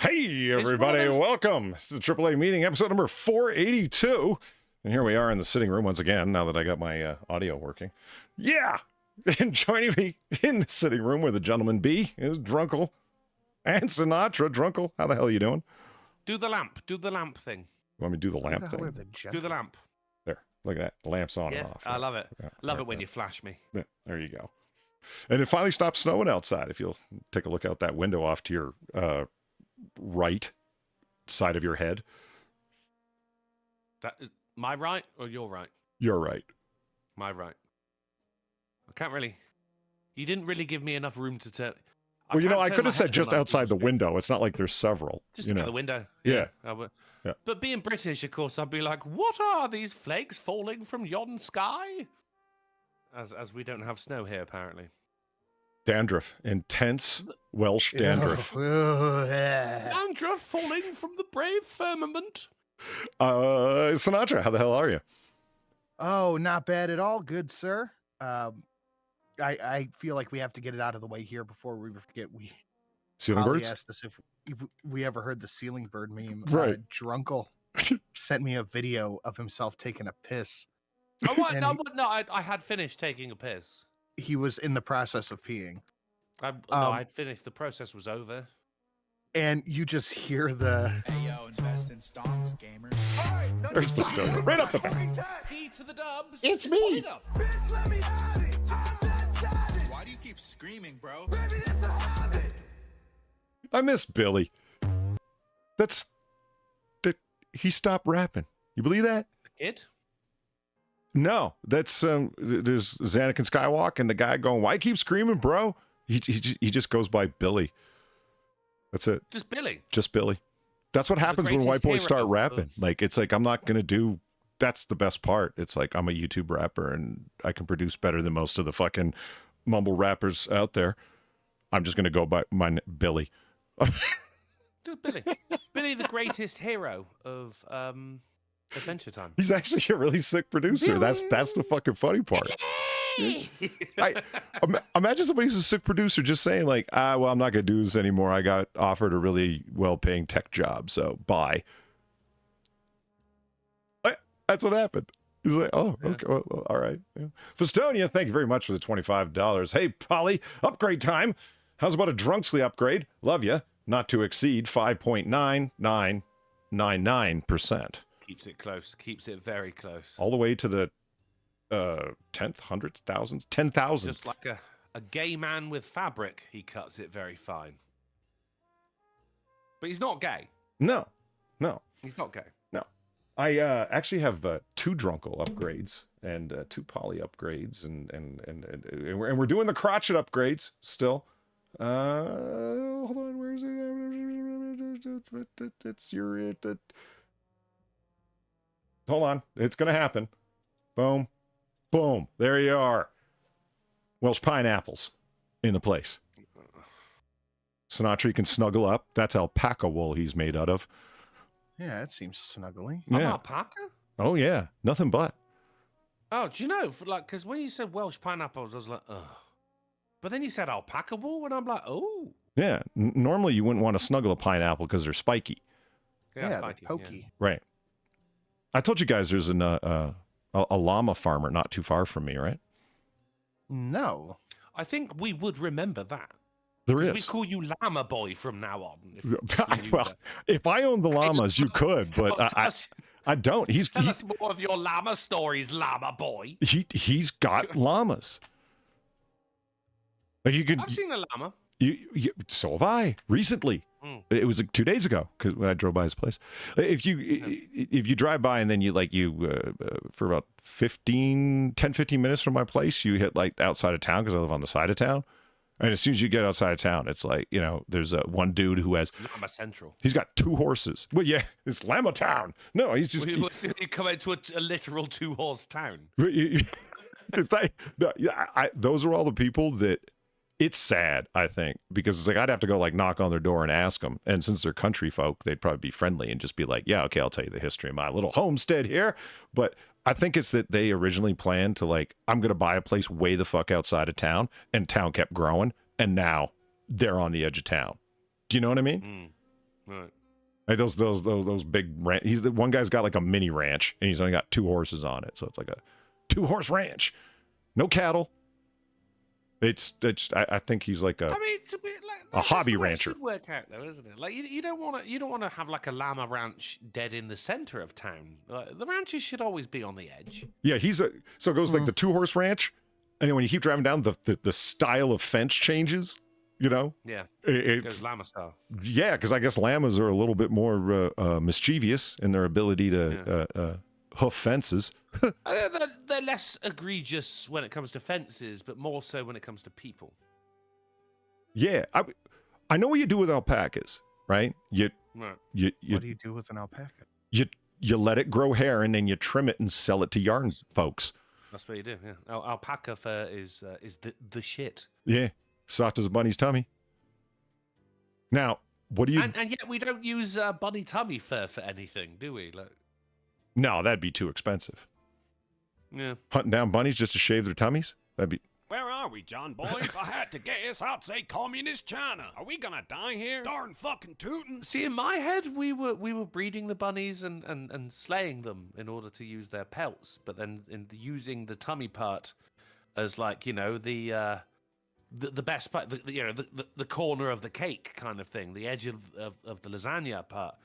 Hey, everybody, welcome. This is the AAA Meeting, episode number 482. And here we are in the sitting room once again, now that I got my audio working. Yeah! And joining me in the sitting room where the gentleman B is Drunkle and Sinatra. Drunkle, how the hell are you doing? Do the lamp thing. You want me to do the lamp thing? Do the lamp. There, look at that. The lamp's on and off. I love it. Yeah, love it when you flash me. Yeah, there you go. And it finally stopped snowing outside. If you'll take a look out that window off to your right side of your head. That is my right or your right? Your right. My right. I can't really. You didn't really give me enough room to turn. Well, you know, I could have said just outside the window. It's not like there's several. Just out the window. Yeah. Yeah. But being British, of course, I'd be like, what are these flakes falling from yon sky? As we don't have snow here, apparently. Dandruff. Intense Welsh dandruff. Dandruff falling from the brave firmament. Sinatra, how the hell are you? Oh, not bad at all. Good, sir. I feel like we have to get it out of the way here before we forget. Ceiling Holly birds? asked us if we ever heard the ceiling bird meme. Right. Drunkle sent me a video of himself taking a piss. Oh, what? No, I had finished taking a piss. He was in the process of peeing. I'd finished. The process was over. And you just hear the... Hey, yo, invest in stonks, gamer. There's Pistoia. Right up the back. E to the dubs. It's me. Bitch, let me have it. I'm that savage. Why do you keep screaming, bro? Baby, it's a habit. I miss Billy. He stopped rapping. You believe that? The kid? No, that's there's Anakin Skywalker and the guy going, "Why keep screaming, bro?" He just goes by Billy. That's it. Just Billy. Just Billy. That's what happens when white boys start rapping. Like, it's like, I'm not gonna do. That's the best part. It's like, I'm a YouTube rapper and I can produce better than most of the fucking mumble rappers out there. I'm just gonna go by my Billy. Just Billy. Billy, the greatest hero of Adventure Time. He's actually a really sick producer. That's the fucking funny part. Imagine somebody who's a sick producer just saying like, well, I'm not gonna do this anymore. I got offered a really well-paying tech job, so bye. That's what happened. He's like, oh, okay, well, all right. Yeah. Festonia, thank you very much for the $25. Hey, Polly, upgrade time. How's about a Drunksly upgrade? Love you. Not to exceed 5.9999%. Keeps it close. Keeps it very close. All the way to the 10th, hundredth, thousandth, 10,000th. Just like a gay man with fabric, he cuts it very fine. But he's not gay. No. He's not gay. No. I actually have 2 Drunkle upgrades and 2 Poly upgrades, and we're doing the crotchet upgrades still. Hold on, where is it? It's your... Hold on, it's gonna happen. Boom. Boom. There you are. Welsh pineapples in the place. Sinatra, you can snuggle up. That's alpaca wool he's made out of. Yeah, that seems snuggly. Yeah. Alpaca? Oh, yeah. Nothing but. Oh, do you know? Because when you said Welsh pineapples, I was like, ugh. But then you said alpaca wool, and I'm like, oh. Yeah. Normally, you wouldn't want to snuggle a pineapple because they're spiky. Yeah, spiky, they're pokey. Right. I told you guys there's a llama farmer not too far from me, right? No. I think we would remember that. There is. We call you Llama Boy from now on. Well, if I owned the llamas, you could, but I don't. Tell us more of your llama stories, Llama Boy. He's got llamas. Like, you could. I've seen a llama. So have I recently. It was like 2 days ago because when I drove by his place. If you drive by and then you for about 10, 15 minutes from my place, you hit like outside of town because I live on the side of town. And as soon as you get outside of town, it's like, there's one dude who has Llama Central. He's got 2 horses. Well, yeah, it's Llama Town. No, he's just. You come into a literal 2-horse town. It's like, those are all the people that. It's sad, I think, because it's like I'd have to go like knock on their door and ask them. And since they're country folk, they'd probably be friendly and just be like, yeah, okay, I'll tell you the history of my little homestead here. But I think it's that they originally planned to like, I'm going to buy a place way the fuck outside of town, and town kept growing. And now they're on the edge of town. Do you know what I mean? Right. Like those big he's the one guy's got like a mini ranch and he's only got 2 horses on it, so it's like a 2-horse ranch, no cattle. I think he's like a to be like a hobby the way it rancher. should work out though, isn't it? Like you don't want to have like a llama ranch dead in the center of town. The ranches should always be on the edge. Yeah, so it goes like the 2-horse ranch, and then when you keep driving down, the style of fence changes. You know, Yeah, it goes llama style. yeah, because I guess llamas are a little bit more mischievous in their ability to hoof fences. They're less egregious when it comes to fences, but more so when it comes to people. Yeah, I know what you do with alpacas, right? Right. What do you do with an alpaca? You let it grow hair and then you trim it and sell it to yarn folks. That's what you do. Yeah, alpaca fur is the shit. Yeah, soft as a bunny's tummy. Now, what do you? And yet we don't use bunny tummy fur for anything, do we? Like, No, that'd be too expensive. yeah. Hunting down bunnies just to shave their tummies? That'd be. Where are we, John Boy? If I had to guess, I'd say communist China. Are we gonna die here? Darn fucking tootin'. See, in my head, we were breeding the bunnies and slaying them in order to use their pelts, but then using the tummy part as the best part, the corner of the cake kind of thing, the edge of the lasagna part.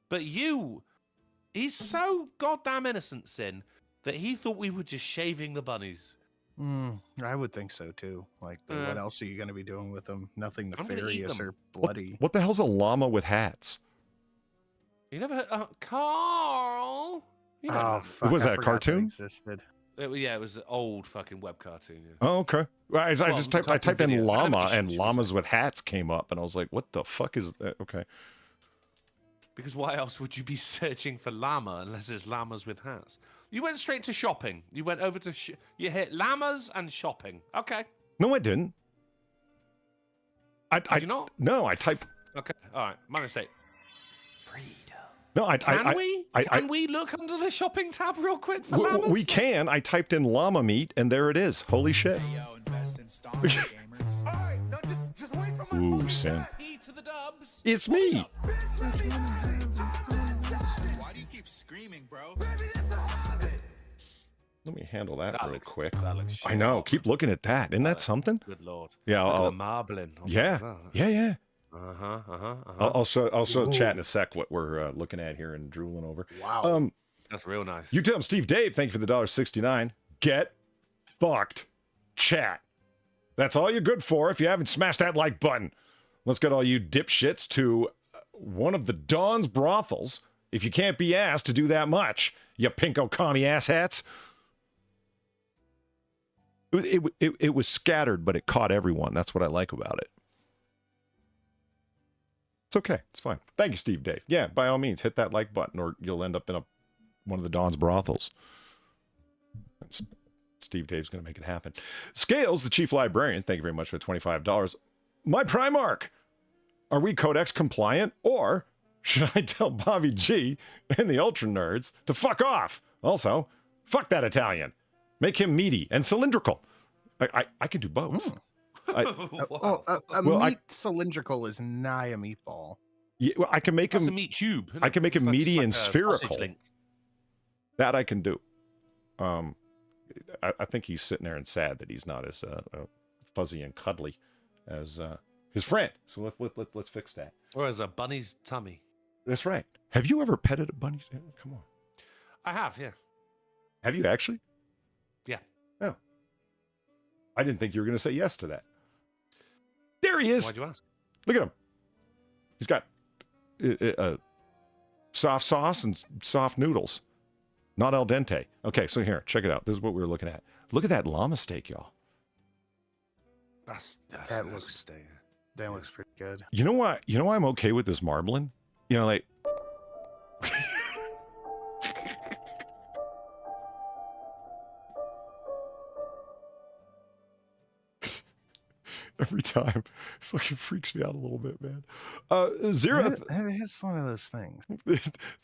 But he's so goddamn innocent, Sin, that he thought we were just shaving the bunnies. I would think so too. Like, what else are you going to be doing with them? Nothing I'm gonna eat nefarious them. or bloody. What the hell's a llama with hats? You never heard, Carl? You don't Oh, know. fuck, Was I that a forgot cartoon? Existed. Yeah, it was an old fucking web cartoon. Yeah. Oh, okay. Well, I just typed in video. llama Animation, and should we llamas say. with hats came up, and I was like, what the fuck is that? Okay. Because why else would you be searching for llama unless it's llamas with hats? You went straight to shopping. You went over to you hit llamas and shopping. Okay. No, I didn't. Did you not? No, I typed. Okay. All right. My mistake. No, Can we look under the shopping tab real quick for llamas? we can. I typed in llama meat, and there it is. Holy shit. Hey, yo, invest in stock, gamers. All right, no, just wait for my Ooh, fucking Sin. time. E to the dubs. It's me. Why do you keep screaming, bro? Baby, this a habit. Let me handle that real looks quick. That looks I shit. know. Keep looking at that. Isn't that something? Good lord. Yeah. Look at the I'll, marbling. yeah. I'll show Ooh. chat in a sec what we're looking at here and drooling over. Wow. That's real nice. You tell him, Steve Dave, thank you for the $1.69. Get fucked, chat. That's all you're good for if you haven't smashed that like button. Let's get all you dipshits to one of the Dawn's brothels if you can't be asked to do that much, you pinko commie asshats. It was scattered, but it caught everyone. That's what I like about it. It's okay. It's fine. Thank you, Steve Dave. Yeah, by all means, hit that like button or you'll end up in one of the Dawn's brothels. Steve Dave's going to make it happen. Scales, the chief librarian, thank you very much for the $25. My Primarch, are we Codex compliant or should I tell Bobby G and the Ultra Nerds to fuck off? Also, fuck that Italian. Make him meaty and cylindrical. I can do both. Meat cylindrical is nigh a meatball. Yeah, well, I can make That's him. a meat tube. I can make him meaty and a sausage spherical. link. That I can do. I think he's sitting there and sad that he's not as fuzzy and cuddly as his friend. So let's fix that. Or as a bunny's tummy. That's right. Have you ever petted a bunny? Come on. I have, yeah. Have you actually? Yeah. Oh. I didn't think you were going to say yes to that. There he is. Why'd you ask? Look at him. He's got soft sauce and soft noodles. Not al dente. Okay, so here, check it out. This is what we were looking at. Look at that llama steak, y'all. That looks pretty good. You know what? You know why I'm okay with this marbling? You know, like... Every time. It fucking freaks me out a little bit, man. Zero... It's one of those things.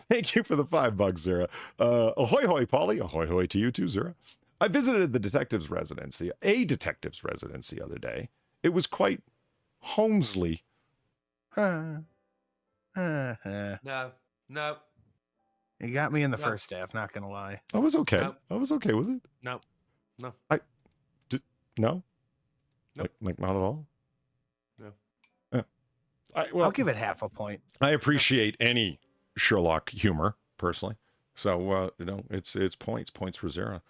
Thank you for the $5, Zira. Ahoy hoy, Polly. Ahoy hoy to you too, Zira. I visited a detective's residency the other day. It was quite Holmesley. Huh. No, no, You got me in the No. first half, not gonna lie. I was okay. No. I was okay with it. no. No? Nope. Like not at all? No. Well, I'll give it half a point. I appreciate any Sherlock humor, personally. So, it's points for Zara.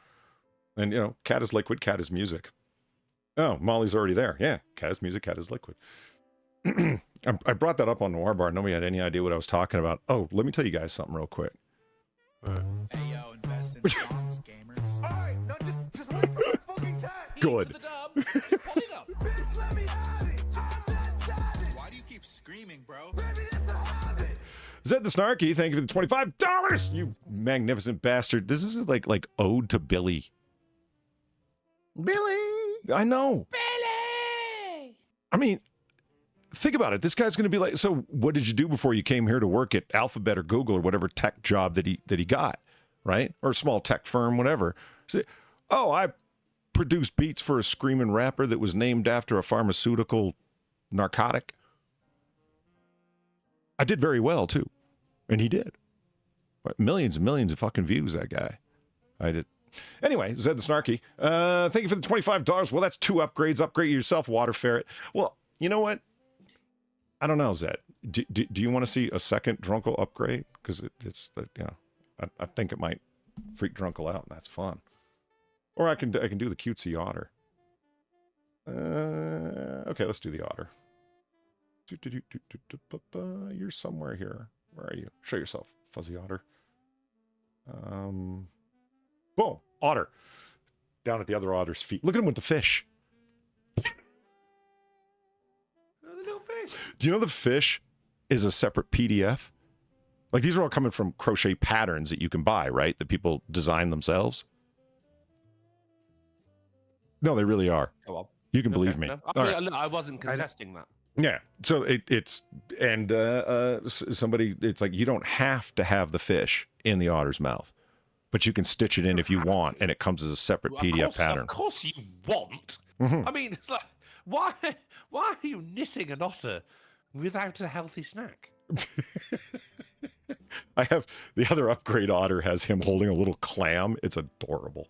And, cat is liquid, cat is music. Oh, Molly's already there. Yeah, cat is music, cat is liquid. I brought that up on Noir Bar. Nobody had any idea what I was talking about. Oh, let me tell you guys something real quick. Hey yo, invest in stocks, gamers. Alright, no, just wait for my fucking time. Good. Bitch, let me have it. I'm not savage. Why do you keep screaming, bro? Baby, that's a habit. Zed the Snarky, thank you for the $25. You magnificent bastard. This is like ode to Billy. Billy! I know. Billy! I mean, think about it. This guy's going to be like, so what did you do before you came here to work at Alphabet or Google or whatever tech job that he got, right? Or a small tech firm, whatever. So, I produced beats for a screaming rapper that was named after a pharmaceutical narcotic. I did very well, too. And he did. Millions and millions of fucking views, that guy. I did. Anyway, Zed the Snarky, thank you for the $25. Well, that's 2 upgrades. Upgrade yourself, Water Ferret. Well, you know what? I don't know, Zed. Do you want to see a second Drunkle upgrade? Because it's I think it might freak Drunkle out, and that's fun. Or I can do the cutesy Otter. Okay, let's do the Otter. You're somewhere here. Where are you? Show yourself, Fuzzy Otter. Boom, Otter. Down at the other Otter's feet. Look at him with the fish. The little fish. Do you know the fish is a separate PDF? Like, these are all coming from crochet patterns that you can buy, right? That people design themselves. No, they really are. Go on. You can believe me. No. All right. I wasn't contesting that. Yeah. So it's somebody, it's like, you don't have to have the fish in the otter's mouth, but you can stitch it in if you want, and it comes as a separate PDF pattern. Of course you want. Mhm. I mean, like, why are you knitting an otter without a healthy snack? I have the other upgrade Otter has him holding a little clam. It's adorable.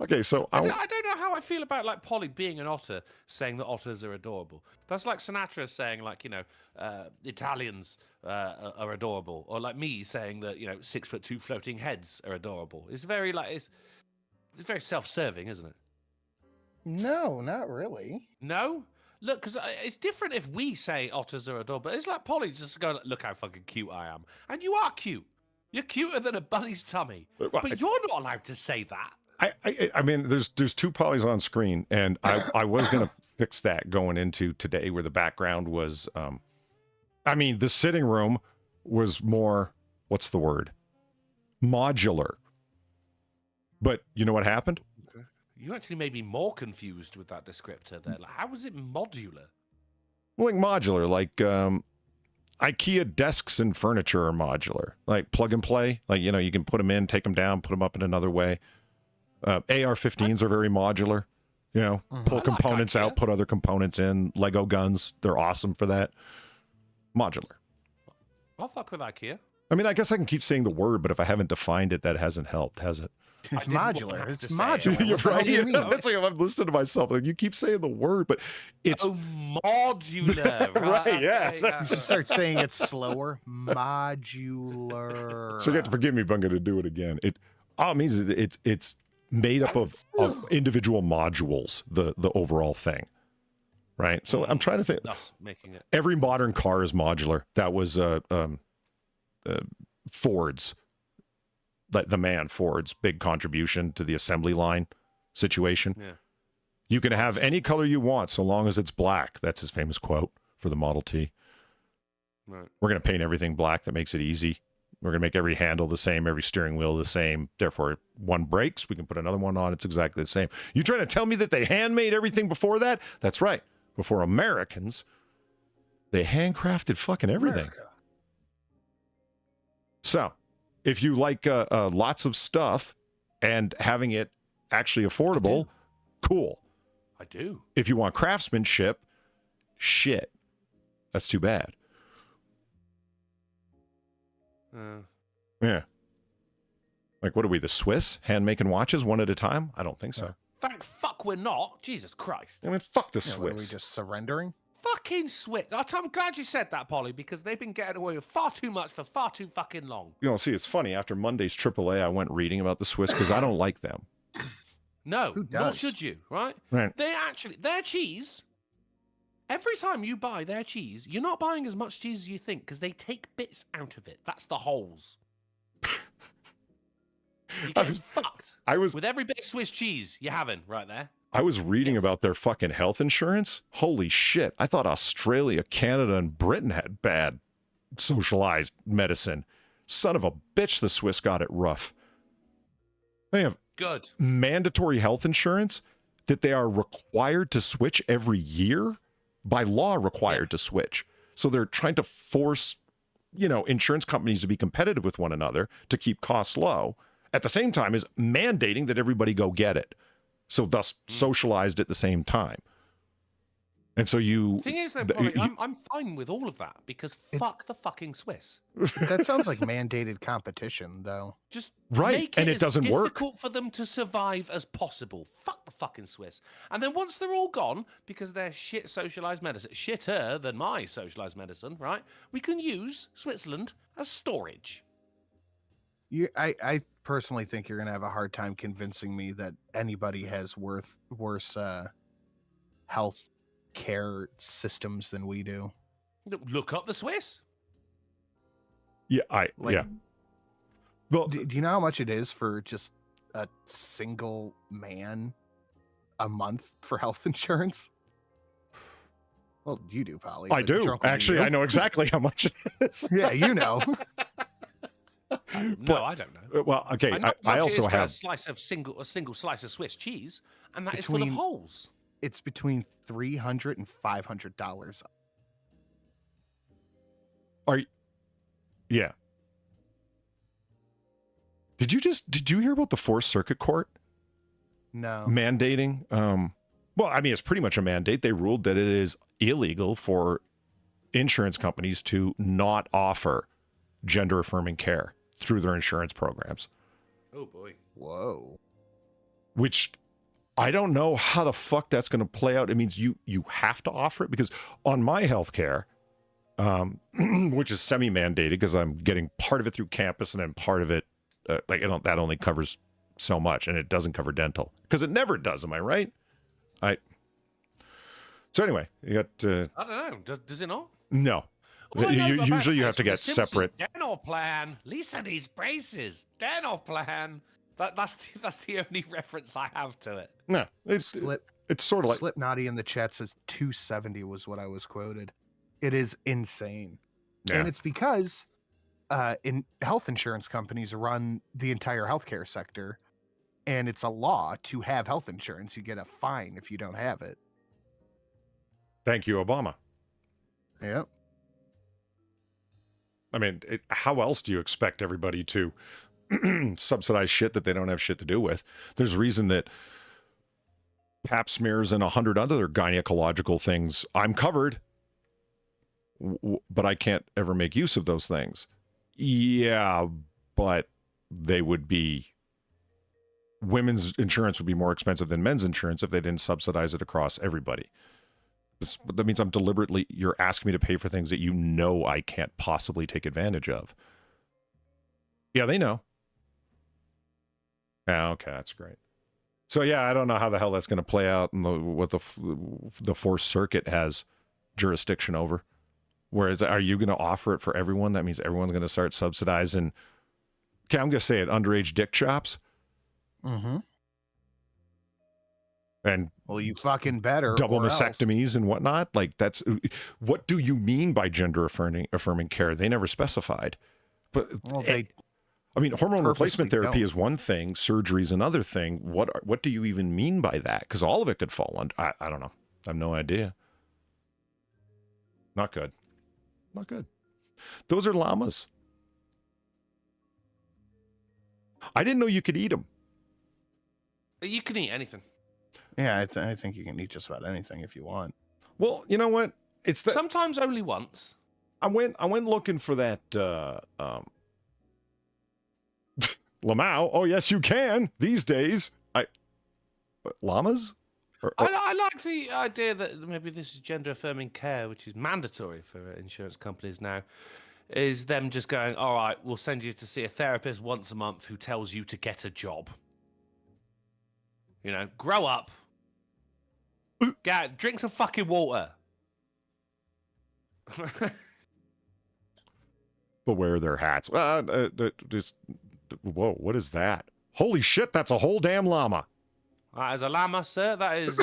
Okay, so I don't know how I feel about like Polly being an otter, saying that otters are adorable. That's like Sinatra saying like, Italians are adorable, or like me saying that 6'2" floating heads are adorable. It's very it's very self-serving, isn't it? No, not really. No. Look, because it's different if we say otters are adorable. It's like Polly just going, look how fucking cute I am. And you are cute. You're cuter than a bunny's tummy. But you're not allowed to say that. I mean, there's 2 Pollys on screen, and I was going to fix that going into today where the background was, the sitting room was more, what's the word? Modular. But you know what happened? You actually made me more confused with that descriptor there. Like, how was it modular? Well, like modular, like IKEA desks and furniture are modular, like plug and play. Like, you can put them in, take them down, put them up in another way. AR-15s are very modular. Pull components out, put other components in. Lego guns, they're awesome for that. Modular. I'll fuck with IKEA. I mean, I guess I can keep saying the word, but if I haven't defined it, that hasn't helped, has it? It's didn't want modular. to It's say it. modular. You're What the hell right. do you mean? It's like I'm listening to myself. Like, you keep saying the word, but it's modular. Right, yeah. Just start saying it slower. Modular. so you have to forgive me, but I'm going to do it again. It all means it's made up of individual modules. The overall thing, right? So I'm trying to think. Thus making it. Every modern car is modular. That was Ford's. Ford's big contribution to the assembly line situation. Yeah. You can have any color you want so long as it's black. That's his famous quote for the Model T. Right. We're going to paint everything black. That makes it easy. We're going to make every handle the same, every steering wheel the same. Therefore, one breaks, we can put another one on. It's exactly the same. You trying to tell me that they handmade everything before that? That's right. Before Americans, they handcrafted fucking everything. America. So, if you like lots of stuff and having it actually affordable, cool. I do. If you want craftsmanship, shit. That's too bad. Yeah. Like, what are we, the Swiss? Hand-making watches one at a time? I don't think so. Thank fuck we're not. Jesus Christ. I mean, fuck the What, are we Swiss. just surrendering? Fucking Swiss. I'm glad you said that, Polly, because they've been getting away with far too much for far too fucking long. You know, see, it's funny. After Monday's AAA, I went reading about the Swiss because I don't like them. No, Who nor does? should you, right? Right. Their cheese, every time you buy their cheese, you're not buying as much cheese as you think because they take bits out of it. That's the holes. You're getting fucked with every bit of Swiss cheese you're having right there. I was reading about their fucking health insurance. Holy shit. I thought Australia, Canada, and Britain had bad socialized medicine. Son of a bitch, the Swiss got it rough. They have Good. mandatory health insurance that they are required to switch every year, by law required to switch. So they're trying to force, insurance companies to be competitive with one another to keep costs low, at the same time as mandating that everybody go get it. So thus socialized at the same time. And so The thing is, though, Polly, I'm fine with all of that because fuck the fucking Swiss. That sounds like mandated competition, though. Just Right, make and it as doesn't work. difficult for them to survive as possible. Fuck the fucking Swiss. And then once they're all gone, because they're shit socialized medicine, shitter than my socialized medicine, right? We can use Switzerland as storage. I personally think you're going to have a hard time convincing me that anybody has worse health care systems than we do. Look up the Swiss. yeah, Well, Do you know how much it is for just a single man a month for health insurance? Well, you do, Polly. I but do. drunk women Actually, do. I know exactly how much it is. Yeah, you know. No, I don't know. Well, okay. I know how I much it also is for have. a single slice of Swiss cheese, and that is full of Between- holes. It's between $300 and $500. Yeah. Did you hear about the Fourth Circuit Court No. mandating? Well, I mean, it's pretty much a mandate. They ruled that it is illegal for insurance companies to not offer gender affirming care through their insurance programs, Oh boy. Whoa. which I don't know how the fuck that's going to play out. It means you have to offer it, because on my healthcare, which is semi-mandated because I'm getting part of it through campus and then part of it, that only covers so much, and it doesn't cover dental because it never does. Am I right? So anyway, you got I don't know. Does it not? no. All I know about Usually you that have to is get from The Simpsons. separate. Dental plan. Lisa needs braces. Dental plan. That's the only reference I have to it. No, it's sort of like Slipknotty in the chat says 270 was what I was quoted. It is insane. yeah. And it's because in health insurance companies run the entire healthcare sector, and it's a law to have health insurance. You get a fine if you don't have it. Thank you, Obama. Yep. I mean, how else do you expect everybody to subsidize shit that they don't have shit to do with? There's a reason that pap smears and 100 other gynecological things, I'm covered, but I can't ever make use of those things. Yeah, but women's insurance would be more expensive than men's insurance if they didn't subsidize it across everybody. That means you're asking me to pay for things that you know I can't possibly take advantage of. Yeah, they know. Yeah, okay, that's great. So yeah, I don't know how the hell that's going to play out and what the Fourth Circuit has jurisdiction over. Whereas, are you going to offer it for everyone? That means everyone's going to start subsidizing. Okay, I'm going to say it, underage dick chops. Mm-hmm. And Well, you fucking better. double or else. mastectomies and whatnot. Like, that's what do you mean by gender affirming care? They never specified. But Well, they I mean, hormone replacement purposely therapy don't. is one thing, surgery is another thing. What do you even mean by that? Because all of it could fall under. I don't know. I have no idea. Not good. Not good. Those are llamas. I didn't know you could eat them. You can eat anything. Yeah, I think you can eat just about anything if you want. Well, you know what? it's that Sometimes only once. I went looking for that Lamau. Oh yes, you can these days. Llamas. I like the idea that maybe this is gender affirming care, which is mandatory for insurance companies now. Is them just going, all right, we'll send you to see a therapist once a month who tells you to get a job. You know, grow up. Drink some fucking water. But wear their hats. Just, whoa, what is that? Holy shit, that's a whole damn llama. That is a llama, sir. That is.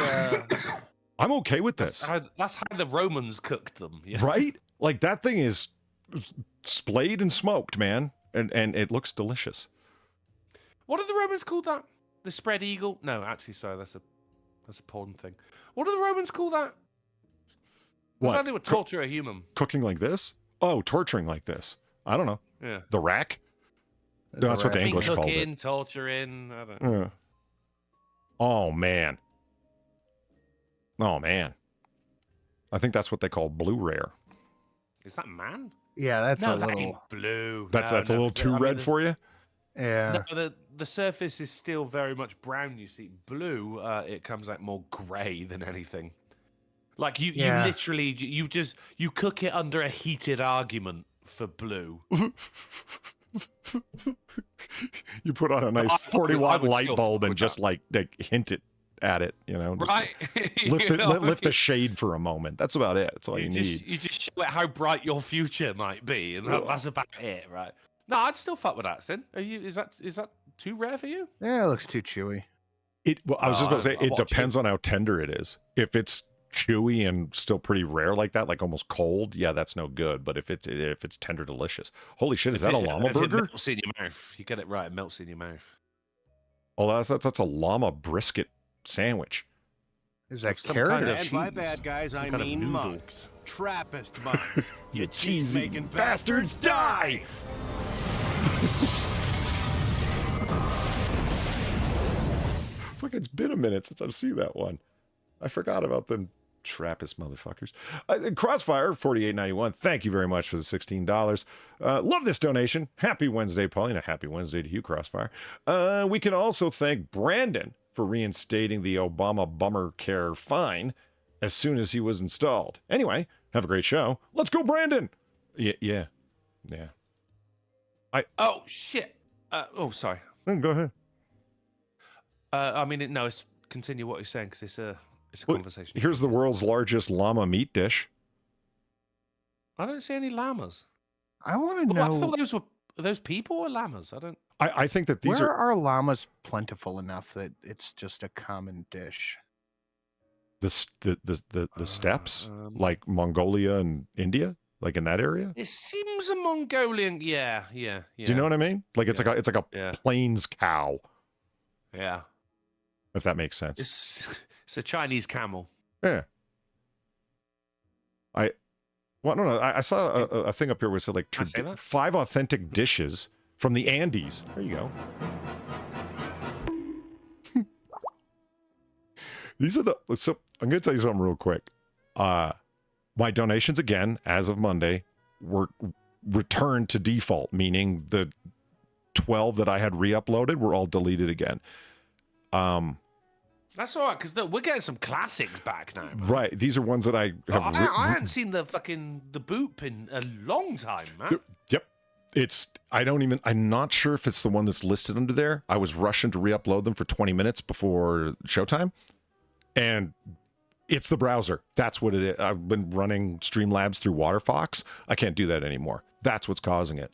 I'm okay with this. That's how the Romans cooked them. Yeah. Right? Like that thing is splayed and smoked, man. And it looks delicious. What did the Romans call that? The spread eagle? No, actually, sorry, that's a porn thing. What do the Romans call that? That's how they would torture a human. Cooking like this? Oh, torturing like this. I don't know. Yeah. The rack? No, that's what the English called cooking, it. torturing. I don't know. Yeah. Oh, man. Oh, man. I think that's what they call blue rare. Is that man? Yeah, that's No, a that little. ain't blue. That's a little too red for you? Yeah. No, the surface is still very much brown. You see, blue, it comes out more grey than anything. Like you literally, you cook it under a heated argument for blue. You put on a nice 40-watt light bulb and just like hint it at it, you know. Right. Lift the shade for a moment. That's about it. That's all you need. You just show it how bright your future might be, and that's about it, right? No, I'd still fuck with that, Sin. Is that too rare for you? Yeah, it looks too chewy. Well, I was just about to say, I it watch depends on how tender it is. If it's chewy and still pretty rare like that, like almost cold, yeah, that's no good. But if it's tender, delicious. Holy shit, is that a llama burger? It melts in your mouth. You get it right, it melts in your mouth. Oh, that's a llama brisket sandwich. Is that Some carrot kind or of- cheese? And by bad guys, Some I kind of mean noodle. monks. Trappist monks. You cheese-making bastards, die! Fuck, it's been a minute since I've seen that one. I forgot about them Trappist motherfuckers. Crossfire, $48.91. Thank you very much for the $16. Love this donation. Happy Wednesday, Paulina. Happy Wednesday to you, Crossfire. We can also thank Brandon for reinstating the Obama bummer care fine as soon as he was installed. Anyway, have a great show. Let's go, Brandon. Yeah. Oh shit. Sorry. Go ahead. It's continue what you're saying because it's a conversation. Here's the world's largest llama meat dish. I don't see any llamas. I want to Well, know. I thought those people or llamas. I don't. I think that these Where are are llamas plentiful enough that it's just a common dish? the steppes, like Mongolia and India, like in that area. It seems a Mongolian. Yeah. Do you know what I mean? Like it's like a Yeah. plains cow, Yeah. if that makes sense. It's a Chinese camel. Yeah. I don't know. I saw a thing up here where it said like Can I say that? 5 authentic dishes from the Andes. There you go. So I'm going to tell you something real quick. My donations again, as of Monday, were returned to default, meaning the 12 that I had re-uploaded were all deleted again. That's all right because we're getting some classics back now. Man. Right. These are ones that I have. I hadn't seen the boop in a long time, man. Yep. I'm not sure if it's the one that's listed under there. I was rushing to re-upload them for 20 minutes before showtime. And it's the browser. That's what it is. I've been running Streamlabs through Waterfox. I can't do that anymore. That's what's causing it.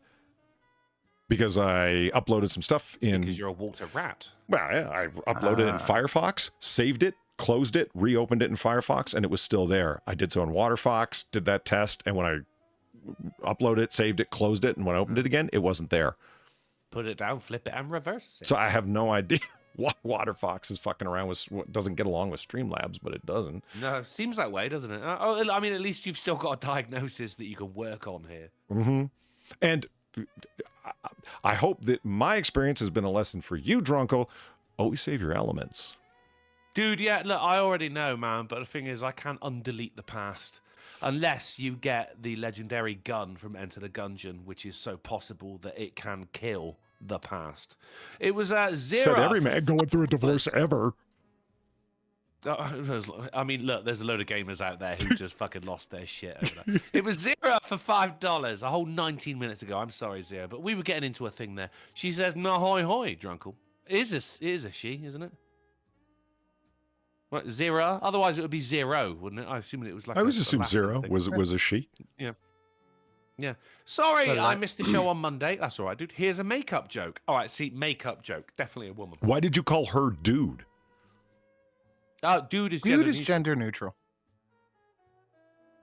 Because I uploaded some stuff in... Because you're a Walter Rat. Well, yeah, I uploaded it in Firefox, saved it, closed it, reopened it in Firefox, and it was still there. I did so in Waterfox, did that test, and when I uploaded it, saved it, closed it, and when I opened it again, it wasn't there. Put it down, flip it, and reverse it. So I have no idea why Waterfox is fucking around with... doesn't get along with Streamlabs, but it doesn't. No, it seems that way, doesn't it? I mean, at least you've still got a diagnosis that you can work on here. Mm-hmm. And... I hope that my experience has been a lesson for you, Drunkle. Always save your elements. Dude, yeah, look, I already know, man, but the thing is, I can't undelete the past. unless you get the legendary gun from Enter the Gungeon, which is so possible that it can kill the past. It was Zira. Said every man going through a divorce ever. I mean, look, there's a load of gamers out there who just fucking lost their shit over that. It was Zira for $5 a whole 19 minutes ago. I'm sorry, Zira, but we were getting into a thing there. She says, "No, hoi hoi, drunkle." It is a she, isn't it? What, Zira? Otherwise, it would be zero, wouldn't it? I assume it was like. I always a assumed Latin zero thing. was a she. Yeah. Sorry, So I that- missed the show on Monday. That's all right, dude. Here's a makeup joke. All right, see, makeup joke. Definitely a woman. Why did you call her dude? Oh, dude is Dude gender is neutral. gender neutral.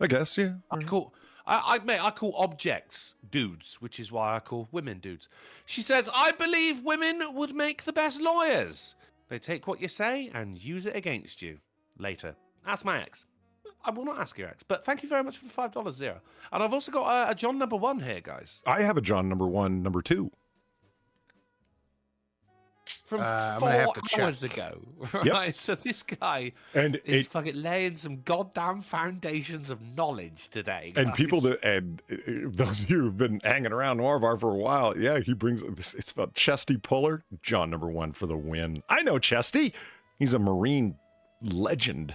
I guess, yeah. I call objects dudes, which is why I call women dudes. She says, "I believe women would make the best lawyers. They take what you say and use it against you later." Ask my ex. I will not ask your ex, but thank you very much for the $5 Zero. And I've also got a John number 1 here, guys. I have a John number 1, number 2. From I'm 4 gonna have to check. hours ago. Yep. Right, so this guy And is it, fucking laying some goddamn foundations of knowledge today. and guys. people that those of you who've been hanging around Noirbar for a while, yeah, he brings this. It's about Chesty Puller, John number 1 for the win. I know Chesty. He's a Marine legend,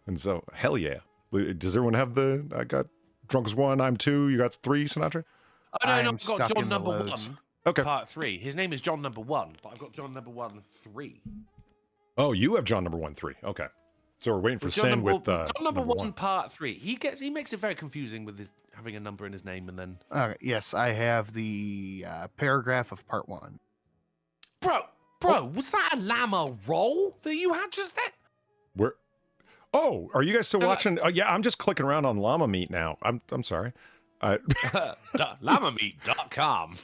and so hell yeah. Does everyone have the? I got Drunks 1, I'm 2. You got 3, Sinatra. Oh, no, I'm I've got stuck John in the number loads. 1. Okay. Part 3. His name is John number 1, but I've got John number 1 3. Oh, you have John number 1, 3. Okay. So we're waiting for John Sen number, with John number 1 1. part 3. He makes it very confusing with having a number in his name and then Yes, I have the paragraph of part 1. Bro, was that a llama roll that you had just then? Where? Oh, are you guys still No, no. watching? Oh, yeah, I'm just clicking around on llama meat now. I'm sorry. Llamameat.com.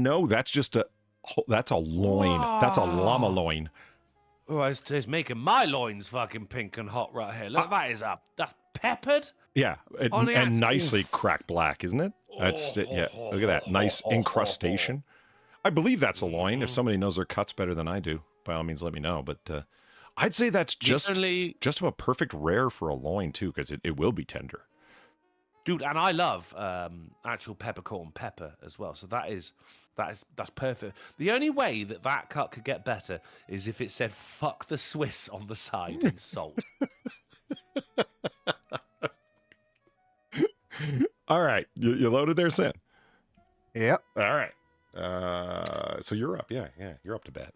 No, that's just that's a loin. That's a llama Wow. loin. Oh, it's making my loins fucking pink and hot right here. Look, that's peppered. Yeah, On the and axe. nicely Oof. cracked black, isn't it? That's yeah. Look at that nice incrustation. I believe that's a loin. If somebody knows their cuts better than I do, by all means, let me know. But I'd say that's just about perfect rare for a loin too, because it will be tender. Dude, and I love actual peppercorn pepper as well. So that's perfect. The only way that cut could get better is if it said "fuck the Swiss" on the side in salt. All right, you loaded there, Sen. Yep. All right. So you're up. Yeah, you're up to bat.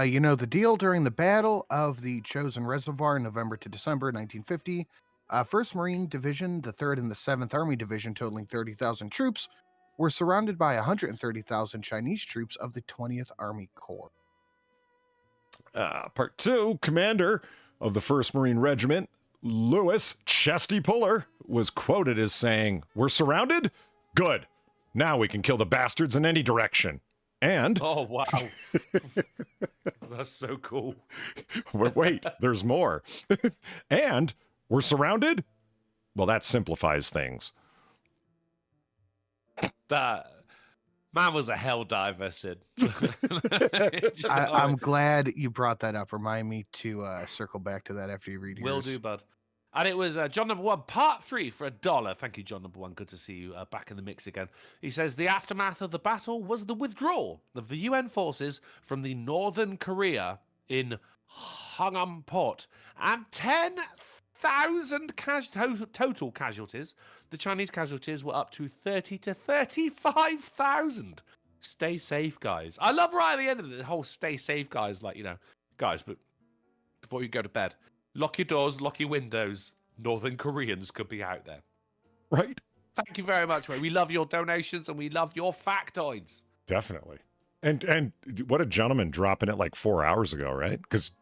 You know the deal. During the Battle of the Chosin Reservoir, November to December 1950, 1st Marine Division, the 3rd and the 7th Army Division, totaling 30,000 troops, were surrounded by 130,000 Chinese troops of the 20th Army Corps. Part 2, Commander of the 1st Marine Regiment, Lewis Chesty Puller, was quoted as saying, "We're surrounded? Good. Now we can kill the bastards in any direction." And Oh wow, that's so cool. wait, there's more. And we're surrounded? Well, that simplifies things. That man was a hell diver, Sid. I'm glad you brought that up. Remind me to circle back to that after you read yours. Will do, bud. And it was John number 1, part 3 for $1. Thank you, John number 1. Good to see you back in the mix again. He says the aftermath of the battle was the withdrawal of the UN forces from the northern Korea in Hongam Port and 10,000 total casualties. The Chinese casualties were up to 30 to 35,000. Stay safe, guys. I love right at the end of the whole stay safe, guys. Like, guys, but before you go to bed, lock your doors, lock your windows. Northern Koreans could be out there. Right? Thank you very much, mate. We love your donations and we love your factoids. Definitely. And what a gentleman dropping it like 4 hours ago, right? Because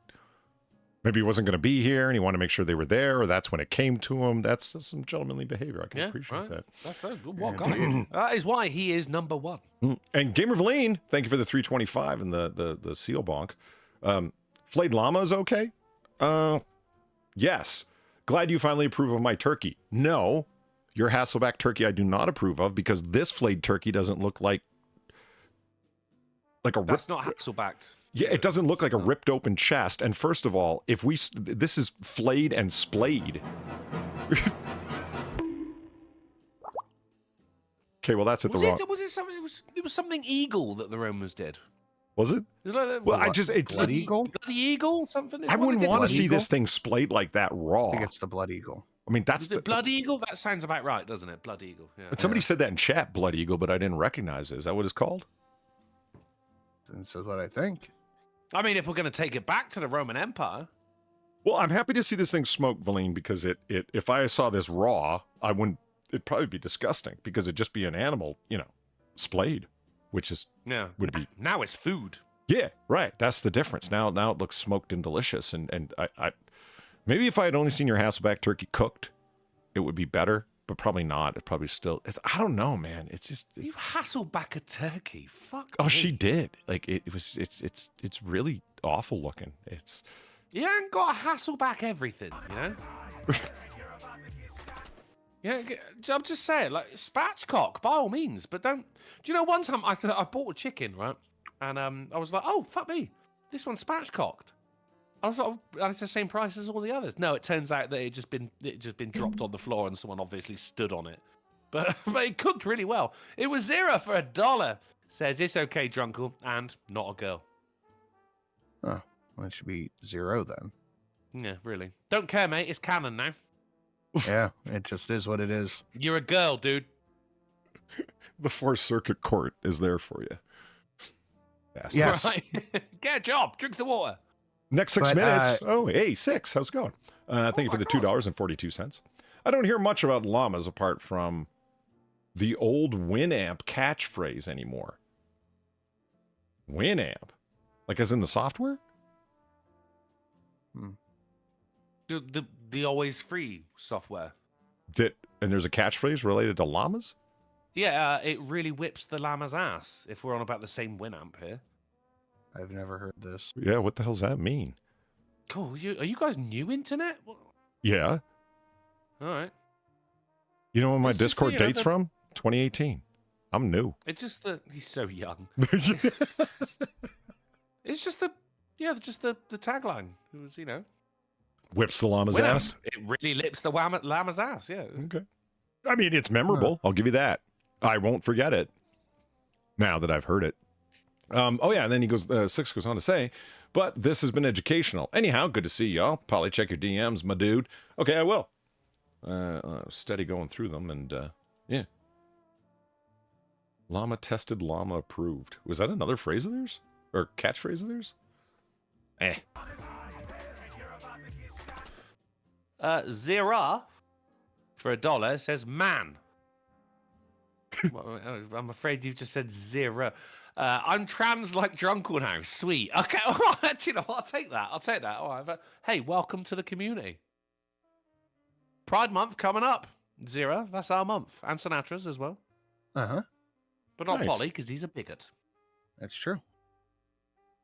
maybe he wasn't going to be here and he wanted to make sure they were there, or that's when it came to him. That's some gentlemanly behavior. I can appreciate that. That's what guy. That is why he is number 1. And Gamer Valine, thank you for the 325 and the seal bonk. Flayed llama is okay? Yes. Glad you finally approve of my turkey. No, your Hasselback turkey I do not approve of, because this flayed turkey doesn't look like a That's not Hasselbacked. Yeah, it doesn't look like a ripped open chest. And first of all, this is flayed and splayed. Okay, well that's at the wrong. Was it something? It was something eagle that the Romans did. Was it? It was like, Well, I just it's. Blood eagle? bloody eagle, something. I wouldn't want to Blood see eagle? this thing splayed like that raw. I think it's the blood eagle. I mean, that's Is it blood eagle? That sounds about right, doesn't it? Blood eagle. Yeah. But somebody said that in chat, blood eagle, but I didn't recognize it. Is that what it's called? This is what I think. I mean, if we're going to take it back to the Roman Empire, Well, I'm happy to see this thing smoked, Valine, because if I saw this raw, I wouldn't. It'd probably be disgusting because it'd just be an animal, splayed, which is yeah, would be. now it's food. Yeah, right. That's the difference. Now it looks smoked and delicious, and I maybe if I had only seen your Hasselback turkey cooked, it would be better. But probably not. It probably still. I don't know, man. It's just. You Hasselback a turkey? Fuck. Oh, me. she did. Like it's really awful looking. It's. You ain't got to Hasselback everything, you know. Yeah, I'm just saying, like spatchcock by all means, but don't. Do you know one time I bought a chicken, right? And I was like, oh fuck me, this one's spatchcocked. I was like, and it's the same price as all the others. No, it turns out that it just been dropped on the floor and someone obviously stood on it. But it cooked really well. It was $0 for $1. Says it's okay, Drunkle, and not a girl. Oh, well, it should be 0 then. Yeah, really. Don't care, mate. It's canon now. Yeah, it just is what it is. You're a girl, dude. The Fourth Circuit Court is there for you. Yes. Yes. Right. Get a job. Drink some water. Next 6 But, minutes. Oh, hey, 6. How's it going? Thank you for my the $2.42. I don't hear much about llamas apart from the old Winamp catchphrase anymore. Winamp? Like as in the software? The always free software. And there's a catchphrase related to llamas? Yeah, it really whips the llama's ass. If we're on about the same Winamp here. I've never heard this. Yeah, what the hell's that mean? Cool. Are you guys new internet? Yeah. All right. You know when my It's just Discord the, date's from? 2018. I'm new. It's just that he's so young. It's just the tagline. It was, Whips the llama's Winamp. ass. It really lips the llama's ass. Yeah. Okay. I mean, it's memorable. I'll give you that. I won't forget it now that I've heard it. Oh, yeah. And then he goes, 6 goes on to say, but this has been educational. Anyhow, good to see y'all. Probably check your DMs, my dude. Okay, I will. Steady going through them. And yeah. Llama tested, llama approved. Was that another phrase of theirs? Or catchphrase of theirs? $0 for $1 says man. Well, I'm afraid you've just said 0. I'm trans like Drunkle now. Sweet. Okay, all right. You know what? I'll take that. All right. But, hey, welcome to the community. Pride Month coming up. 0. That's our month. And Sinatra's as well. Uh-huh. But not Nice. Polly, because he's a bigot. That's true.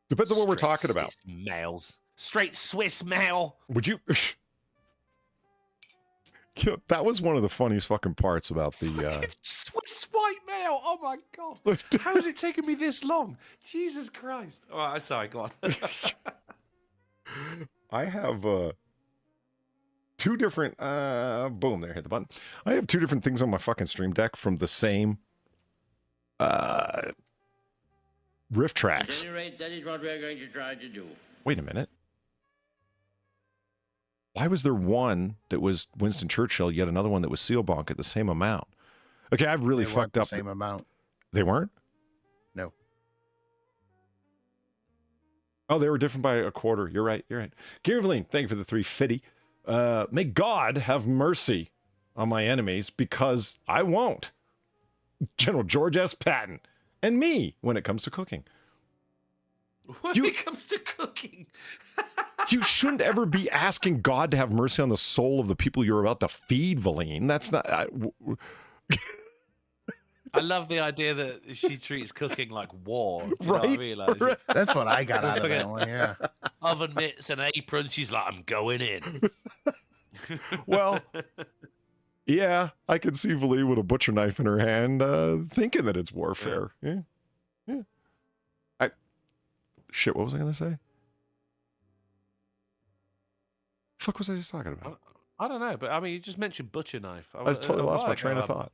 Depends on what we're Straight talking about. Swiss males. Straight Swiss male. Would you... that was one of the funniest fucking parts about the... It's Swiss white male. Oh, my God. How has it taken me this long? Jesus Christ. All right, sorry, go on. I have 2 different boom, there, hit the button. I have 2 different things on my fucking stream deck from the same riff tracks. At any rate, that is what we're going to try to do. Wait a minute. Why was there one that was Winston Churchill, yet another one that was Sealbonk at the same amount? Okay, I've really They weren't fucked the up. same amount. They weren't? No. Oh, they were different by a quarter. You're right. Gary Valine, thank you for the 350. May God have mercy on my enemies because I won't. General George S. Patton and me when it comes to cooking. When it comes to cooking. You shouldn't ever be asking God to have mercy on the soul of the people you're about to feed, Valine. That's not... I love the idea that she treats cooking like war. Do you know what I mean? Like, Right. That's what I got out of that one, yeah. oven mitts and aprons. She's like, I'm going in. Well, yeah, I can see Valine with a butcher knife in her hand thinking that it's warfare. Yeah. Shit, what was I going to say? Fuck was I just talking about? I don't know, but I mean, you just mentioned butcher knife. I totally lost my train of thought.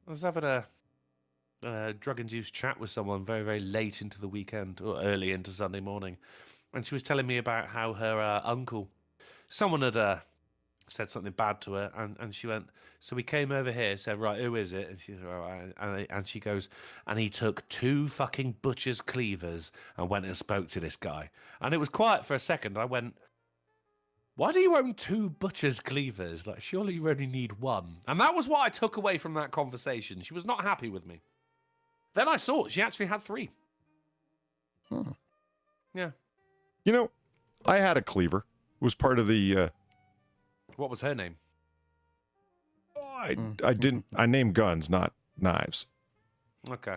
I was having a drug-induced chat with someone very, very late into the weekend or early into Sunday morning, and she was telling me about how her uncle, someone had said something bad to her, and she went, so we came over here, said, right, who is it? And she said, right, and she goes, and he took 2 fucking butcher's cleavers and went and spoke to this guy. And it was quiet for a second. I went, why do you own 2 butcher's cleavers? Like, surely you only need 1. And that was what I took away from that conversation. She was not happy with me. Then I saw she actually had 3. Yeah. You know, I had a cleaver. It was part of the... What was her name? I didn't... I named guns, not knives. Okay.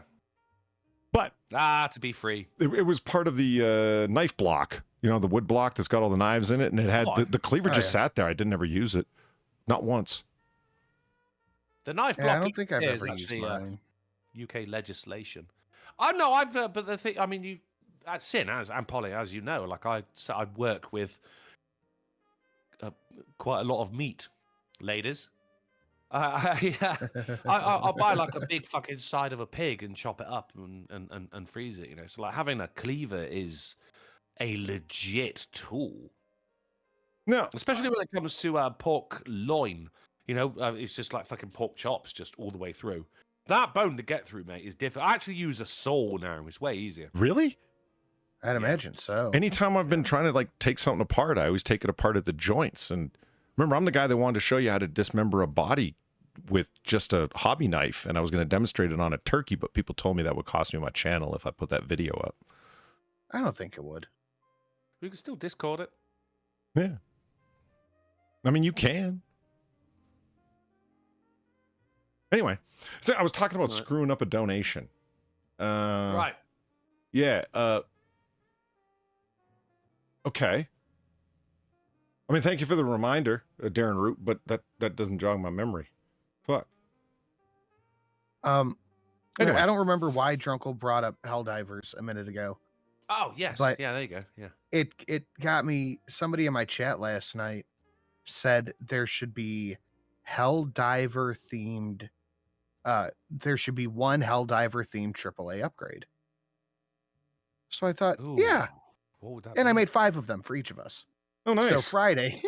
But... to be free. It was part of the knife block. You know, the wood block that's got all the knives in it, and it had... The cleaver just sat there. I didn't ever use it. Not once. The knife block... I don't think I've ever used mine. UK legislation. I know, but the thing, I mean, you, at Sin, and Polly, as you know, like I work with quite a lot of meat, ladies. I'll buy like a big fucking side of a pig and chop it up and freeze it, you know. So like having a cleaver is a legit tool. No, especially when it comes to pork loin. You know, it's just like fucking pork chops, just all the way through. That bone to get through, mate, is different. I actually use a saw now. It's way easier. Really? I'd imagine so. Anytime I've been trying to like take something apart, I always take it apart at the joints. And remember, I'm the guy that wanted to show you how to dismember a body with just a hobby knife, and I was going to demonstrate it on a turkey, but people told me that would cost me my channel if I put that video up. I don't think it would. We can still Discord it. Yeah. I mean, you can. Anyway, so I was talking about screwing up a donation. Right. Yeah. Okay. I mean, thank you for the reminder, Darren Root, but that doesn't jog my memory. Fuck. Anyway. Anyway. I don't remember why Drunkle brought up Helldivers a minute ago. Oh, yes. But yeah, there you go. Yeah. It got me. Somebody in my chat last night said there should be Helldiver themed. There should be one Helldiver themed AAA upgrade. So I thought, Ooh, yeah. What would that And be? I made 5 of them for each of us. Oh, nice. So Friday.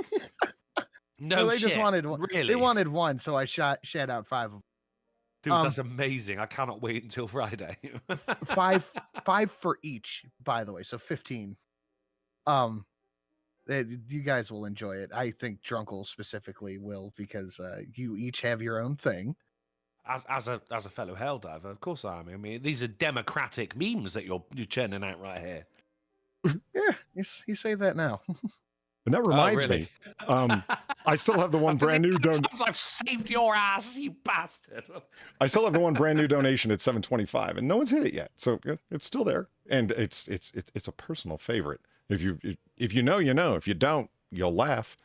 No, they shit. just wanted one. Really? They wanted one, so I shat out 5 of them. Dude, that's amazing. I cannot wait until Friday. 5 for each, by the way, so 15. You guys will enjoy it. I think Drunkle specifically will, because you each have your own thing. As a fellow Helldiver, of course I am. I mean, these are democratic memes that you're churning out right here. Yeah, you say that now. And that reminds really? me, I still have the one brand new donation. I've saved your ass, you bastard. I still have the one brand new donation at 725, and no one's hit it yet, so it's still there, and it's a personal favorite. If you know, you know. If you don't, you'll laugh.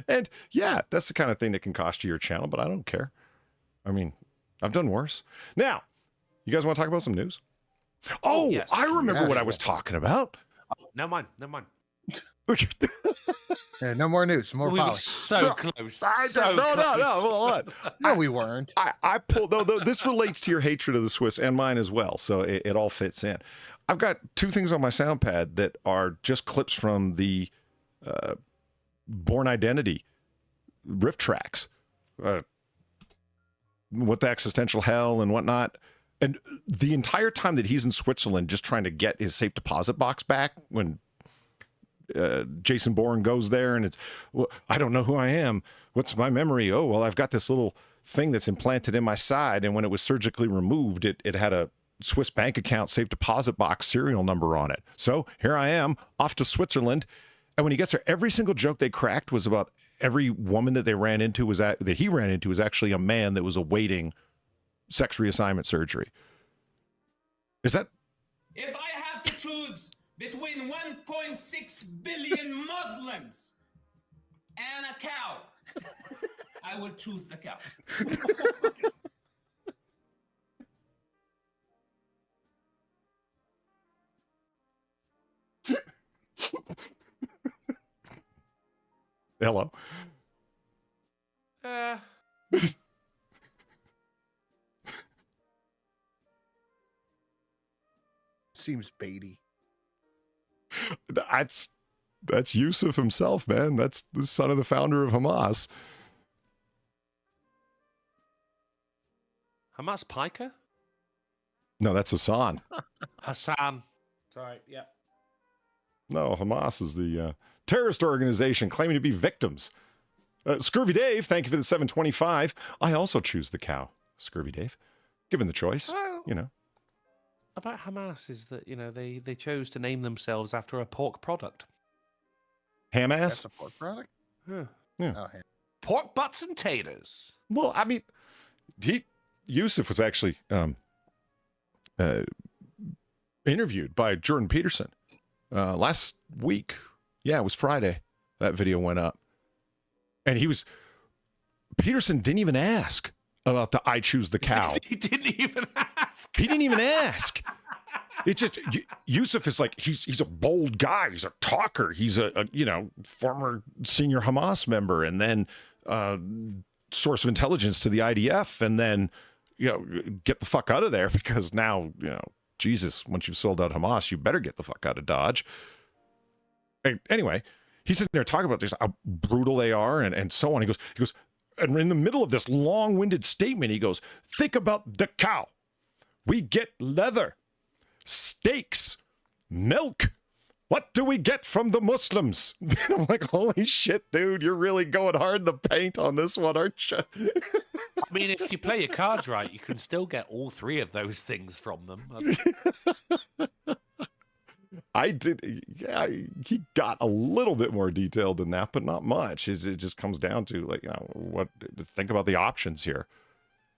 And yeah, that's the kind of thing that can cost you your channel, but I don't care. I mean, I've done worse. Now, you guys want to talk about some news? Oh, yes. I remember what I was talking about. Oh, never mind. Yeah, no more news. More We were polish. so close. No. No, we weren't. I pulled, though, this relates to your hatred of the Swiss and mine as well, so it all fits in. I've got 2 things on my sound pad that are just clips from the Born Identity riff tracks. What the existential hell and whatnot. And the entire time that he's in Switzerland just trying to get his safe deposit box back when Jason Bourne goes there and it's, well, I don't know who I am. What's my memory? Oh, well, I've got this little thing that's implanted in my side. And when it was surgically removed, it had a Swiss bank account safe deposit box serial number on it. So here I am off to Switzerland. And when he gets there, every single joke they cracked was about every woman that he ran into was actually a man that was awaiting sex reassignment surgery. Is that? If I have to choose between 1.6 billion Muslims and a cow, I would choose the cow. Hello. Seems baity. That's Yusuf himself, man. That's the son of the founder of Hamas. Hamas Piker? No, that's Hassan. Hassan. Sorry, yeah. No, Hamas is the terrorist organization claiming to be victims. Scurvy Dave, thank you for the 725. I also choose the cow, Scurvy Dave. Given the choice, Well, you know. About Hamas is that, you know, they chose to name themselves after a pork product. Ham That's ass? a pork product? Huh. Yeah. Oh, ham. Pork butts and taters. Well, I mean, Yusuf was actually interviewed by Jordan Peterson last week. Yeah, it was Friday. That video went up. And Peterson didn't even ask about the I choose the cow. He didn't even ask. He didn't even ask. It's just Yusuf is like he's a bold guy. He's a talker. He's a former senior Hamas member, and then source of intelligence to the IDF, and then get the fuck out of there because now Jesus, once you've sold out Hamas, you better get the fuck out of Dodge. Anyway, he's sitting there talking about just how brutal they are and so on. He goes, and in the middle of this long-winded statement, he goes, think about the cow. We get leather, steaks, milk. What do we get from the Muslims? I'm like, holy shit, dude, you're really going hard in the paint on this one, aren't you? I mean, if you play your cards right, you can still get all three of those things from them. I did. Yeah, he got a little bit more detailed than that, but not much. It just comes down to think about the options here.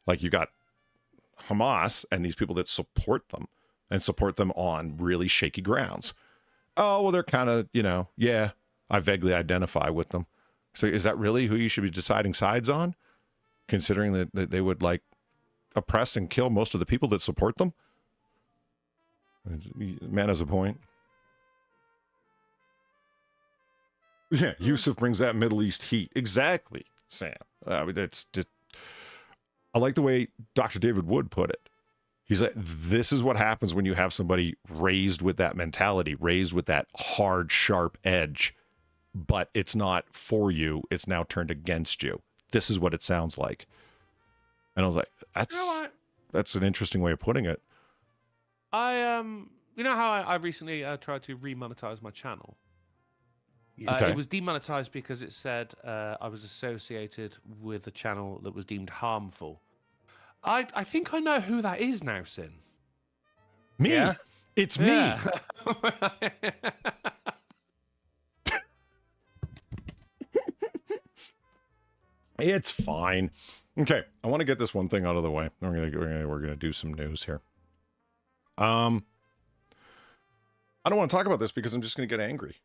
Like you got Hamas and these people that support them and support them on really shaky grounds. Oh, well, they're kind of, I vaguely identify with them. So is that really who you should be deciding sides on? Considering that they would oppress and kill most of the people that support them? Man has a point. Yeah, Yusuf brings that Middle East heat. Exactly, Sam. That's just. I like the way Dr. David Wood put it. He's like, this is what happens when you have somebody raised with that mentality, raised with that hard, sharp edge, but it's not for you. It's now turned against you. This is what it sounds like. And I was like, that's an interesting way of putting it. You know how I recently tried to remonetize my channel? Okay. It was demonetized because it said I was associated with a channel that was deemed harmful. I think I know who that is now, Sin. Me. Yeah? It's me. Yeah. It's fine. Okay, I want to get this one thing out of the way. We're gonna do some news here. I don't want to talk about this because I'm just gonna get angry.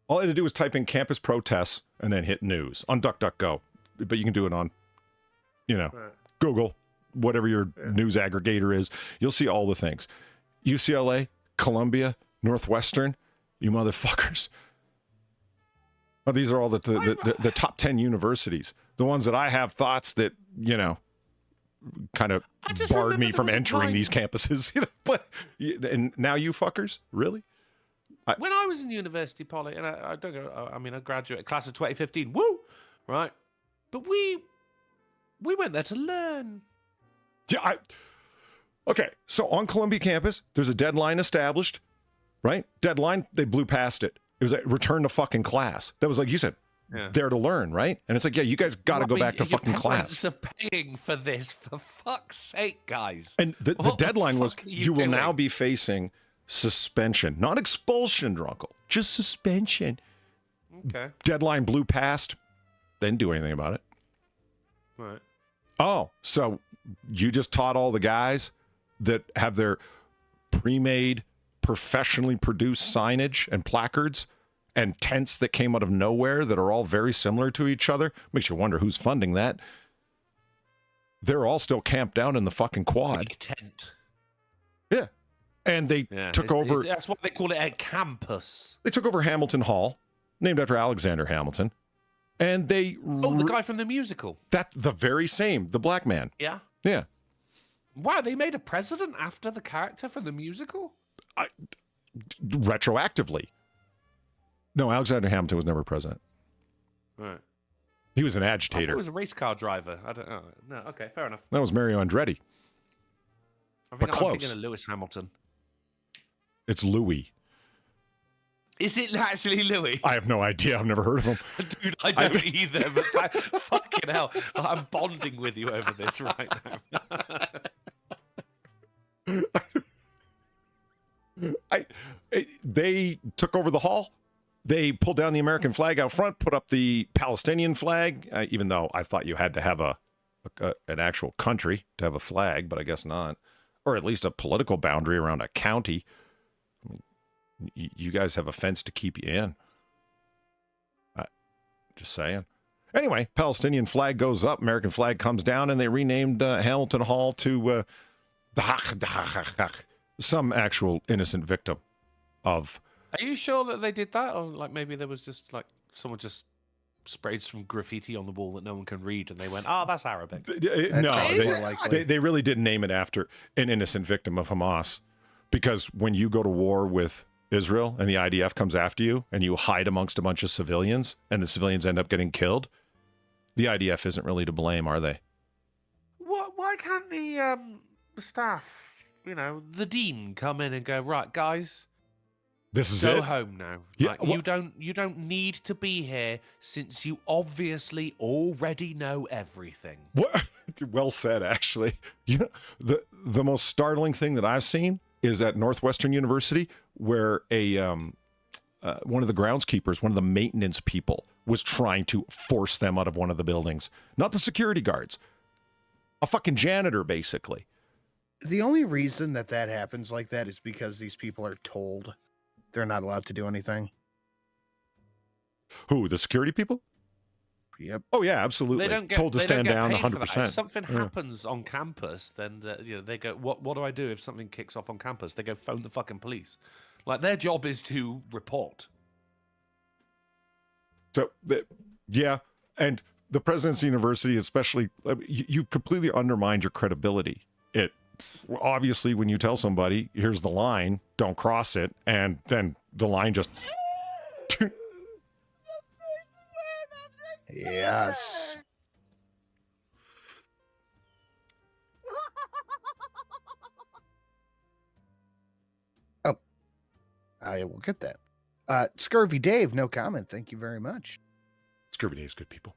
All I had to do was type in campus protests and then hit news on DuckDuckGo. But you can do it on, Right. Google, whatever your news aggregator is. You'll see all the things. UCLA, Columbia, Northwestern, you motherfuckers. Oh, these are all the top 10 universities. The ones that I have thoughts that, kind of barred me from entering these campuses. But and now you fuckers, really? When I was in university, Polly, and I don't go. I mean, I graduated class of 2015. Woo, right? But we went there to learn. Yeah. Okay. So on Columbia campus, there's a deadline established, right? Deadline. They blew past it. It was like return to fucking class. That was like you said. Yeah. There to learn, right? And it's like, yeah, you guys got to go back to fucking class. You're paying for this, for fuck's sake, guys. And the deadline was you will now be facing suspension, not expulsion, Drunkle, just suspension. Okay. Deadline blew past. They didn't do anything about it. Right. Oh, so you just taught all the guys that have their pre-made, professionally produced signage and placards and tents that came out of nowhere that are all very similar to each other. Makes you wonder who's funding that. They're all still camped down in the fucking quad. Big tent. Yeah. And they took over. That's what they call it at campus. They took over Hamilton Hall, named after Alexander Hamilton. And they... Oh, the guy from the musical. The very same, the black man. Yeah. Yeah. Wow, they made a president after the character from the musical? Retroactively. No, Alexander Hamilton was never president. Right. He was an I thought agitator. he was a race car driver. I don't know. No, okay, fair enough. That was Mario Andretti. I But think I'm close. thinking of Lewis Hamilton. It's Louis. Is it actually Louis? I have no idea. I've never heard of him. Dude, I don't either, but fucking hell. I'm bonding with you over this right now. They took over the hall. They pulled down the American flag out front, put up the Palestinian flag, even though I thought you had to have an actual country to have a flag, but I guess not. Or at least a political boundary around a county. I mean, you guys have a fence to keep you in. Just saying. Anyway, Palestinian flag goes up, American flag comes down, and they renamed Hamilton Hall to some actual innocent victim of... Are you sure that they did that? Or like maybe there was just like someone just sprayed some graffiti on the wall that no one can read and they went, oh, that's Arabic. They really did name it after an innocent victim of Hamas. Because when you go to war with Israel and the IDF comes after you and you hide amongst a bunch of civilians and the civilians end up getting killed, the IDF isn't really to blame, are they? Why can't the staff, the dean come in and go, right, guys, this is go it. home now. Yeah, Like, you don't need to be here since you obviously already know everything. What? Well said, actually. The most startling thing that I've seen is at Northwestern University, where one of the groundskeepers, one of the maintenance people, was trying to force them out of one of the buildings. Not the security guards. A fucking janitor, basically. The only reason that happens like that is because these people are told they're not allowed to do anything. Who, the security people? Yep. Oh, yeah, absolutely. They don't get told to stand down 100%. If something happens on campus, then they go, what do I do if something kicks off on campus? They go phone the fucking police. Like, their job is to report. So, yeah, and the President's University, especially, you've completely undermined your credibility. Obviously, when you tell somebody, here's the line, don't cross it, and then the line just... Yes. Oh, I will get that. Scurvy Dave, no comment. Thank you very much. Scurvy Dave's good people.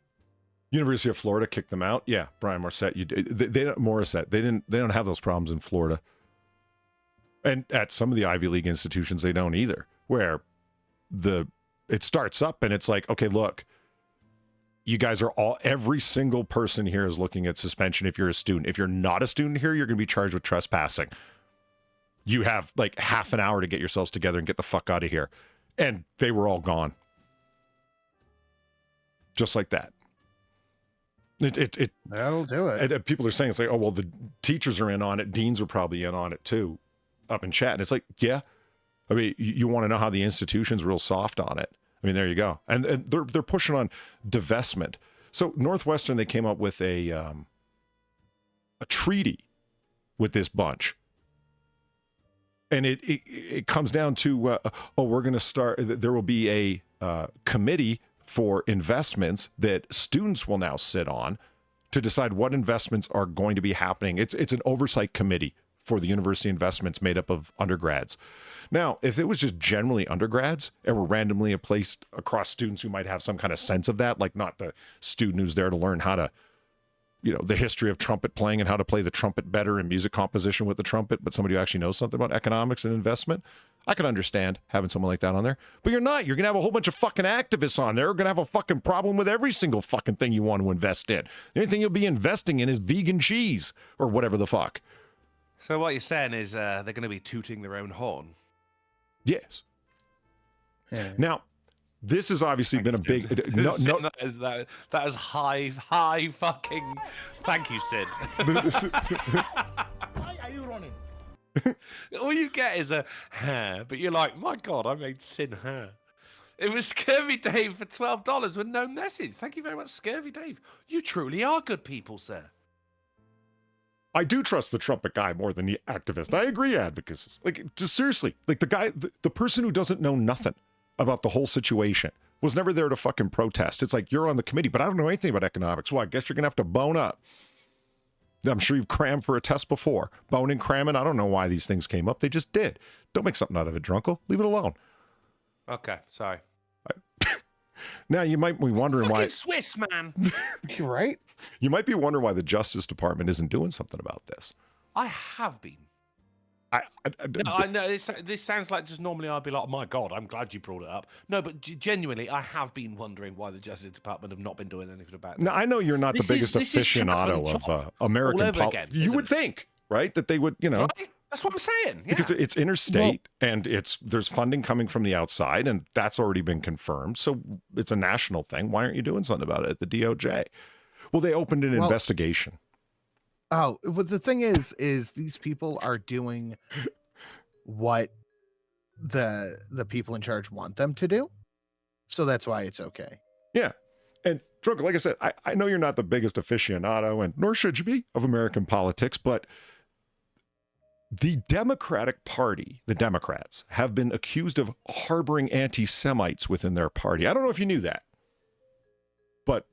University of Florida kicked them out. Yeah, Brian Morissette. They don't have those problems in Florida, and at some of the Ivy League institutions, they don't either. Where it starts up and it's like, okay, look. You guys are every single person here is looking at suspension if you're a student. If you're not a student here, you're going to be charged with trespassing. You have like half an hour to get yourselves together and get the fuck out of here. And they were all gone. Just like that. That'll do it. People are saying, it's like, oh, well, the teachers are in on it. Deans are probably in on it too, up in chat. And it's like, yeah. I mean, you want to know how the institution's real soft on it. I mean, there you go. And they're pushing on divestment. So Northwestern, they came up with a treaty with this bunch. And it comes down to, we're going to start, there will be a committee for investments that students will now sit on to decide what investments are going to be happening. It's an oversight committee for the university investments made up of undergrads. Now, if it was just generally undergrads and were randomly placed across students who might have some kind of sense of that, like not the student who's there to learn how to, the history of trumpet playing and how to play the trumpet better and music composition with the trumpet, but somebody who actually knows something about economics and investment, I can understand having someone like that on there. But you're not. You're going to have a whole bunch of fucking activists on there. You're going to have a fucking problem with every single fucking thing you want to invest in. The only thing you'll be investing in is vegan cheese or whatever the fuck. So what you're saying is they're going to be tooting their own horn? Yes. Yeah. Now, this has obviously been a big... That is high fucking... Thank you, Sid. Why are you running? All you get is a but you're like, my God, I made Sid It was Scurvy Dave for $12 with no message. Thank you very much, Scurvy Dave. You truly are good people, sir. I do trust the trumpet guy more than the activist. I agree, advocates. Like, just seriously, like the guy, the person who doesn't know nothing about the whole situation was never there to fucking protest. It's like, you're on the committee, but I don't know anything about economics. Well, I guess you're going to have to bone up. I'm sure you've crammed for a test before. Boning, cramming, I don't know why these things came up. They just did. Don't make something out of it, Drunkle. Leave it alone. Okay, sorry. Now, you might be wondering why... Swiss, man. You're right. You might be wondering why the Justice Department isn't doing something about this. I have been. No, I know this sounds like just normally I'd be like, oh my God, I'm glad you brought it up. No, but genuinely, I have been wondering why the Justice Department have not been doing anything about it. Now, I know you're not the biggest aficionado of American politics. You would think, right, that they would, you know. Right? That's what I'm saying. Yeah. Because it's interstate and there's funding coming from the outside, and that's already been confirmed. So it's a national thing. Why aren't you doing something about it at the DOJ? Well, they opened an investigation. Oh, but the thing is these people are doing what the people in charge want them to do. So that's why it's okay. Yeah. And Drunk, like I said, I know you're not the biggest aficionado, and nor should you be, of American politics, but the Democratic Party, the Democrats, have been accused of harboring anti-Semites within their party. I don't know if you knew that. But,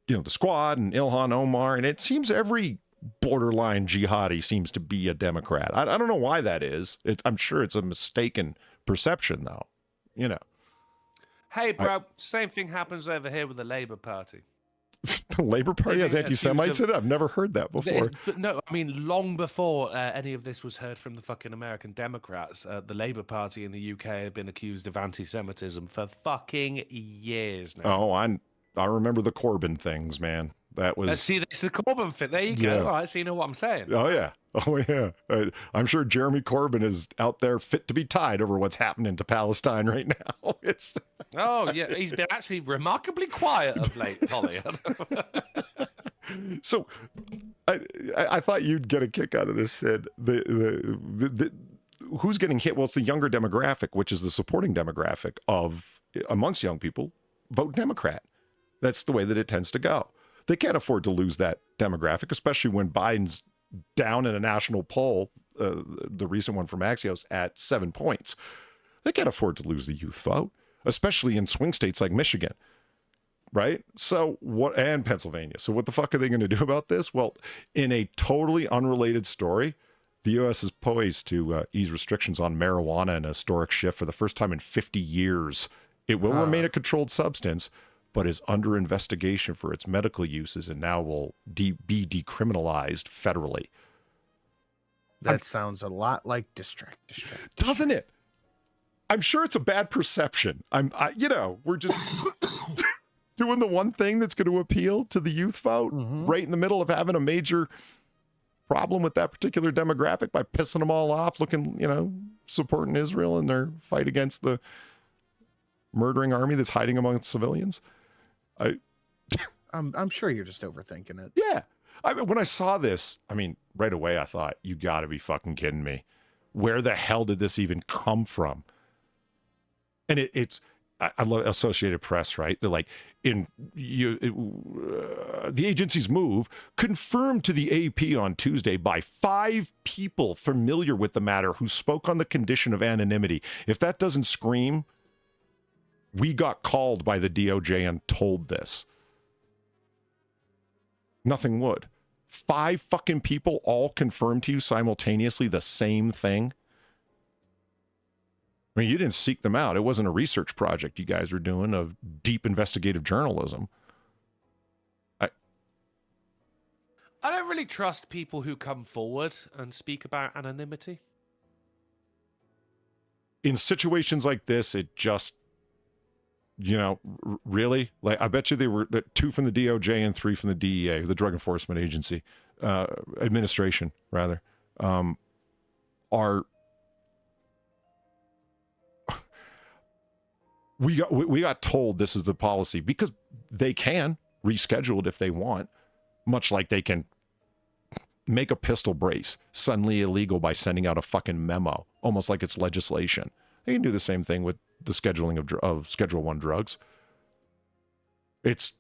you know, the Squad and Ilhan Omar, and it seems every borderline jihadi seems to be a Democrat. I don't know why that is. I'm sure it's a mistaken perception, though. You know. Hey, bro, same thing happens over here with the Labour Party. The Labour Party has anti-Semites in it? I've never heard that before. No, I mean, long before any of this was heard from the fucking American Democrats, the Labour Party in the UK have been accused of anti-Semitism for fucking years now. Oh, I remember the Corbyn things, man. That was... See, it's the Corbyn thing. There you go. Yeah. All right, so you know what I'm saying. Oh, yeah. Oh, yeah. I'm sure Jeremy Corbyn is out there fit to be tied over what's happening to Palestine right now. It's... Oh, yeah. He's been actually remarkably quiet of late, Holly. So I thought you'd get a kick out of this, Sid. Who's getting hit? Well, it's the younger demographic, which is the supporting demographic of, amongst young people, vote Democrat. That's the way that it tends to go. They can't afford to lose that demographic, especially when Biden's down in a national poll, the recent one from Axios, at 7 points. They can't afford to lose the youth vote, especially in swing states like Michigan, right? So what, and Pennsylvania. So what the fuck are they going to do about this? Well, in a totally unrelated story, the U.S. is poised to ease restrictions on marijuana in a historic shift for the first time in 50 years. It will remain a controlled substance, but is under investigation for its medical uses and now will be decriminalized federally. That sounds a lot like distract. Doesn't it? I'm sure it's a bad perception. We're just doing the one thing that's going to appeal to the youth vote right in the middle of having a major problem with that particular demographic by pissing them all off, supporting Israel in their fight against the murdering army that's hiding among civilians. I'm sure you're just overthinking it. Yeah. When I saw this, right away I thought, you got to be fucking kidding me. Where the hell did this even come from? And I love Associated Press, right? They're like, the agency's move confirmed to the AP on Tuesday by 5 people familiar with the matter who spoke on the condition of anonymity. If that doesn't scream, we got called by the DOJ and told this. Nothing would. 5 fucking people all confirmed to you simultaneously the same thing. You didn't seek them out. It wasn't a research project you guys were doing of deep investigative journalism. I don't really trust people who come forward and speak about anonymity. In situations like this, it just, really? Like, I bet you they were 2 from the DOJ and 3 from the DEA, the Drug Enforcement Agency, administration, rather, are... We got told this is the policy because they can reschedule it if they want, much like they can make a pistol brace suddenly illegal by sending out a fucking memo, almost like it's legislation. They can do the same thing with the scheduling of Schedule 1 drugs. It's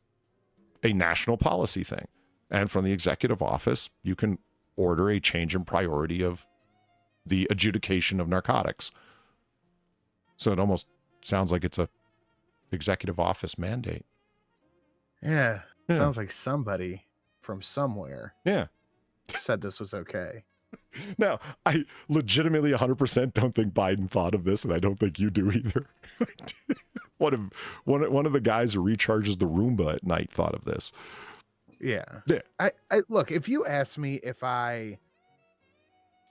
a national policy thing. And from the executive office, you can order a change in priority of the adjudication of narcotics. So it almost sounds like it's a executive office mandate. Yeah. Yeah. Sounds like somebody from somewhere Yeah. said this was okay. Now, I legitimately 100% don't think Biden thought of this, and I don't think you do either. One of the guys who recharges the Roomba at night thought of this. Yeah. Yeah. I look, if you ask me if I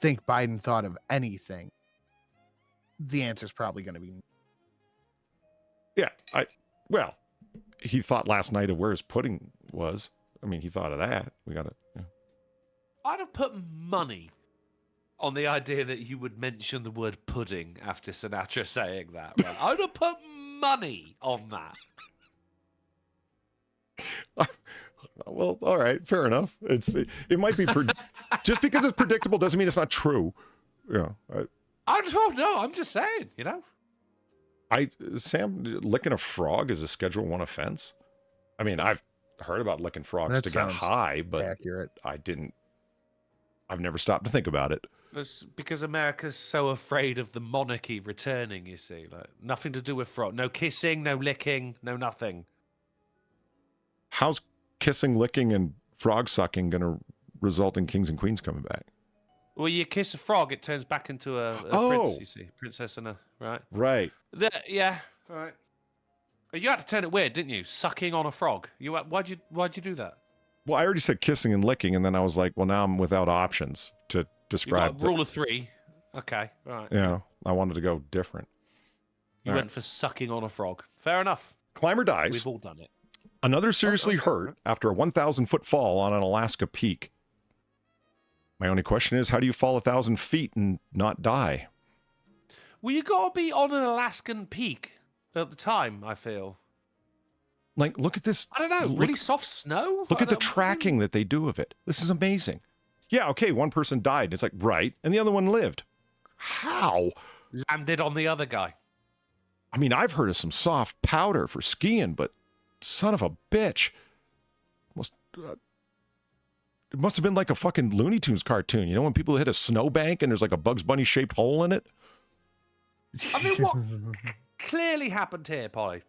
think Biden thought of anything, the answer is probably going to be Yeah, well, he thought last night of where his pudding was. I mean, he thought of that. We got to. Yeah. I'd have put money on the idea that you would mention the word pudding after Sinatra saying that. Right? I'd have put money on that. Well, all right, fair enough. It might be just because it's predictable doesn't mean it's not true. Yeah. I don't know. I'm just saying, you know. Sam, licking a frog is a Schedule 1 offense. I mean, I've heard about licking frogs That to get sounds high, but accurate. I've never stopped to think about it. It's because America's so afraid of the monarchy returning, you see. Like, nothing to do with frog. No kissing, no licking, no nothing. How's kissing, licking, and frog sucking going to result in kings and queens coming back? Well, you kiss a frog, it turns back into a Oh. prince, you see. Princess and right? Right. Yeah, right. You had to turn it weird, didn't you? Sucking on a frog. Why'd you do that? Well, I already said kissing and licking, and then I was like, well, now I'm without options to You describe. got rule of 3. Okay, right. Yeah, I wanted to go different. You All went for sucking on a frog. Fair enough. Climber dies. We've all done it. Another seriously hurt after a 1,000-foot fall on an Alaska peak. My only question is, how do you fall 1,000 feet and not die? Well, you got to be on an Alaskan peak at the time, I feel. Like, look at this. I don't know. Really soft snow? Look I at the don't- tracking that they do of it. This is amazing. Yeah, okay, one person died. It's like, right. And the other one lived. How? Landed on the other guy. I mean, I've heard of some soft powder for skiing, but son of a bitch. It must have been like a fucking Looney Tunes cartoon. You know, when people hit a snowbank and there's like a Bugs Bunny shaped hole in it? I mean, what clearly happened here, Polly,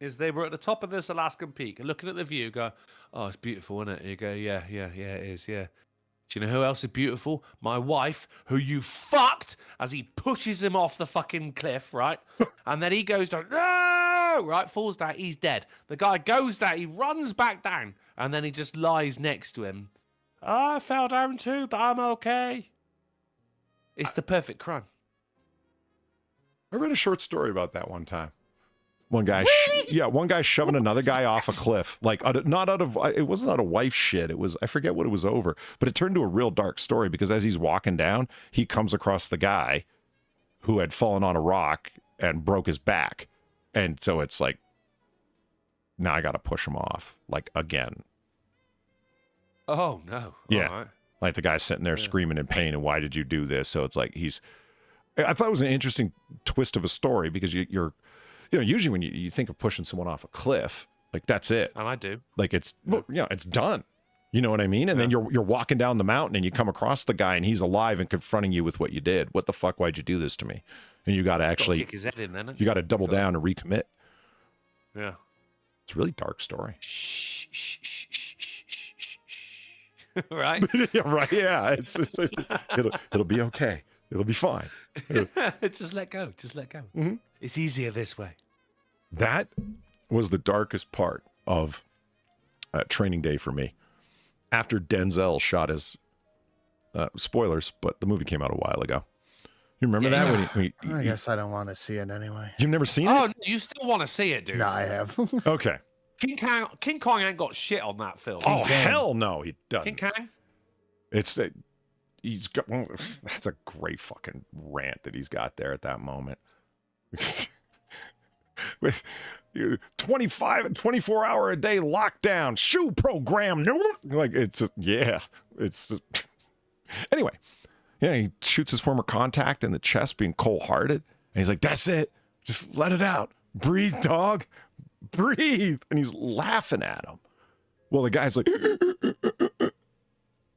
is they were at the top of this Alaskan peak and looking at the view, go, oh, it's beautiful, isn't it? And you go, yeah, it is, yeah. Do you know who else is beautiful? My wife, who you fucked, as he pushes him off the fucking cliff, right? And then he goes down, no, right? Falls down, he's dead. The guy goes down, he runs back down, and then he just lies next to him. Oh, I fell down too, but I'm okay. It's the perfect crime. I read a short story about that one time. One guy, one guy shoving another guy off a cliff. Like, not out of, it wasn't out of wife shit. It was, I forget what it was over, but it turned to a real dark story because as he's walking down, he comes across the guy who had fallen on a rock and broke his back. And so it's like, now I got to push him off, like, again. Oh, no. Yeah. All right. Like the guy's sitting there screaming in pain, and why did you do this? So it's like I thought it was an interesting twist of a story because you're usually when you think of pushing someone off a cliff, like that's it. And I do. Like it's it's done. You know what I mean? And then you're walking down the mountain and you come across the guy and he's alive and confronting you with what you did. What the fuck? Why'd you do this to me? And you got to actually kick his head in, then. You got to double down and recommit. Yeah. It's a really dark story. Shh. Right? Yeah, right. Yeah, it'll be okay. It'll be fine. Just let go. Mm-hmm. It's easier this way. That was the darkest part of training day for me. After Denzel shot his spoilers, but the movie came out a while ago. You remember that? When I guess I don't want to see it anyway. You've never seen Oh, it? you still want to see it, dude? No, I have. Okay. King Kong ain't got shit on that film. Oh, hell no, he doesn't. King Kong? It's he's got that's a great fucking rant that he's got there at that moment. With 25 and 24 hour a day lockdown shoe program, like it's anyway. Yeah, he shoots his former contact in the chest, being cold-hearted, and he's like, "That's it. Just let it out. Breathe, dog. Breathe. And he's laughing at him. Well, the guy's like,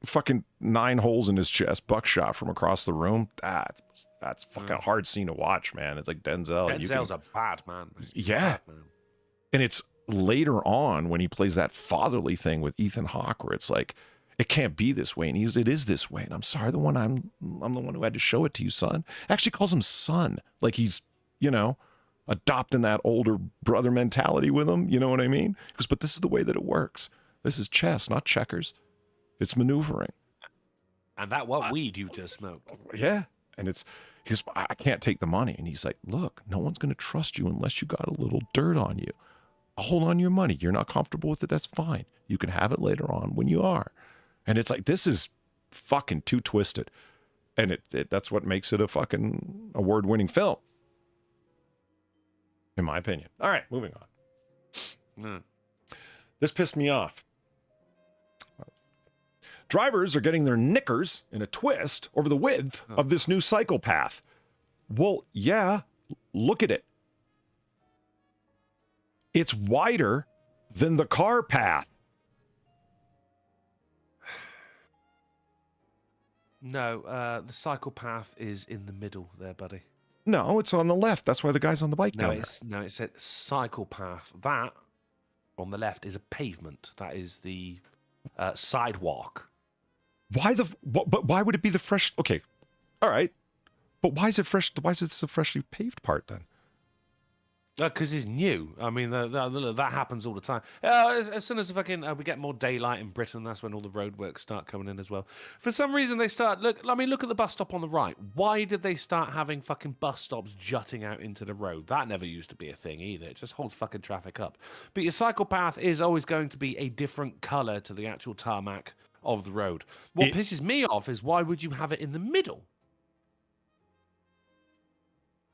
fucking 9 holes in his chest, buckshot from across the room. That's fucking a hard scene to watch, man. It's like Denzel. Denzel's a bad man. Yeah. Bad man. And it's later on when he plays that fatherly thing with Ethan Hawke, where it's like, it can't be this way. And it is this way. And I'm sorry, I'm the one who had to show it to you, son. Actually calls him son. Like he's, you know, adopting that older brother mentality with him. You know what I mean? Because, but this is the way that it works. This is chess, not checkers. It's maneuvering. And that what weed you just smoked. Yeah. And he goes, I can't take the money. And he's like, look, no one's going to trust you unless you got a little dirt on you. I'll hold on to your money. You're not comfortable with it. That's fine. You can have it later on when you are. And it's like, this is fucking too twisted. And that's what makes it a fucking award-winning film. In my opinion. All right, moving on. This pissed me off. Drivers are getting their knickers in a twist over the width of this new psychopath. Well, yeah, look at it. It's wider than the car path. No, the cycle path is in the middle there, buddy. No, it's on the left. That's why the guy's on the bike down there. It said cycle path. That on the left is a pavement. That is the sidewalk. But why would it be the fresh? Okay, all right, but why is it fresh? Why is it the freshly paved part then? Because it's new. I mean, that happens all the time. As soon as we get more daylight in Britain, that's when all the roadworks start coming in as well. For some reason, they start look at the bus stop on the right. Why did they start having fucking bus stops jutting out into the road? That never used to be a thing either. It just holds fucking traffic up. But your cycle path is always going to be a different color to the actual tarmac of the road. What pisses me off is why would you have it in the middle?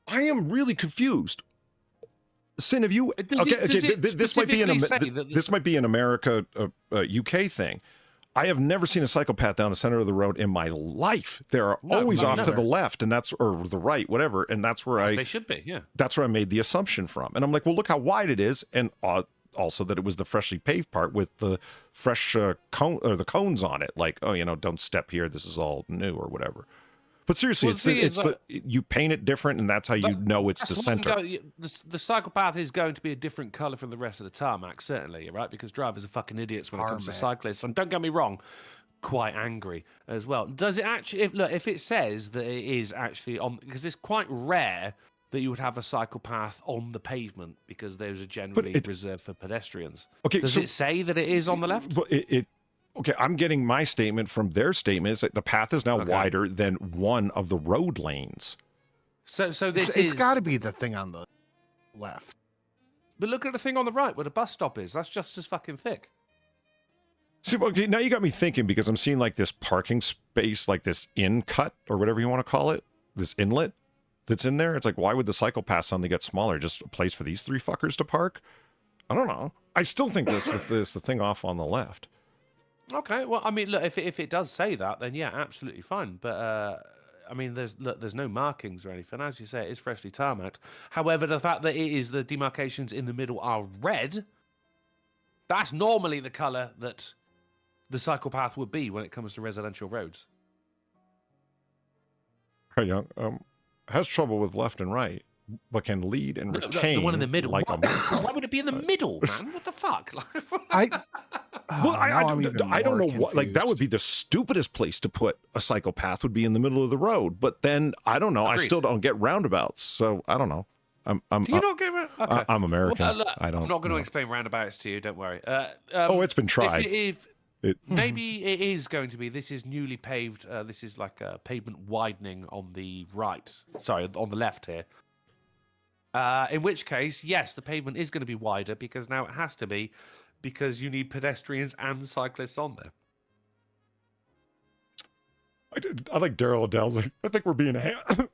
I am really confused. Sin, have you? This might be an America, UK thing. I have never seen a psychopath down the center of the road in my life. They're always off to the left, and or the right, whatever, and that's where they should be. Yeah, that's where I made the assumption from. And I'm like, well, look how wide it is, and also that it was the freshly paved part with the fresh cone or the cones on it. Like, oh, don't step here. This is all new or whatever. But seriously, you paint it different, and that's how you know it's the center. The psychopath is going to be a different color from the rest of the tarmac, certainly, right? Because drivers are fucking idiots when it comes to cyclists. And don't get me wrong, quite angry as well. Does it actually? If it says that it is actually on, because it's quite rare that you would have a psychopath on the pavement because those are generally reserved for pedestrians. Okay, does it say that it is on the left? Well, Okay, I'm getting my statement from their statement. Is that the path is now wider than one of the road lanes. So it's got to be the thing on the left. But look at the thing on the right where the bus stop is. That's just as fucking thick. See, okay, now you got me thinking because I'm seeing like this parking space, like this in cut or whatever you want to call it, this inlet that's in there. It's like, why would the cycle path suddenly get smaller? Just a place for these three fuckers to park? I don't know. I still think this is the thing off on the left. Okay, well, I mean, look, if it does say that, then yeah, absolutely fine. But I mean, there's no markings or anything. As you say, it is freshly tarmacked. However, the fact that the demarcations in the middle are red, that's normally the color that the psychopath would be when it comes to residential roads. Hey, young, has trouble with left and right, but can lead and retain. The one in the middle. Like why would it be in the middle, man? What the fuck? I don't know what. Like that would be the stupidest place to put a psychopath. Would be in the middle of the road. But then I don't know. Agreed. I still don't get roundabouts, so I don't know. Do you not get it? Okay. I'm American. Well, look, I don't. I'm not going to explain roundabouts to you. Don't worry. It's been tried. Maybe it is going to be. This is newly paved. This is like a pavement widening on the right. Sorry, on the left here. In which case, yes, the pavement is going to be wider because now it has to be, because you need pedestrians and cyclists on there. I like Daryl Adele's like, I think we're being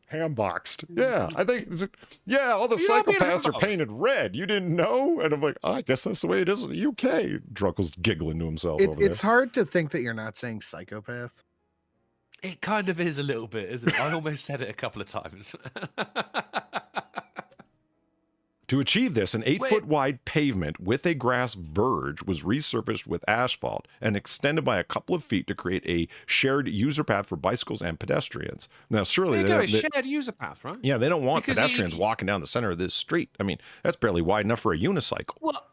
ham-boxed. Yeah, I think, all the psychopaths are painted red. You didn't know? And I'm like, I guess that's the way it is in the UK. Druckle's giggling to himself over there. It's hard to think that you're not saying psychopath. It kind of is a little bit, isn't it? I almost said it a couple of times. To achieve this, an 8-foot wide pavement with a grass verge was resurfaced with asphalt and extended by a couple of feet to create a shared user path for bicycles and pedestrians. Now, surely There you go, a shared user path, right? yeah, they don't want Because pedestrians walking down the center of this street. I mean, that's barely wide enough for a unicycle. Well,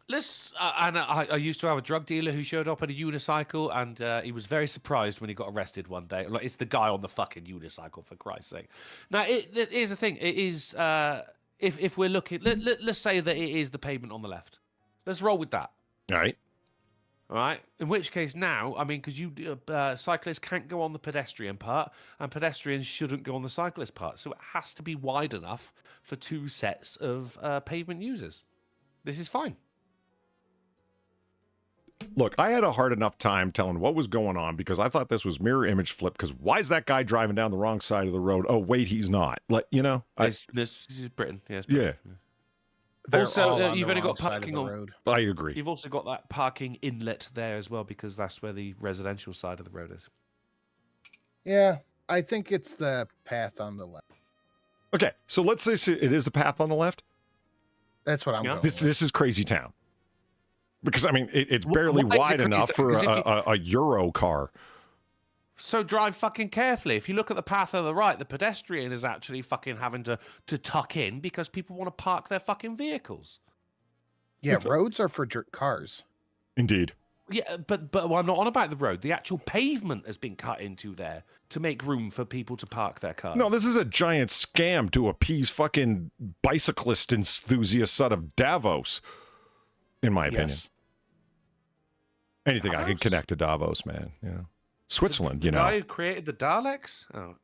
let's. And I used to have a drug dealer who showed up on a unicycle, and he was very surprised when he got arrested one day. Like, it's the guy on the fucking unicycle, for Christ's sake. Now, here's the thing. It is. If we're looking, let's say that it is the pavement on the left. Let's roll with that. All right. All right. In which case, now, I mean, because cyclists can't go on the pedestrian part, and pedestrians shouldn't go on the cyclist part, so it has to be wide enough for 2 sets of pavement users. This is fine. Look, I had a hard enough time telling what was going on because I thought this was mirror image flip. Because why is that guy driving down the wrong side of the road? Oh, wait, he's not. Like, you know, This is Britain. Yes. yeah, They're Also, all on you've the only wrong got side of parking the on- road. I agree. You've also got that parking inlet there as well, because that's where the residential side of the road is. Yeah, I think it's the path on the left. Okay, so let's say it is the path on the left. That's what I'm Yeah. going This with. this is Crazy Town. Because I mean, it's barely why is it wide crazy enough town? for Because if a Euro car. So drive fucking carefully. If you look at the path on the right, the pedestrian is actually fucking having to tuck in because people want to park their fucking vehicles. Yeah, roads are for cars. Indeed. Yeah, but I'm not on about the road. The actual pavement has been cut into there to make room for people to park their cars. No, this is a giant scam to appease fucking bicyclist enthusiasts out of Davos, in my opinion. Yes. Anything I can Davos? connect to Davos, man. You know, Switzerland. You The guy know, who created the Daleks? Oh.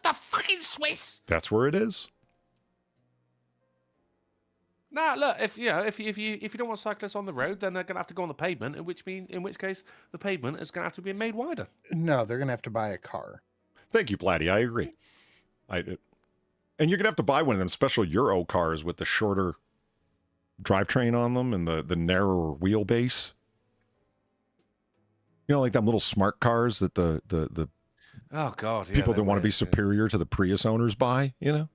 The fucking Swiss! that's where it is. Nah, look, if you don't want cyclists on the road, then they're gonna have to go on the pavement, in which case the pavement is gonna have to be made wider. No, they're gonna have to buy a car. Thank you, Platty. I agree. And you're gonna have to buy one of them special Euro cars with the shorter drivetrain on them and the narrower wheelbase. You know, like them little smart cars that the Oh god, yeah, people they that want to were, be yeah. superior to the Prius owners buy. You know.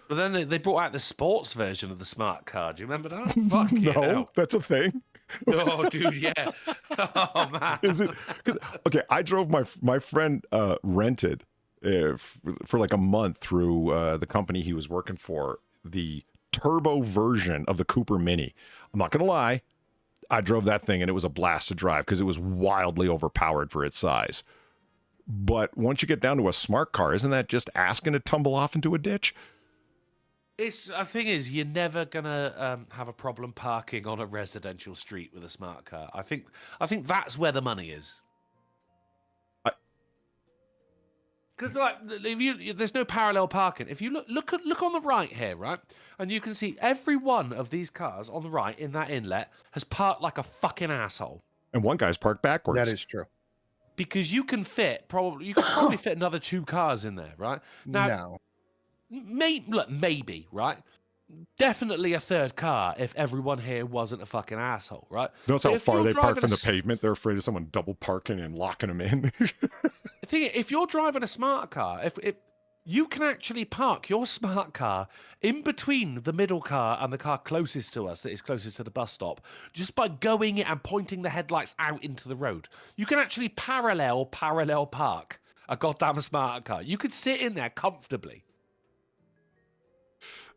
But then they brought out the sports version of the smart car. Do you remember that? Fuck No, that's a thing. Oh, dude, yeah. Oh man. Is it? 'Cause, okay, I drove my friend rented for like a month through the company he was working for the turbo version of the Cooper Mini. I'm not gonna lie, I drove that thing and it was a blast to drive because it was wildly overpowered for its size. But once you get down to a smart car, isn't that just asking to tumble off into a ditch? The thing is, you're never gonna have a problem parking on a residential street with a smart car. I think that's where the money is. Because like, there's no parallel parking. If you look on the right here, right, and you can see every one of these cars on the right in that inlet has parked like a fucking asshole. And one guy's parked backwards. That is true. Because you can probably fit another 2 cars in there, right? Now, No. Maybe, right? Definitely a 3rd car if everyone here wasn't a fucking asshole, right? Notice But how if far you're they park driving from a the pavement. They're afraid of someone double parking and locking them in. The thing is, if you're driving a smart car, if you can actually park your smart car in between the middle car and the car closest to us, that is closest to the bus stop, just by going and pointing the headlights out into the road. You can actually parallel park a goddamn smart car. You could sit in there comfortably.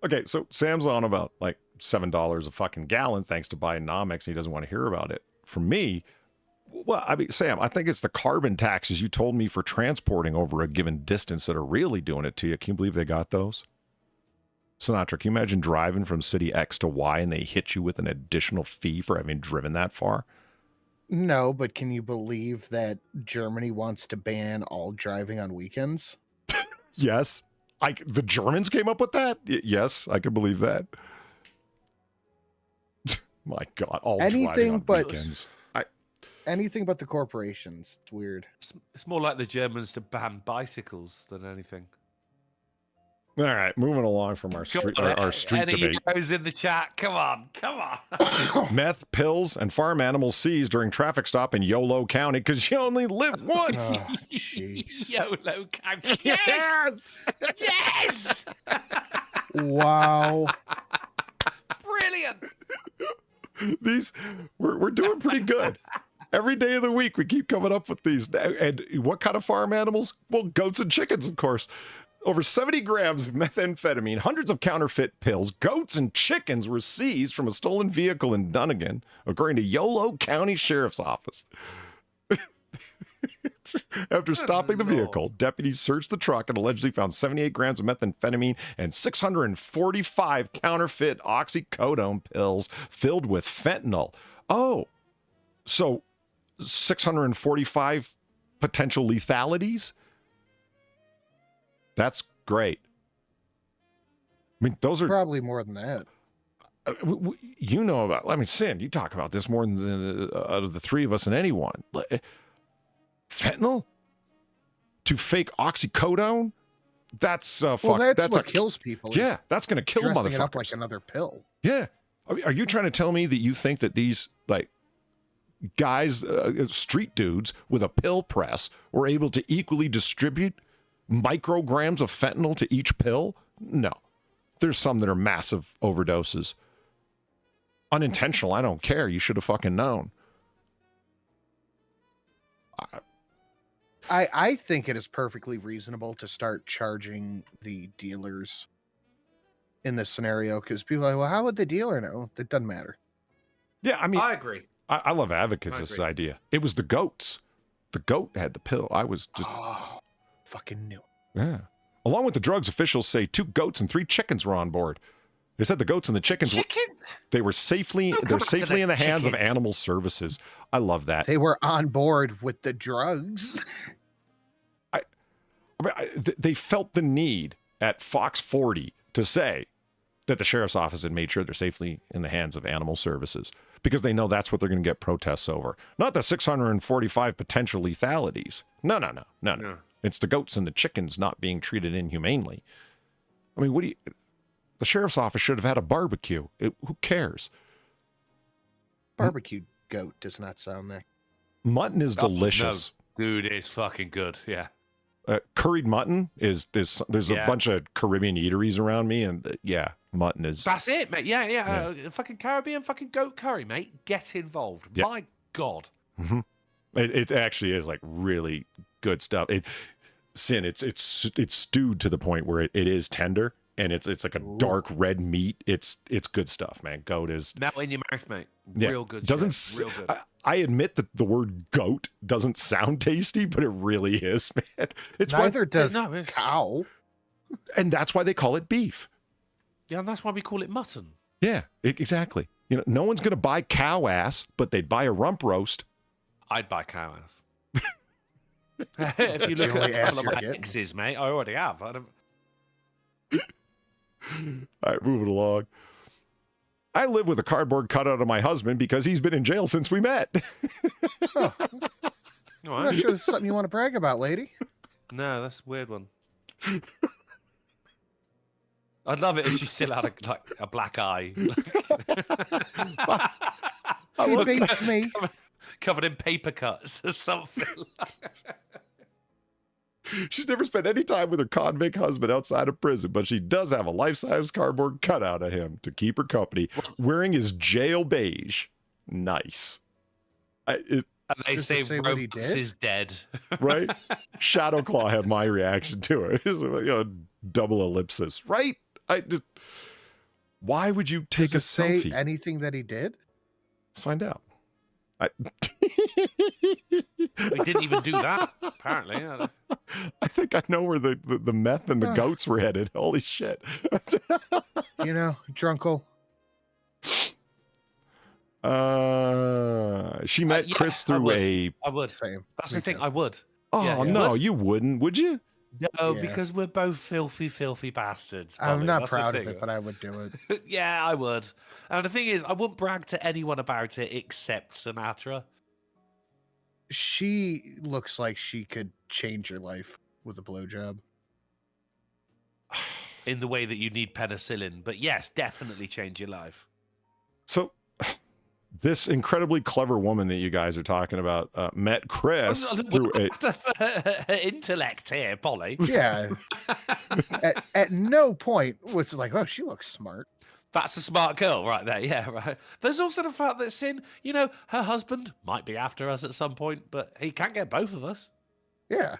Okay, so Sam's on about like $7 a fucking gallon thanks to Bidenomics. He doesn't want to hear about it. For me, well, I mean, Sam, I think it's the carbon taxes you told me for transporting over a given distance that are really doing it to you. Can you believe they got those? Sinatra, can you imagine driving from city X to Y and they hit you with an additional fee for having driven that far? No, but can you believe that Germany wants to ban all driving on weekends? Yes. The Germans came up with that? Yes, I can believe that. My God, all driving Anything on but- weekends. Anything but the corporations. It's weird. It's more like the Germans to ban bicycles than anything. All right, moving along from our street, our street Any debate. Euros in the chat? Come on. Meth, pills, and farm animals seized during traffic stop in Yolo County because you only live once. Oh, jeez. YOLO count. Yes! Yes! Wow. These we're doing pretty good. Every day of the week we keep coming up with these. And what kind of farm animals? Well, goats and chickens, of course. Over 70 grams of methamphetamine, hundreds of counterfeit pills, goats and chickens were seized from a stolen vehicle in Dunnigan, according to Yolo County Sheriff's Office. After stopping the vehicle, deputies searched the truck and allegedly found 78 grams of methamphetamine and 645 counterfeit oxycodone pills filled with fentanyl. Oh, so 645 potential lethalities? That's great. I mean, those are Probably more than that. you know about. I mean, Sin, you talk about this more than out of the three of us and anyone. Fentanyl to fake oxycodone. That's Well, that's what kills people. is Yeah, that's gonna kill dressing motherfuckers. it up like another pill. Yeah. I mean, are you trying to tell me that you think that these like guys, street dudes with a pill press, were able to equally distribute micrograms of fentanyl to each pill? No. There's some that are massive overdoses. Unintentional, I don't care. You should have fucking known. I think it is perfectly reasonable to start charging the dealers in this scenario, because people are like, well, how would the dealer know? That doesn't matter. Yeah, I mean, I agree. I love advocates this idea. It was the goats. The goat had the pill. I was just Fucking knew. yeah. Along with the drugs, officials say 2 goats and 3 chickens were on board. They said the goats and the chickens were safely in the hands of animal services. I love that. They were on board with the drugs. They felt the need at Fox 40 to say that the sheriff's office had made sure they're safely in the hands of animal services, because they know that's what they're going to get protests over. Not the 645 potential lethalities. No. It's the goats and the chickens not being treated inhumanely. I mean, the sheriff's office should have had a barbecue. Who cares? Barbecue goat does not sound there. Mutton is delicious. No, dude, it's fucking good. Yeah. Curried mutton is there's a bunch of Caribbean eateries around me, and mutton is. That's it, mate. Yeah. Fucking Caribbean, fucking goat curry, mate. Get involved. Yeah. My God. Mm-hmm. It actually is like really good stuff. It's stewed to the point where it is tender, and it's like a dark red meat. It's good stuff, man. Goat is melt in your mouth, mate. Yeah. Real good. Real good. I admit that the word goat doesn't sound tasty, but it really is, man. It's Neither does it's- cow. and that's why they call it beef. Yeah, and that's why we call it mutton. Yeah, exactly. You know, no one's gonna buy cow ass, but they'd buy a rump roast. I'd buy cow ass. If you look at a couple of my exes, mate, I already have. All right, moving along. I live with a cardboard cutout of my husband because he's been in jail since we met. I'm not sure this is something you want to brag about, lady. No, that's a weird one. I'd love it if she still had a black eye. He beats me. Covered in paper cuts or something. She's never spent any time with her convict husband outside of prison, but she does have a life-size cardboard cutout of him to keep her company, wearing his jail beige. Nice. And they say Robots is dead. Right? Shadowclaw had my reaction to it. Double ellipsis. Right? Why would you take Does a it selfie? say anything that he did? Let's find out. We didn't even do that, apparently. I think I know where the meth and the goats were headed. Holy shit. Drunkle. She met Chris through I would. Same. That's the thing, I would. Oh, no, you wouldn't, would you? No, because we're both filthy, filthy bastards. I'm not That's proud the of thing. it, but I would do it. Yeah, I would. And the thing is, I wouldn't brag to anyone about it except Sinatra. She looks like she could change your life with a blowjob. In the way that you need penicillin. But yes, definitely change your life. So, this incredibly clever woman that you guys are talking about met Chris through a... intellect here, Polly. Yeah. at no point was it like, oh, she looks smart. That's a smart girl right there. Yeah, right. There's also the fact that Sin, you know, her husband might be after us at some point, but he can't get both of us. Yeah.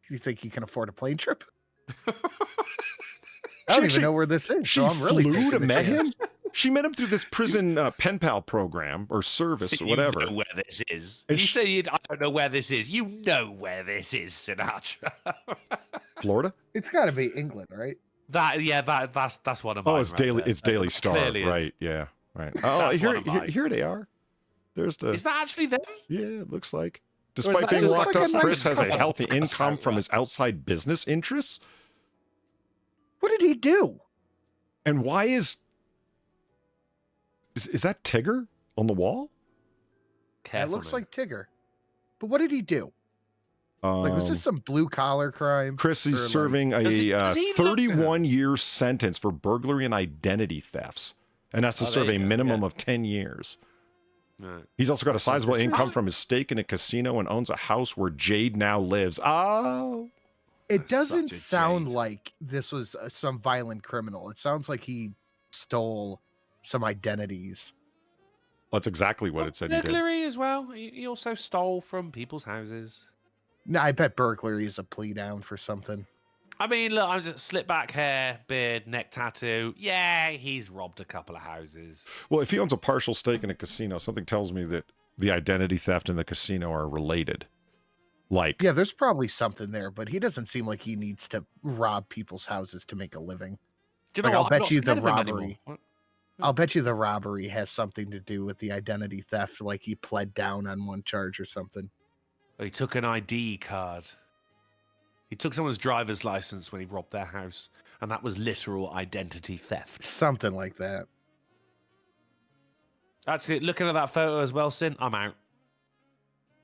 You think he can afford a plane trip? I She don't actually- even know where this is. She So I'm really flew taking to the met him. chance. She met him through this prison pen pal program or service So or whatever. You know where this is. And you sh- say I don't know where this is. You know where this is, Sinatra. Florida? It's got to be England, right? That's one of mine. Oh, it's right Daily. there. It's Daily It Star, clearly is. right? Yeah, right. Oh, That's one of mine. here they are. There's the. Is that actually them? Yeah, it looks like. is Despite that being just locked like up, a nice Chris has a couple? healthy That's income right, from right. his outside business interests. What did he do? And why is that Tigger on the wall? It looks like Tigger. But what did he do? Like, was this some blue collar crime? Chris or, is like- serving Does he look- 31-year sentence for burglary and identity thefts, and has to Oh, there serve you a go, minimum yeah. of 10 years. Right. He's also got a sizable this income is- from his stake in a casino and owns a house where Jade now lives. Oh, It That's doesn't such a sound jade. like this was some violent criminal. It sounds like he stole some identities. that's exactly what it said he did. Burglary as well. He also stole from people's houses. No, I bet burglary is a plea down for something. I mean, look, I'm just slit back hair, beard, neck tattoo. Yeah, he's robbed a couple of houses. Well, if he owns a partial stake in a casino, something tells me that the identity theft and the casino are related. Like, Yeah, there's probably something there, but he doesn't seem like he needs to rob people's houses to make a living. Do you know Like, I'll what? bet I'm not you the scared of him robbery. anymore. What? I'll bet you the robbery has something to do with the identity theft, like he pled down on one charge or something. Oh, he took an ID card. He took someone's driver's license when he robbed their house, and that was literal identity theft. Something like that. Actually, looking at that photo as well, Sin, I'm out.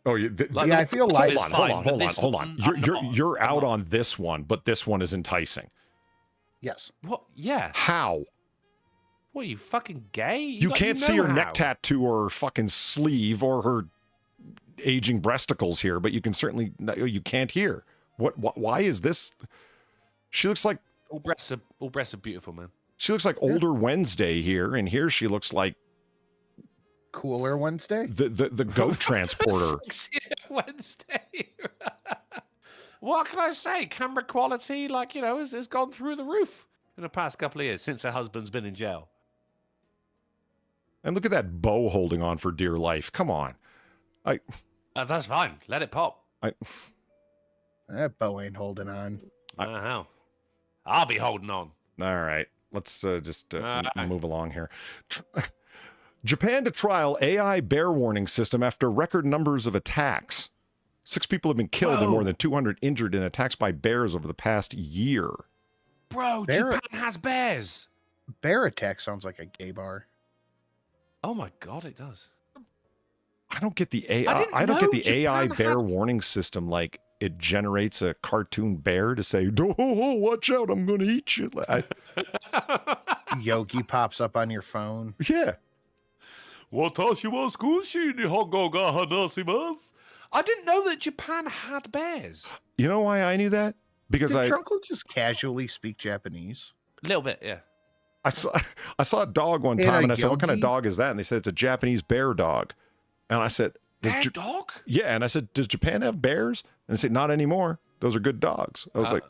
oh, you, Like, Yeah, the I feel photo like- is hold fine, on, but hold on, this hold on. one, You're I'm not. you're I'm out not. on this one, but this one is enticing. Yes. What? Yeah. How? What, are you fucking gay? You can't see her neck tattoo or her fucking sleeve or her aging breasticles here, but you can certainly you can't hear. What why is this? She looks like All breasts are beautiful, man. she looks like older Wednesday here, and here she looks like Cooler Wednesday? the goat transporter. Sexy Wednesday. What can I say? Camera quality, like, you know, has gone through the roof in the past couple of years since her husband's been in jail. And look at that bow holding on for dear life. Come on. That's fine. Let it pop. That bow ain't holding on. Hell. I'll be holding on. All right. Let's just All right. move along here. Japan to trial AI bear warning system after record numbers of attacks. 6 people have been killed and Whoa. more than 200 injured in attacks by bears over the past year. Bro, Bear- Japan has bears. Bear attack sounds like a gay bar. Oh my god, it does. I don't get the AI. didn't I don't get know the AI Japan bear had- warning system. Like it generates a cartoon bear to say, "Oh, watch out! I'm going to eat you." Yogi pops up on your phone. Yeah. I didn't know that Japan had bears. You know why I knew that? Because Did I Drunkle just casually speak Japanese? A little bit, yeah. I saw a dog one In time, a and I said, "What kind of yogi? dog is that?" And they said, "It's a Japanese bear dog." And I said, Bear Ja- dog? "Yeah." And I said, "Does Japan have bears?" And they said, "Not anymore. Those are good dogs." I was like,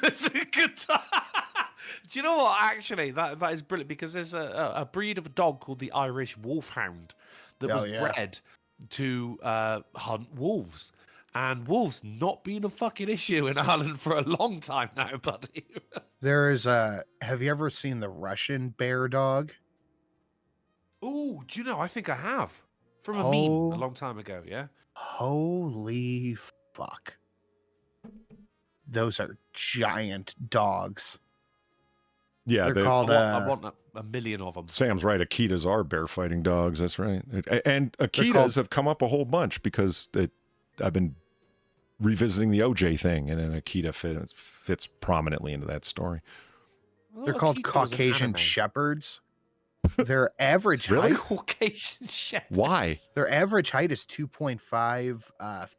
That's a good time. Do you know what? Actually, that is brilliant because there's a breed of a dog called the Irish Wolfhound that Oh, was yeah. bred to hunt wolves. And wolves not been a fucking issue in Ireland for a long time now, buddy. There is a. Have you ever seen the Russian bear dog? Ooh, do you know? I think I have. From a Oh. meme a long time ago, yeah? Holy fuck. Those are giant dogs. "Yeah, They're called. I want a million of them. Sam's right. Akitas are bear fighting dogs. That's right. And Akitas called- have come up a whole bunch because I've been revisiting the OJ thing, and an Akita fits prominently into that story. They're called Caucasian shepherds. Their average Really? height. Caucasian shepherd. Why? Their average height is 2.5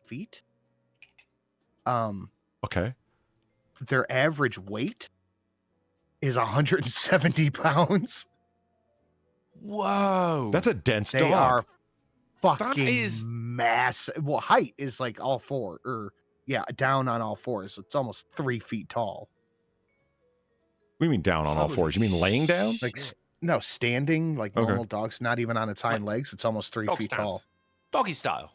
feet. Okay. Their average weight is 170 pounds. Whoa. That's a dense They dog. are fucking is- massive. Well, height is like all four, or yeah, down on all fours. It's almost 3 feet tall. What do you mean down on all Holy fours? You mean laying down? Like no, standing like Okay. normal dogs, not even on its hind legs. It's almost 3 Dog feet stance. tall. Doggy style.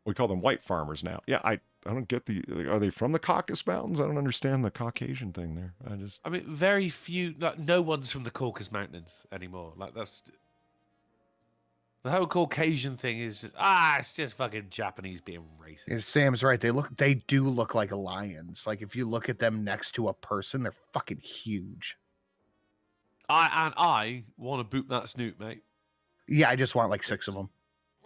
We call them white farmers now. Yeah, I don't get are they from the Caucasus Mountains? I don't understand the Caucasian thing there. I mean, very few, like, no one's from the Caucasus Mountains anymore. Like, that's the whole Caucasian thing is just, it's just fucking Japanese being racist. Yeah, Sam's right. They do look like lions. Like if you look at them next to a person, they're fucking huge. I want to boot that snoot, mate. Yeah, I just want like 6 of them.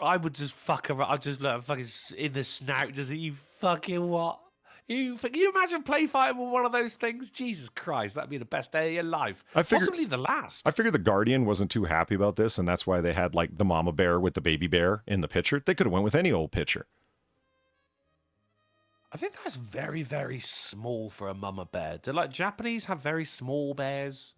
I would just fuck around. I'd just let fucking in the snout. Does you fucking what? Can you imagine play fighting with one of those things? Jesus Christ, that'd be the best day of your life. Possibly the last. I figured the Guardian wasn't too happy about this, and that's why they had like the mama bear with the baby bear in the picture. They could have went with any old picture. I think that's very, very small for a mama bear. Do like Japanese have very small bears?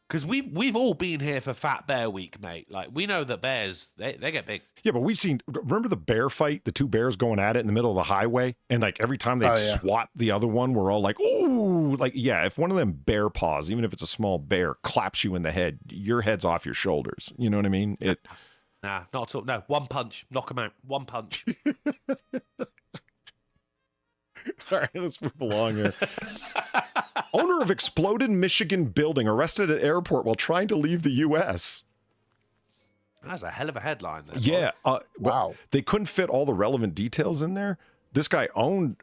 Because we've all been here for Fat Bear Week, mate. Like, we know that bears, they get big. Yeah, but remember the bear fight, the 2 bears going at it in the middle of the highway? And like every time they'd swat the other one, we're all like, ooh, like, yeah, if one of them bear paws, even if it's a small bear, claps you in the head, your head's off your shoulders. You know what I mean? Nah, not at all. No, one punch, knock him out. One punch. All right, let's move along here. Owner of exploded Michigan building arrested at airport while trying to leave the U.S. That's a hell of a headline. There, Yeah. Wow. They couldn't fit all the relevant details in there. This guy owned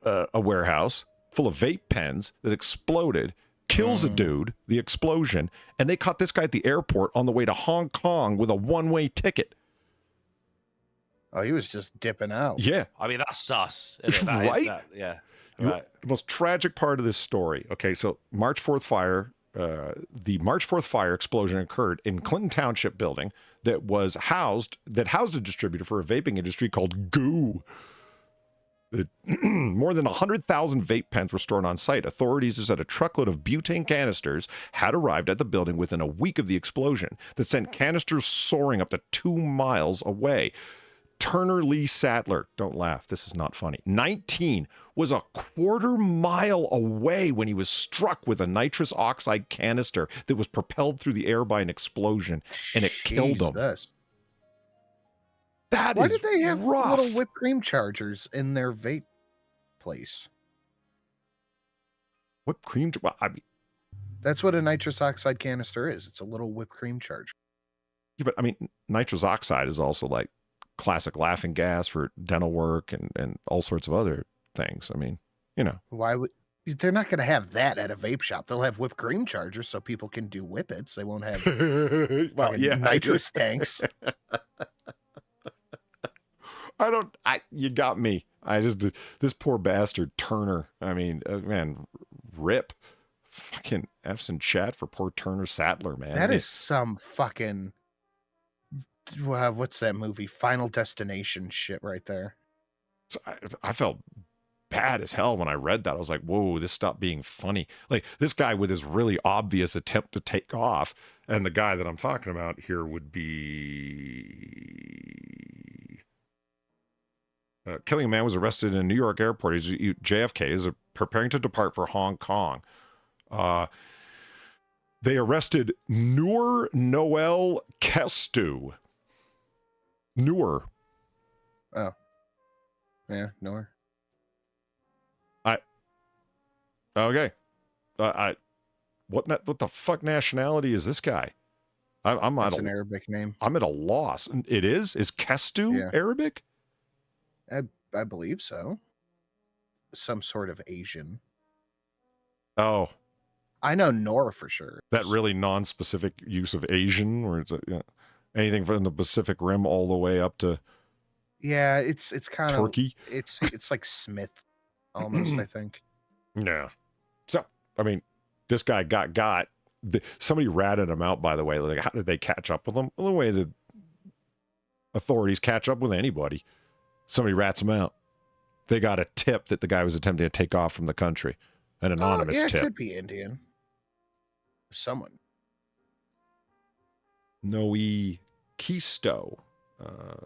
a warehouse full of vape pens that exploded, kills a dude, the explosion, and they caught this guy at the airport on the way to Hong Kong with a one-way ticket. Oh, he was just dipping out. Yeah. I mean, that's sus. Isn't it? That is- Right? yeah. You- Right. The most tragic part of this story. Okay, so March 4th fire, the March 4th fire explosion occurred in Clinton Township building that housed a distributor for a vaping industry called GUU. More than 100,000 vape pens were stored on site. Authorities have said a truckload of butane canisters had arrived at the building within a week of the explosion that sent canisters soaring up to 2 miles away. Turner Lee Sadler, don't laugh, this is not funny, 19, was a quarter-mile away when he was struck with a nitrous oxide canister that was propelled through the air by an explosion, and it killed him. Jesus. That Why is did they have rough. little whipped cream chargers in their vape place? Whipped cream? Well, I mean, That's what a nitrous oxide canister is. It's a little whipped cream charger. yeah, but I mean, nitrous oxide is also like classic laughing gas for dental work and all sorts of other things. I mean, you know. Why would they're not going to have that at a vape shop? They'll have whipped cream chargers so people can do whippets. They won't have Well, yeah, nitrous tanks. You got me. This poor bastard Turner. I mean, man, rip. Fucking F's in chat for poor Turner Sadler, man. That is some fucking what's that movie? Final Destination shit right there. I felt bad as hell when I read that. I was like, whoa, this stopped being funny. Like this guy with his really obvious attempt to take off. And the guy that I'm talking about here would be killing a man was arrested in a New York airport. JFK is preparing to depart for Hong Kong. They arrested Noor Noel Kestu. Noor. Oh. Yeah, Noor. Okay. What the fuck nationality is this guy? I'm That's at an Arabic name. I'm at a loss. It is? Is Kestu Yeah. Arabic? I believe so. Some sort of Asian. Oh, I know Noor for sure. that really non-specific use of Asian, or is it, anything from the Pacific Rim all the way up to Yeah, it's kind of Turkey? it's like Smith almost, I think. Yeah. So, I mean, this guy got. Somebody ratted him out, by the way. Like, how did they catch up with him? Well, the way that authorities catch up with anybody. Somebody rats him out. They got a tip that the guy was attempting to take off from the country. An anonymous yeah, tip. It could be Indian. someone. Noe Kisto,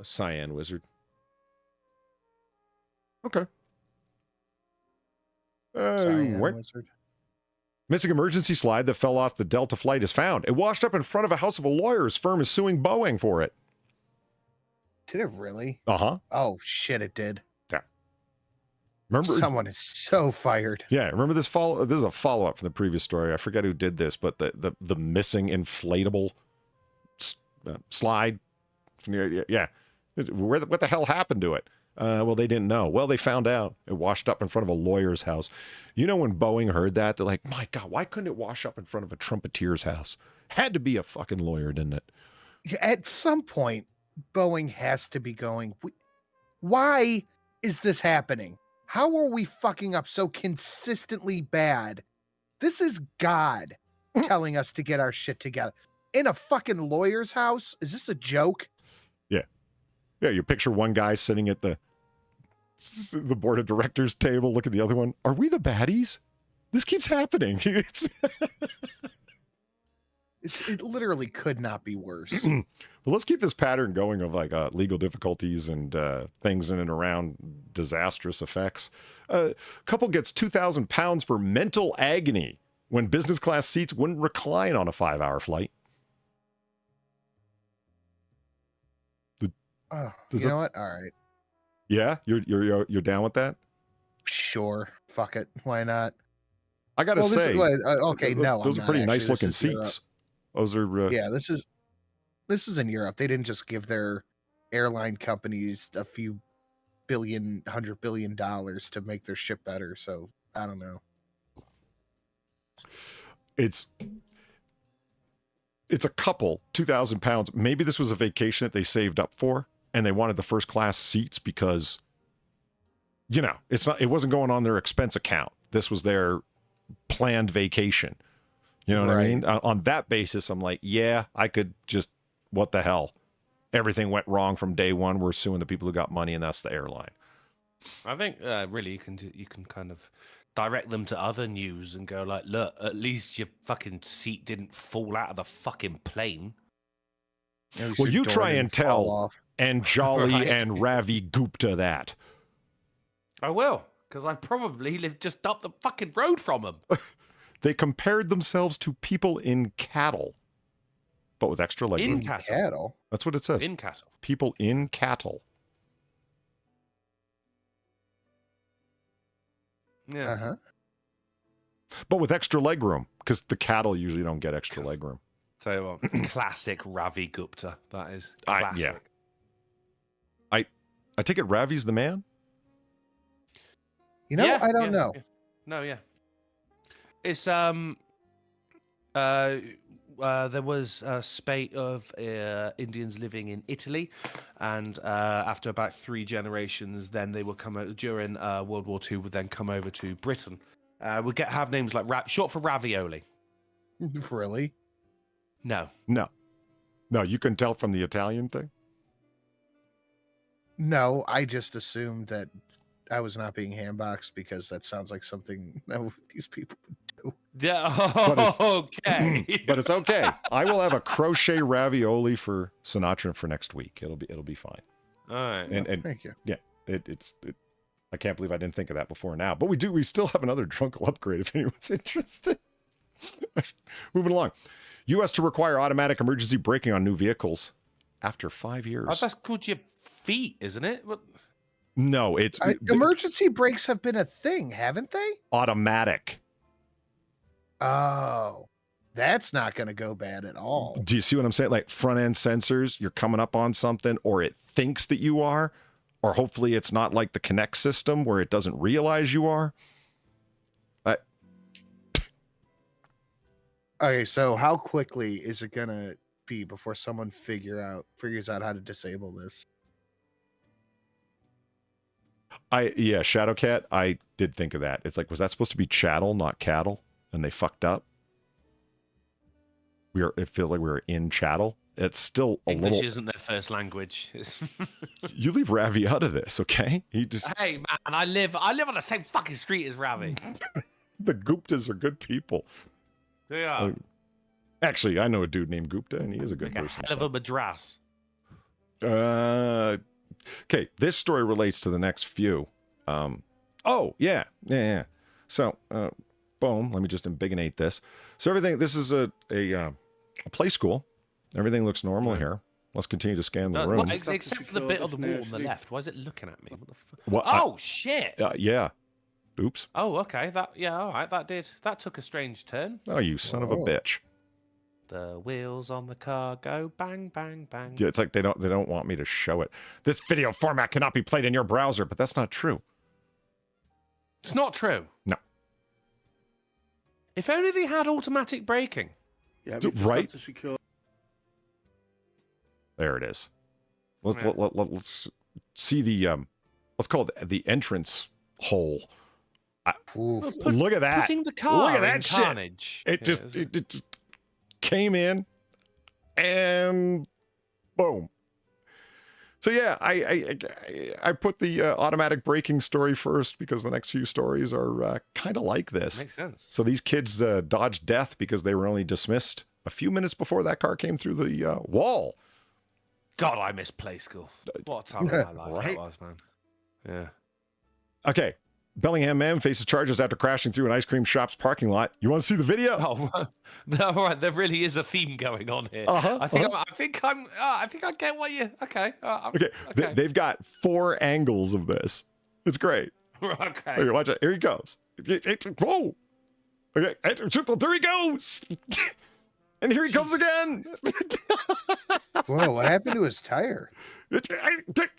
Cyan Wizard. Okay. Cyan What? Wizard. Missing emergency slide that fell off the Delta flight is found. It washed up in front of a house of a lawyer's firm is suing Boeing for it. Did it really? Uh-huh. Oh shit! It did. Yeah. Remember? Someone is so fired. Yeah, remember this This is a follow-up from the previous story. I forget who did this, but the missing inflatable slide. Yeah. What the hell happened to it? Well, they didn't know. Well, they found out. It washed up in front of a lawyer's house. You know, when Boeing heard that, they're like, my God, why couldn't it wash up in front of a trumpeter's house? Had to be a fucking lawyer, didn't it? At some point, Boeing has to be going, why is this happening? How are we fucking up so consistently bad? This is God telling us to get our shit together. In a fucking lawyer's house? Is this a joke? Yeah, you picture one guy sitting at the board of directors table, look at the other one. Are we the baddies? This keeps happening. It literally could not be worse. Well, let's keep this pattern going of like legal difficulties and things in and around disastrous effects. Couple gets 2,000 pounds for mental agony when business class seats wouldn't recline on a 5-hour flight. You know what? All right. Yeah, you're down with that? Sure. Fuck it. Why not? I gotta say, okay, no, those I'm are pretty not, nice actually. looking This is Europe. seats. Those are Yeah, this is in Europe. They didn't just give their airline companies a few $100 billion to make their ship better. So I don't know. It's a couple, 2,000 pounds. Maybe this was a vacation that they saved up for, and they wanted the first class seats because, you know, it wasn't going on their expense account. This was their planned vacation. You know what I mean? On that basis, I'm like, yeah, I could just, what the hell? Everything went wrong from day one. We're suing the people who got money, and that's the airline. I think really you can kind of direct them to other news and go like, look, at least your fucking seat didn't fall out of the fucking plane. Well, you try and tell Anjali Right. and Ravi Gupta that. I will, because I probably live just up the fucking road from them. They compared themselves to people in cattle, but with extra legroom. In cattle. That's what it says. In cattle. People in cattle. Yeah. Uh-huh. But with extra legroom, because the cattle usually don't get extra legroom. Tell you what, classic Ravi Gupta. That is classic. Yeah. I take it Ravi's the man? You know, Yeah, I don't yeah, know. yeah. No, yeah. It's there was a spate of Indians living in Italy, and after about 3 generations, then they would come over during World War II. Would then come over to Britain. Would have names like short for ravioli. Really? No. No, you can tell from the Italian thing. No, I just assumed that I was not being handboxed because that sounds like something that these people would do. Yeah. Okay. But it's okay. I will have a crochet ravioli for Sinatra for next week. It'll be fine. All right. And Thank you. yeah, it's I can't believe I didn't think of that before now. But we still have another Drunkle upgrade if anyone's interested. Moving along. U.S. to require automatic emergency braking on new vehicles after 5 years. Oh, that's called your feet, isn't it? What? No, it's Emergency brakes have been a thing, haven't they? automatic. Oh, that's not going to go bad at all. Do you see what I'm saying? Like front end sensors, you're coming up on something, or it thinks that you are, or hopefully it's not like the Connect system where it doesn't realize you are. Okay, so how quickly is it going to be before someone figures out how to disable this? Shadowcat, I did think of that. It's like, was that supposed to be chattel, not cattle? And they fucked up. It feels like we were in chattel. It's still a English little. isn't their first language. You leave Ravi out of this, okay? He just. Hey man, I live on the same fucking street as Ravi. The Guptas are good people. They are. Actually, I know a dude named Gupta, and he is a good Like a person. hell of a madras. Okay, this story relates to the next few. Oh, yeah. So, boom, let me just embiggenate this. So everything, this is a play school. Everything looks normal here. Let's continue to scan the room. Except for the bit on the wall on the left. Why is it looking at me? What the What, oh, shit. Yeah. Oops. Oh, okay. All right. That took a strange turn. Oh, you son of a bitch. The wheels on the car go bang, bang, bang. Yeah, it's like they don't want me to show it. This video format cannot be played in your browser, but that's not true. It's not true. No. If only they had automatic braking. Yeah, right? There it is. Let's see the let's call it the entrance hole. Look at that! Putting the car Look at that in shit! carnage. It just came in, and boom. So yeah, I put the automatic braking story first because the next few stories are kind of like this. Makes sense. So these kids dodged death because they were only dismissed a few minutes before that car came through the wall. God, I miss play school. What a time of my life that was, man. Yeah. Okay. Bellingham man faces charges after crashing through an ice cream shop's parking lot. You want to see the video? Oh, all right. There really is a theme going on here. I think I get what you. Okay. Okay. They've got 4 angles of this. It's great. Okay. Okay, watch it. Here he goes. Whoa. Okay. There he goes. And here he comes again. Whoa, what happened to his tire?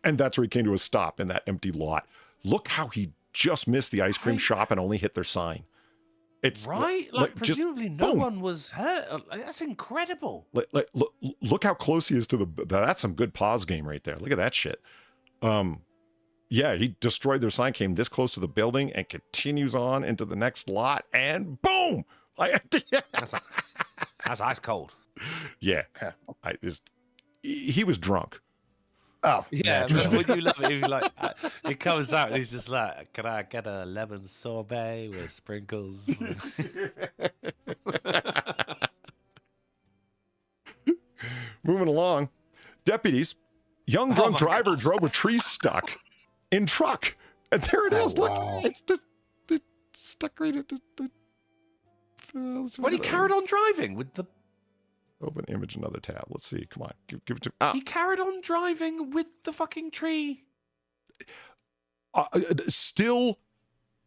And that's where he came to a stop in that empty lot. Look how he just missed the ice cream shop and only hit their sign. It's right. Like presumably no one was hurt. That's incredible. Look how close he is to the. That's some good pause game right there. Look at that shit. Yeah, he destroyed their sign, came this close to the building, and continues on into the next lot, and boom! That's ice cold. Yeah, he was drunk. Oh, yeah. But would you love it if you like? It comes out and he's just like, "Can I get a lemon sorbet with sprinkles?" Moving along, deputies, young drunk driver drove a tree stuck in truck, and there it is. Wow. Look, it's just stuck right at the. Well, he carried on driving with the. Open image, another tab. Let's see. Come on, give it to. He carried on driving with the fucking tree. Still,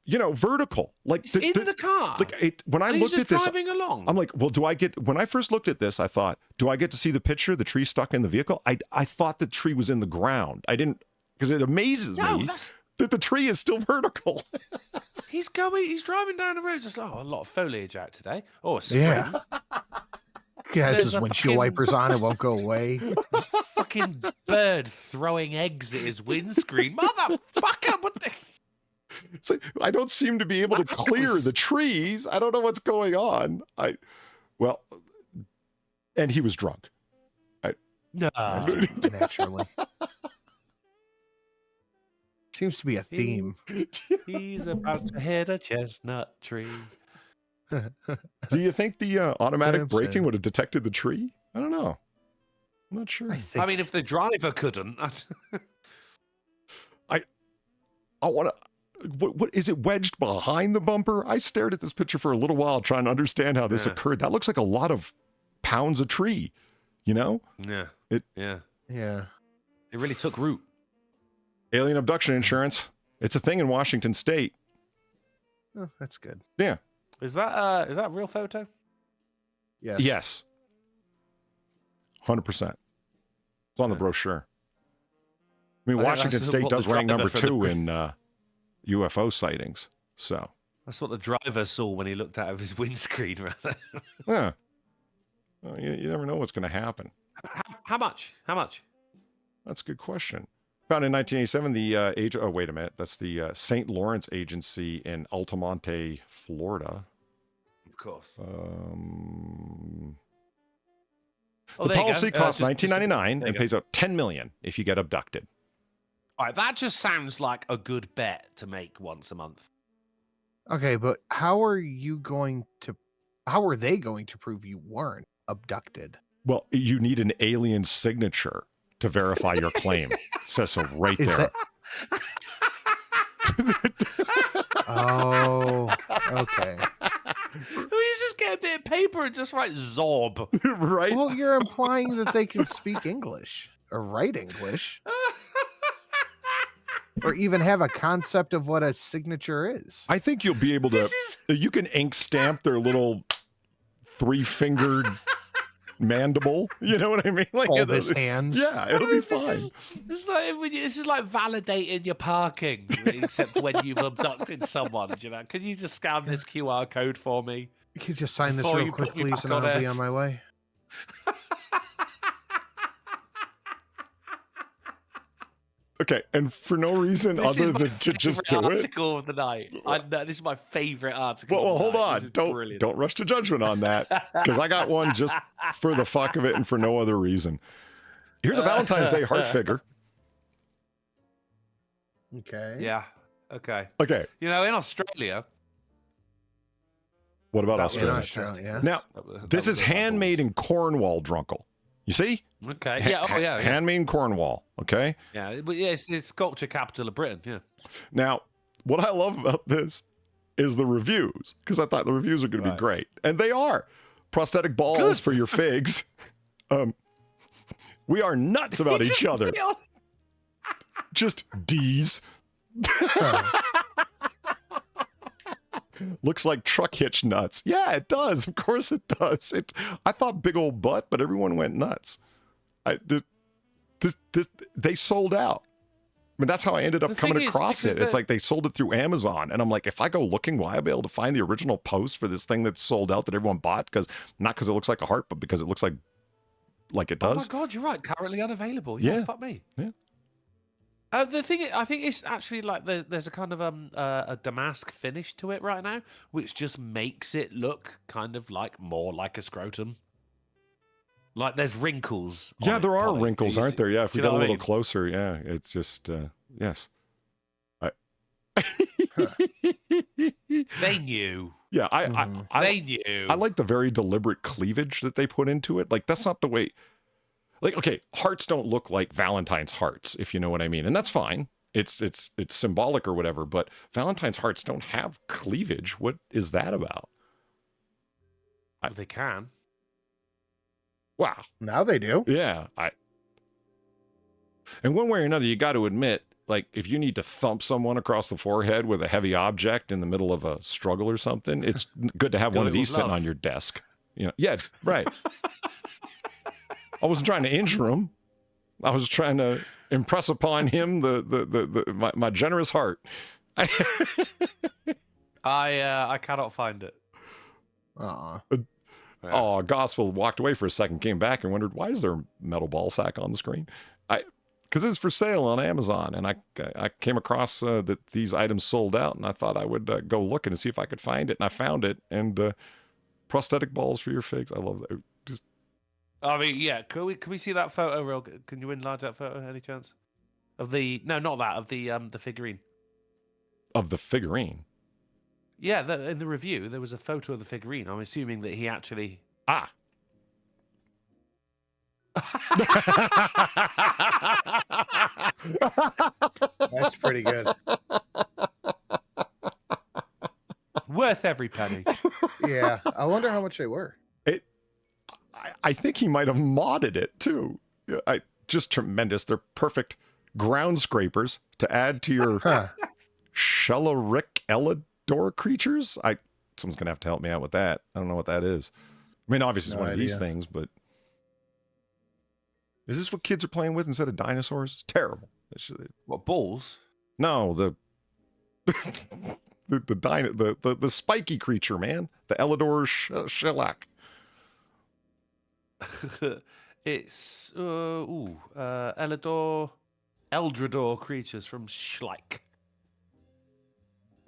vertical. Like It's in the car. Like when I And looked he's at just this, driving along. I'm like, well, when I first looked at this, I thought, do I get to see the picture, the tree stuck in the vehicle? I thought the tree was in the ground. I didn't, because it amazes me that the tree is still vertical. He's driving down the road, just a lot of foliage out today. Oh, a spring. Yeah. Yeah, There's his a windshield fucking- wipers on, it won't go away. Fucking bird throwing eggs at his windscreen. Motherfucker, what the... It's like, I don't seem to be able to clear the trees. I don't know what's going on. And he was drunk. No. Naturally. Seems to be a theme. He's about to hit a chestnut tree. Do you think the automatic Simpson. braking would have detected the tree? I don't know. I'm not sure. I mean, if the driver couldn't... I want to... What is it wedged behind the bumper? I stared at this picture for a little while trying to understand how this occurred. That looks like a lot of pounds of tree, Yeah. Yeah. It really took root. Alien abduction insurance. It's a thing in Washington State. Oh, that's good. Yeah. Is that a real photo? Yes. Yes. 100%. It's on the brochure. I mean, I think Washington that's State what the does rank driver number for the 2 br- in UFO sightings. So, That's what the driver saw when he looked out of his windscreen, rather. yeah. Well, you never know what's going to happen. How much? That's a good question. Found in 1987, the oh, wait a minute. That's the St. Lawrence Agency in Altamonte, Florida. Of course. The policy costs $19.99 and pays out $10 million if you get abducted. All right, that just sounds like a good bet to make once a month. Okay, but how are they going to prove you weren't? abducted. Well, you need an alien signature to verify your claim. It says so right Is there. Oh, okay. We just get a bit of paper and just write Zorb. Right? Well, you're implying that they can speak English or write English or even have a concept of what a signature is. I think you'll be able to. This is- You can ink stamp their little 3-fingered mandible. You know what I mean? Like Hold his hands. Yeah, it'll be fine. This is like validating your parking, except when you've abducted someone. Do you know? Can you just scan this QR code for me? You could just sign this Before real you quick, put me please, back and on I'll be Earth. on my way. Okay, and for no reason This other is my than to just do favourite it. article of the night. This is my favorite article. Well, of the hold night. on. This is Don't brilliant. don't rush to judgment on that, because I got one just for the fuck of it and for no other reason. Here's a Valentine's Day heart figure. Okay. Yeah. Okay. Okay, You know, in Australia. what about That was In Australia? Australia. Now, that this was is a- handmade in Cornwall, Drunkle. You see? Okay. Yeah. Oh, yeah. Yeah. Handmade in Cornwall. Okay. Yeah. But yeah, it's culture capital of Britain. Yeah. Now, what I love about this is the reviews, because I thought the reviews are going to be Right. great, and they are. Prosthetic balls Good. for your figs. We are nuts about each other. Just D's. Looks like truck hitch nuts. Yeah, it does. Of course it does. I thought big old butt, but everyone went nuts. They sold out. I mean, that's how I ended up The coming thing is, across it. because It's like they sold it through Amazon. And I'm like, if I go looking, will I be able to find the original post for this thing that's sold out that everyone bought? Not because it looks like a heart, but because it looks like it Oh my does. God, you're right. Currently unavailable. Yeah. Fuck me. Yeah. The thing, I think it's actually like there's a kind of a damask finish to it right now, which just makes it look kind of like more like a scrotum. Like there's wrinkles. on Yeah, it, there are Polly. wrinkles, You aren't see- there? Yeah, if do we you know got a what I little mean? closer, yeah, it's just, yes. They knew. Yeah, Mhm. They knew. I like the very deliberate cleavage that they put into it. Like, that's not the way. Like, okay, hearts don't look like Valentine's hearts, if you know what I mean, and that's fine. It's symbolic or whatever, but Valentine's hearts don't have cleavage. What is that about? They can. Wow. Now they do. Yeah, and one way or another, you got to admit, like, if you need to thump someone across the forehead with a heavy object in the middle of a struggle or something, it's good to have Do one it of these with sitting love. on your desk. You know, yeah, right. I wasn't trying to injure him. I was trying to impress upon him my generous heart. I cannot find it. Oh, Gospel walked away for a second, came back and wondered, why is there a metal ball sack on the screen? Because it's for sale on Amazon, and I came across that these items sold out, and I thought I would go looking and see if I could find it, and I found it. And prosthetic balls for your figs, I love that. Just I mean, yeah. Can we see that photo real? Can you enlarge that photo? Any chance? Of the not that of the figurine. of the figurine. Yeah, in the review there was a photo of the figurine. I'm assuming that he actually. Ah. That's pretty good. Worth every penny. Yeah. I wonder how much they were. I think he might have modded it too. Yeah, just tremendous. They're perfect ground scrapers to add to your Huh. Shellaric Elidor creatures. Someone's gonna have to help me out with that. I don't know what that is. I mean, obviously it's No one of these idea. things, but is this what kids are playing with instead of dinosaurs? It's terrible. What balls? No, the spiky creature, man, the Elidor shellac. It's Eldrador creatures from Schleich.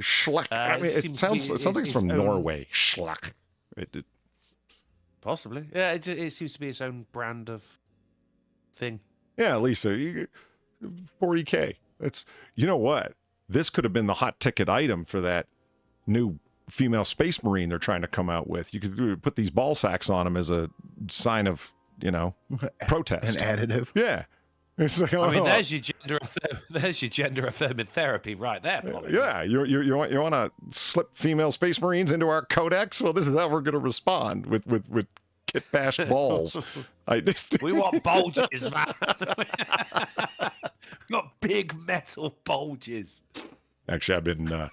Schleck. I mean, it it seems sounds to be like it's its from own- Norway. Schleck. Possibly. Yeah, it seems to be its own brand of thing. Yeah, Lisa, 40K. It's, you know what? This could have been the hot ticket item for that new female space marine they're trying to come out with. You could put these ball sacks on them as a sign of, protest. An additive. Yeah. It's like, I mean, oh, there's your gender affirming therapy right there. Polly. yeah, you want to slip female space marines into our codex? Well, this is how we're going to respond with kit bashed balls. We want bulges, man. Got big metal bulges. Actually, I've been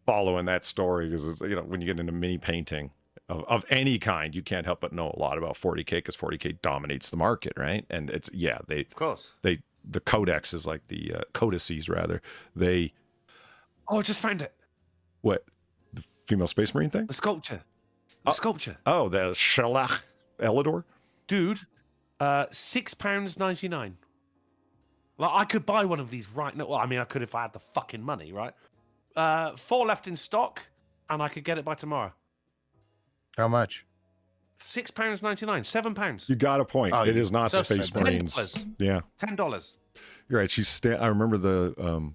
following that story because when you get into mini painting of any kind, you can't help but know a lot about 40K because 40K dominates the market, right? And it's Of course. the codex is like the codices rather. They Just found it. what the female space marine thing? The sculpture. The sculpture. Oh, the Shalach Elidor. Dude, £6.99. Like, I could buy one of these right now. Well, I mean, I could if I had the fucking money, right? 4 left in stock, and I could get it by tomorrow. How much? £6.99, £7. You got a point. Oh, It is not so space $10. marines. Yeah, $10. you're right. I remember the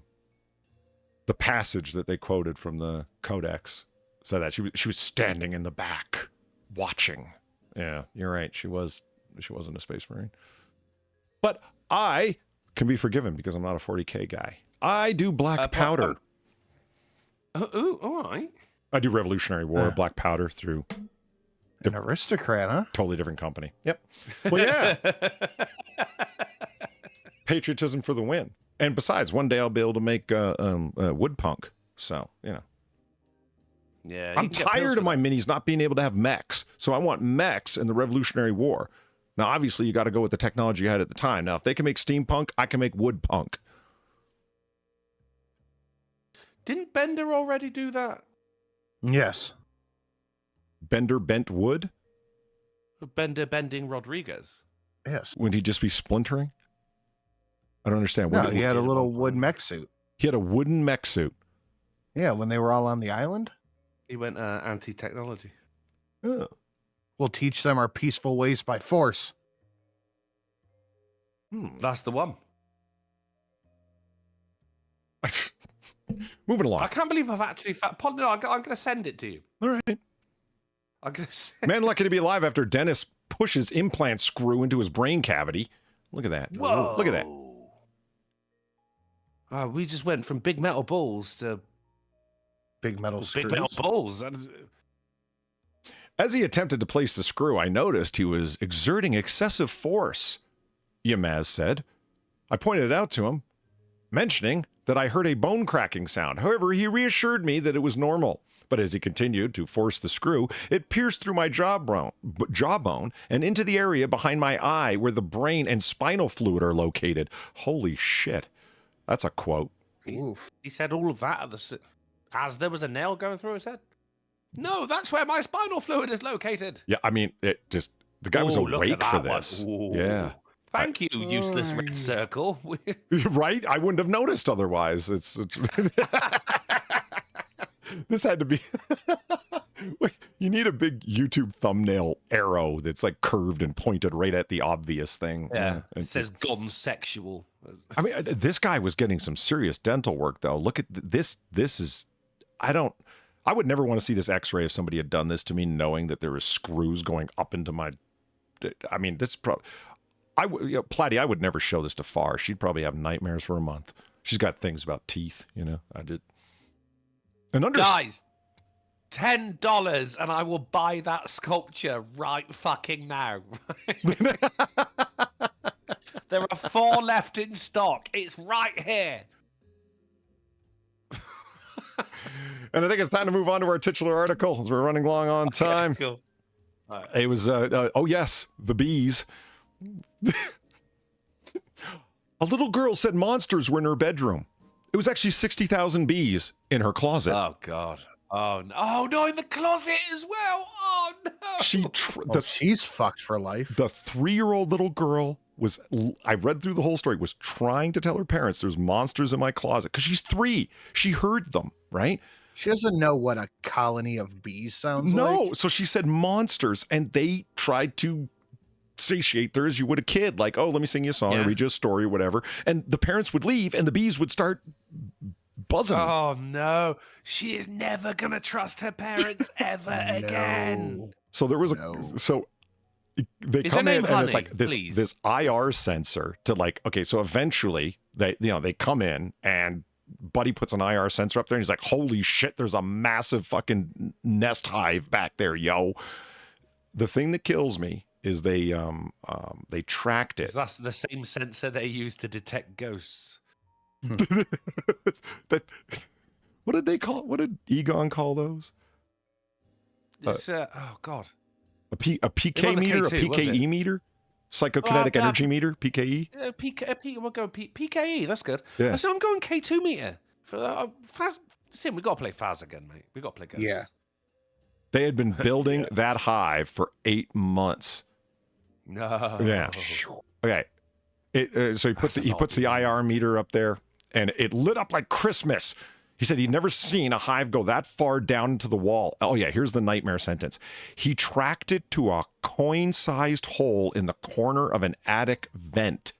passage that they quoted from the codex. So that she was standing in the back, watching. Yeah, you're right. She wasn't a space marine. But I can be forgiven because I'm not a 40K guy. I do black powder. Oh, all right. I do Revolutionary War, black powder through An aristocrat, huh? totally different company. Yep. Well, yeah. Patriotism for the win. And besides, one day I'll be able to make wood punk. So, Yeah. I'm tired of my minis not being able to have mechs. So I want mechs in the Revolutionary War. Now, obviously, you got to go with the technology you had at the time. Now, if they can make steampunk, I can make wood punk. Didn't Bender already do that? Yes. Bender bent wood? Bender bending Rodriguez. Yes. Would he just be splintering? I don't understand. No, he had a little wood mech suit. He had a wooden mech suit. Yeah, when they were all on the island. He went anti-technology. Oh. We'll teach them our peaceful ways by force. That's the one. Moving I along. can't believe I've actually... No, I'm going to send it to you. All right. I'm going to Man lucky to be alive after Dennis pushes implant screw into his brain cavity. Look at that. Whoa. Look at that. We just went from big metal balls to Big metal big screws. metal balls. As he attempted to place the screw, I noticed he was exerting excessive force, Yamaz said. I pointed it out to him, mentioning that I heard a bone cracking sound. However, he reassured me that it was normal. But as he continued to force the screw, it pierced through my jawbone and into the area behind my eye where the brain and spinal fluid are located. Holy shit. That's a quote. He said all of that as there was a nail going through his head. No, that's where my spinal fluid is located. Yeah, I mean, the guy was Ooh, look at awake for that one. this. Ooh. Yeah. Thank you, useless red circle. Right? I wouldn't have noticed otherwise. It's this had to be you need a big YouTube thumbnail arrow that's like curved and pointed right at the obvious thing. Yeah. It says gone sexual. I mean, this guy was getting some serious dental work though. Look at this. This is I would never want to see this x-ray if somebody had done this to me knowing that there was screws going up into my I mean, that's probably Platty, I would never show this to Far. She'd probably have nightmares for a month. She's got things about teeth, I did. And Guys, $10 and I will buy that sculpture right fucking now. There are 4 left in stock. It's right here. And I think it's time to move on to our titular article as we're running long on time. Okay, cool. Right. It was, oh yes, the bees. A little girl said monsters were in her bedroom. It was actually 60,000 bees in her closet. Oh, God. Oh, no. Oh, no, in the closet as well. Oh, no. She's fucked for life. The 3-year-old little girl was, I read through the whole story, was trying to tell her parents there's monsters in my closet because she's 3. She heard them, right? She doesn't know what a colony of bees sounds like. No, so she said monsters, and they tried to satiate her as you would a kid, like, oh, let me sing you a song or read you a story or whatever. And the parents would leave, and the bees would start buzzing. Oh, no. She is never going to trust her parents ever again. So there was so They Is come her in name and it's Honey, like this please? this IR sensor to like, okay, so eventually they come in and Buddy puts an IR sensor up there and he's like, holy shit, there's a massive fucking nest hive back there, yo. The thing that kills me is they tracked it. That's the same sensor they use to detect ghosts. That, what did they call? What did Egon call those? It's oh god, A PK the meter, K2, a PKE meter, psychokinetic energy meter, PKE. we'll go PKE. That's good. Yeah. So I'm going K2 meter for Sim. We got to play Faz again, mate. We got to play ghosts. Yeah. They had been building that hive for 8 months. No. Yeah. Okay. So he puts the IR meter up there, and it lit up like Christmas. He said he'd never seen a hive go that far down into the wall. Oh yeah, here's the nightmare sentence. He tracked it to a coin-sized hole in the corner of an attic vent.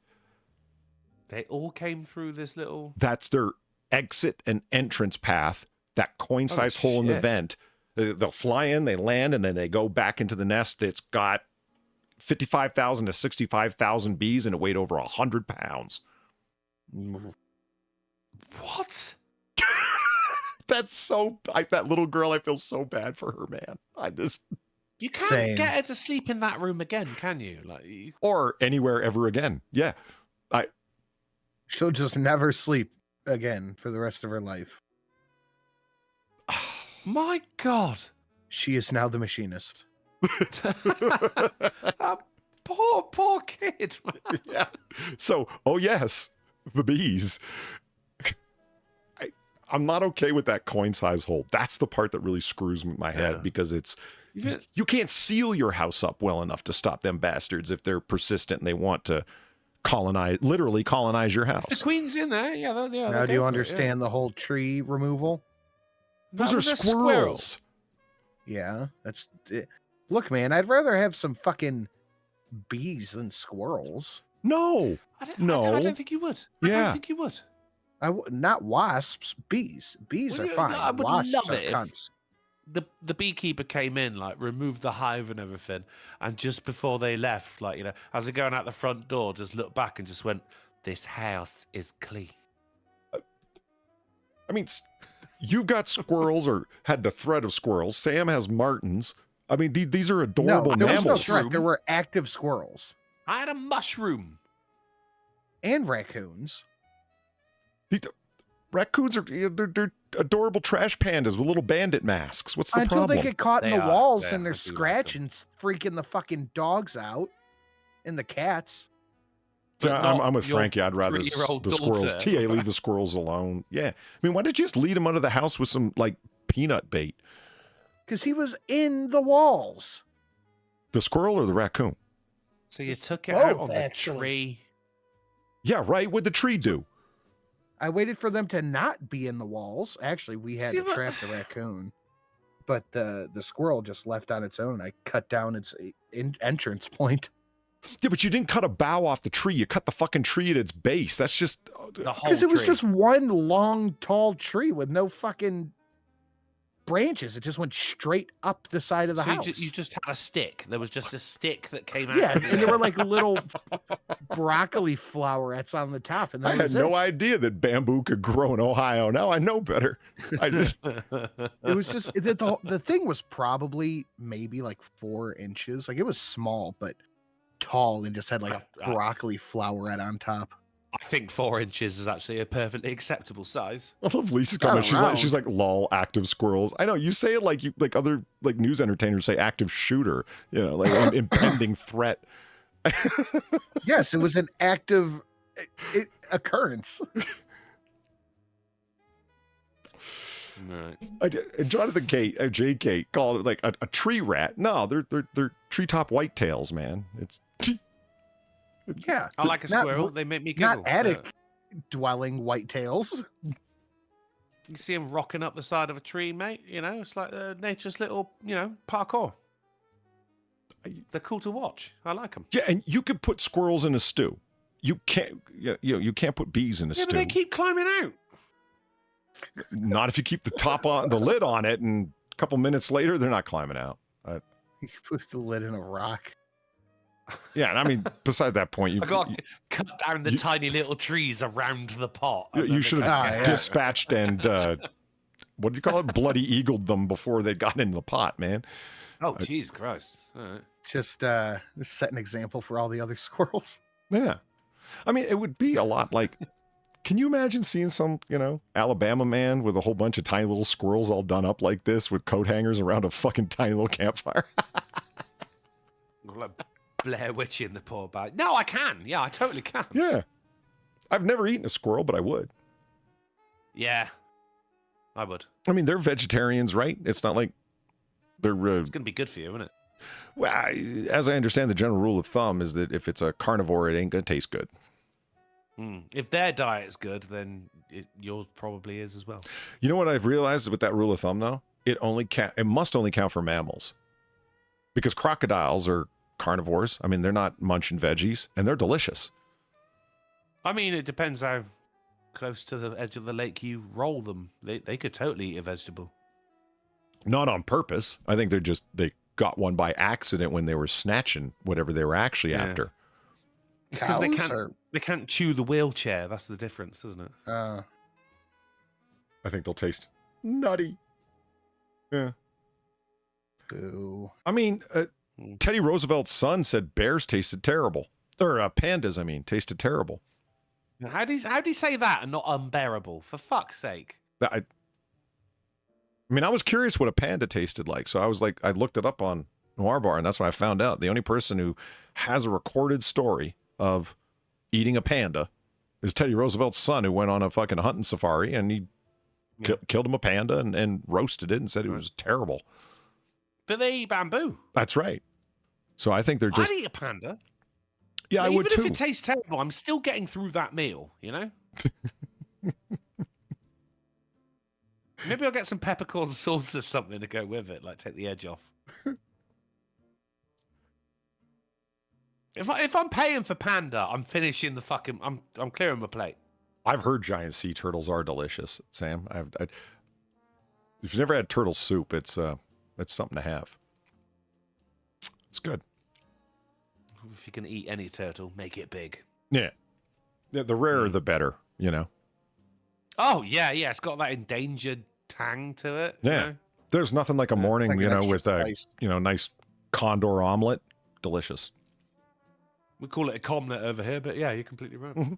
They all came through this little. That's their exit and entrance path. That coin-sized hole in the shit. vent. They'll fly in, they land, and then they go back into the nest that's got 55,000 to 65,000 bees, and it weighed over 100 pounds. What? That's so. That little girl, I feel so bad for her, man. You can't Same. get her to sleep in that room again, can you? Or anywhere ever again. Yeah. She'll just never sleep again for the rest of her life. My God. She is now the machinist. That poor kid, man. Yeah. So, oh yes, the bees. I'm not okay with that coin-size hole. That's the part that really screws my head because it's you can't seal your house up well enough to stop them bastards if they're persistent and they want to literally colonize your house. The queen's in there. Yeah. Now, do you understand the whole tree removal? Those are squirrels. Yeah, that's it. Look, man, I'd rather have some fucking bees than squirrels. No. I don't think you would. I Yeah. don't think you would. Not wasps, bees. Bees Well, are yeah, fine. I would Wasps love are it if- cunts. The beekeeper came in, like removed the hive and everything, and just before they left, like, you know, as they're going out the front door, just looked back and just went, "This house is clean." I mean, you've got squirrels or had the threat of squirrels. Sam has martins. I mean, these are adorable No, there was no mammals. threat. There were active squirrels I had a mushroom. and raccoons. Raccoons are they're adorable trash pandas with little bandit masks. What's the Until problem? they get caught in They the are. walls They and they're are. I do like scratching, freaking the fucking dogs out and the cats. Yeah, But I'm not with your Frankie. I'd rather three-year-old the squirrels. daughter. TA, leave the squirrels alone. Yeah. I mean, why did you just lead him under the house with some like peanut bait? Because he was in the walls. The squirrel or the raccoon? So you took it out Both, on actually. the tree. Yeah, right. What'd the tree do? I waited for them to not be in the walls. Actually, we had See, to what- trap the raccoon. But the squirrel just left on its own. I cut down its entrance point. Yeah, but you didn't cut a bough off the tree. You cut the fucking tree at its base. That's just The whole Because it was tree. just one long, tall tree with no fucking branches. It just went straight up the side of the So house. you just had a stick. There was just a stick that came out. Yeah, of and the there were air. like little broccoli flowerets on the top, and I that had was no it. idea that bamboo could grow in Ohio. Now I know better. I just It was just the thing was probably maybe like 4 inches. Like it was small but tall, and just had like a broccoli floweret on top. I think 4 inches is actually a perfectly acceptable size. I love Lisa Got coming. around. She's like lol active squirrels. I know you say it like you like other like news entertainers say active shooter. You know, like an impending threat. Yes, it was an active occurrence. Right. And Jonathan J.K. called it like a tree rat. No, they're treetop whitetails, man. It's Yeah, I like a not- squirrel. They make me giggle. not attic dwelling whitetails. You see them rocking up the side of a tree, mate. You know, it's like nature's little, parkour. They're cool to watch. I like them. yeah, and you could put squirrels in a stew. You can't. You can't put bees in a Yeah, but stew. they keep climbing out. Not if you keep the lid on it, and a couple minutes later they're not climbing out. You put the lid in a rock. Yeah, and I mean, besides that point, I got to cut down the you- tiny little trees around the pot. and then you they should come have out. yeah. dispatched and what do you call it? Bloody eagled them before they got into the pot, man. Oh, jeez, Christ! All right. Just set an example for all the other squirrels. Yeah. I mean, it would be a lot like, can you imagine seeing some, Alabama man with a whole bunch of tiny little squirrels all done up like this with coat hangers around a fucking tiny little campfire? Like Blair Witch in the poor bag. No, I can. Yeah, I totally can. Yeah. I've never eaten a squirrel, but I would. Yeah, I would. I mean, they're vegetarians, right? It's not like they're... It's gonna be good for you, isn't it? well, as I understand, the general rule of thumb is that if it's a carnivore, it ain't going to taste good. If their diet's good, then yours probably is as well. You know what I've realized with that rule of thumb, though? It must only count for mammals. Because crocodiles are carnivores. I mean, they're not munching veggies, and they're delicious. I mean, it depends how close to the edge of the lake you roll them. They could totally eat a vegetable. Not on purpose. I think they got one by accident when they were snatching whatever they were actually Yeah. after. Because they Cows can't chew the wheelchair. That's the difference, isn't it? are, I think they'll taste nutty. Yeah. boo. I mean, Teddy Roosevelt's son said bears tasted terrible. Or pandas, I mean, tasted terrible. How do you say that and not unbearable? For fuck's sake. I mean, I was curious what a panda tasted like. So I was like, I looked it up on Noir Bar, and that's when I found out. The only person who has a recorded story of eating a panda is Teddy Roosevelt's son, who went on a fucking hunting safari, and he killed him a panda and roasted it and said it was terrible. But they eat bamboo. That's right. So I think they're just... I'd eat a panda. Yeah, I would too. Even if it tastes terrible, I'm still getting through that meal, you know? Maybe I'll get some peppercorn sauce or something to go with it, like take the edge off. If I'm paying for panda, I'm finishing the fucking... I'm clearing my plate. I've heard giant sea turtles are delicious, Sam. If you've never had turtle soup, it's something to have. It's good. If you can eat any turtle, make it big. Yeah. The rarer, the better, you know? Oh, yeah. It's got that endangered tang to it. you Yeah. know? There's nothing like a morning, Like an extra with a, spice. nice condor omelet. Delicious. We call it a comnet over here, but yeah, you're completely right.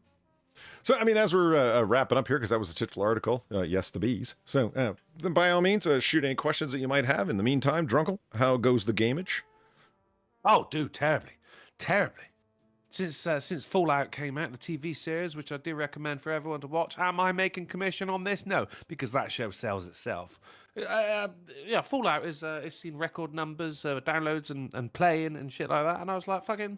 So, I mean, as we're wrapping up here, because that was the titular article, yes, the bees. So, then by all means, shoot any questions that you might have. In the meantime, Drunkle, how goes the gameage? Oh, dude, terribly. Since Fallout came out, the TV series, which I do recommend for everyone to watch, am I making commission on this? No, because that show sells itself. Fallout is it's seen record numbers of downloads and playing and shit like that, and I was like, fucking,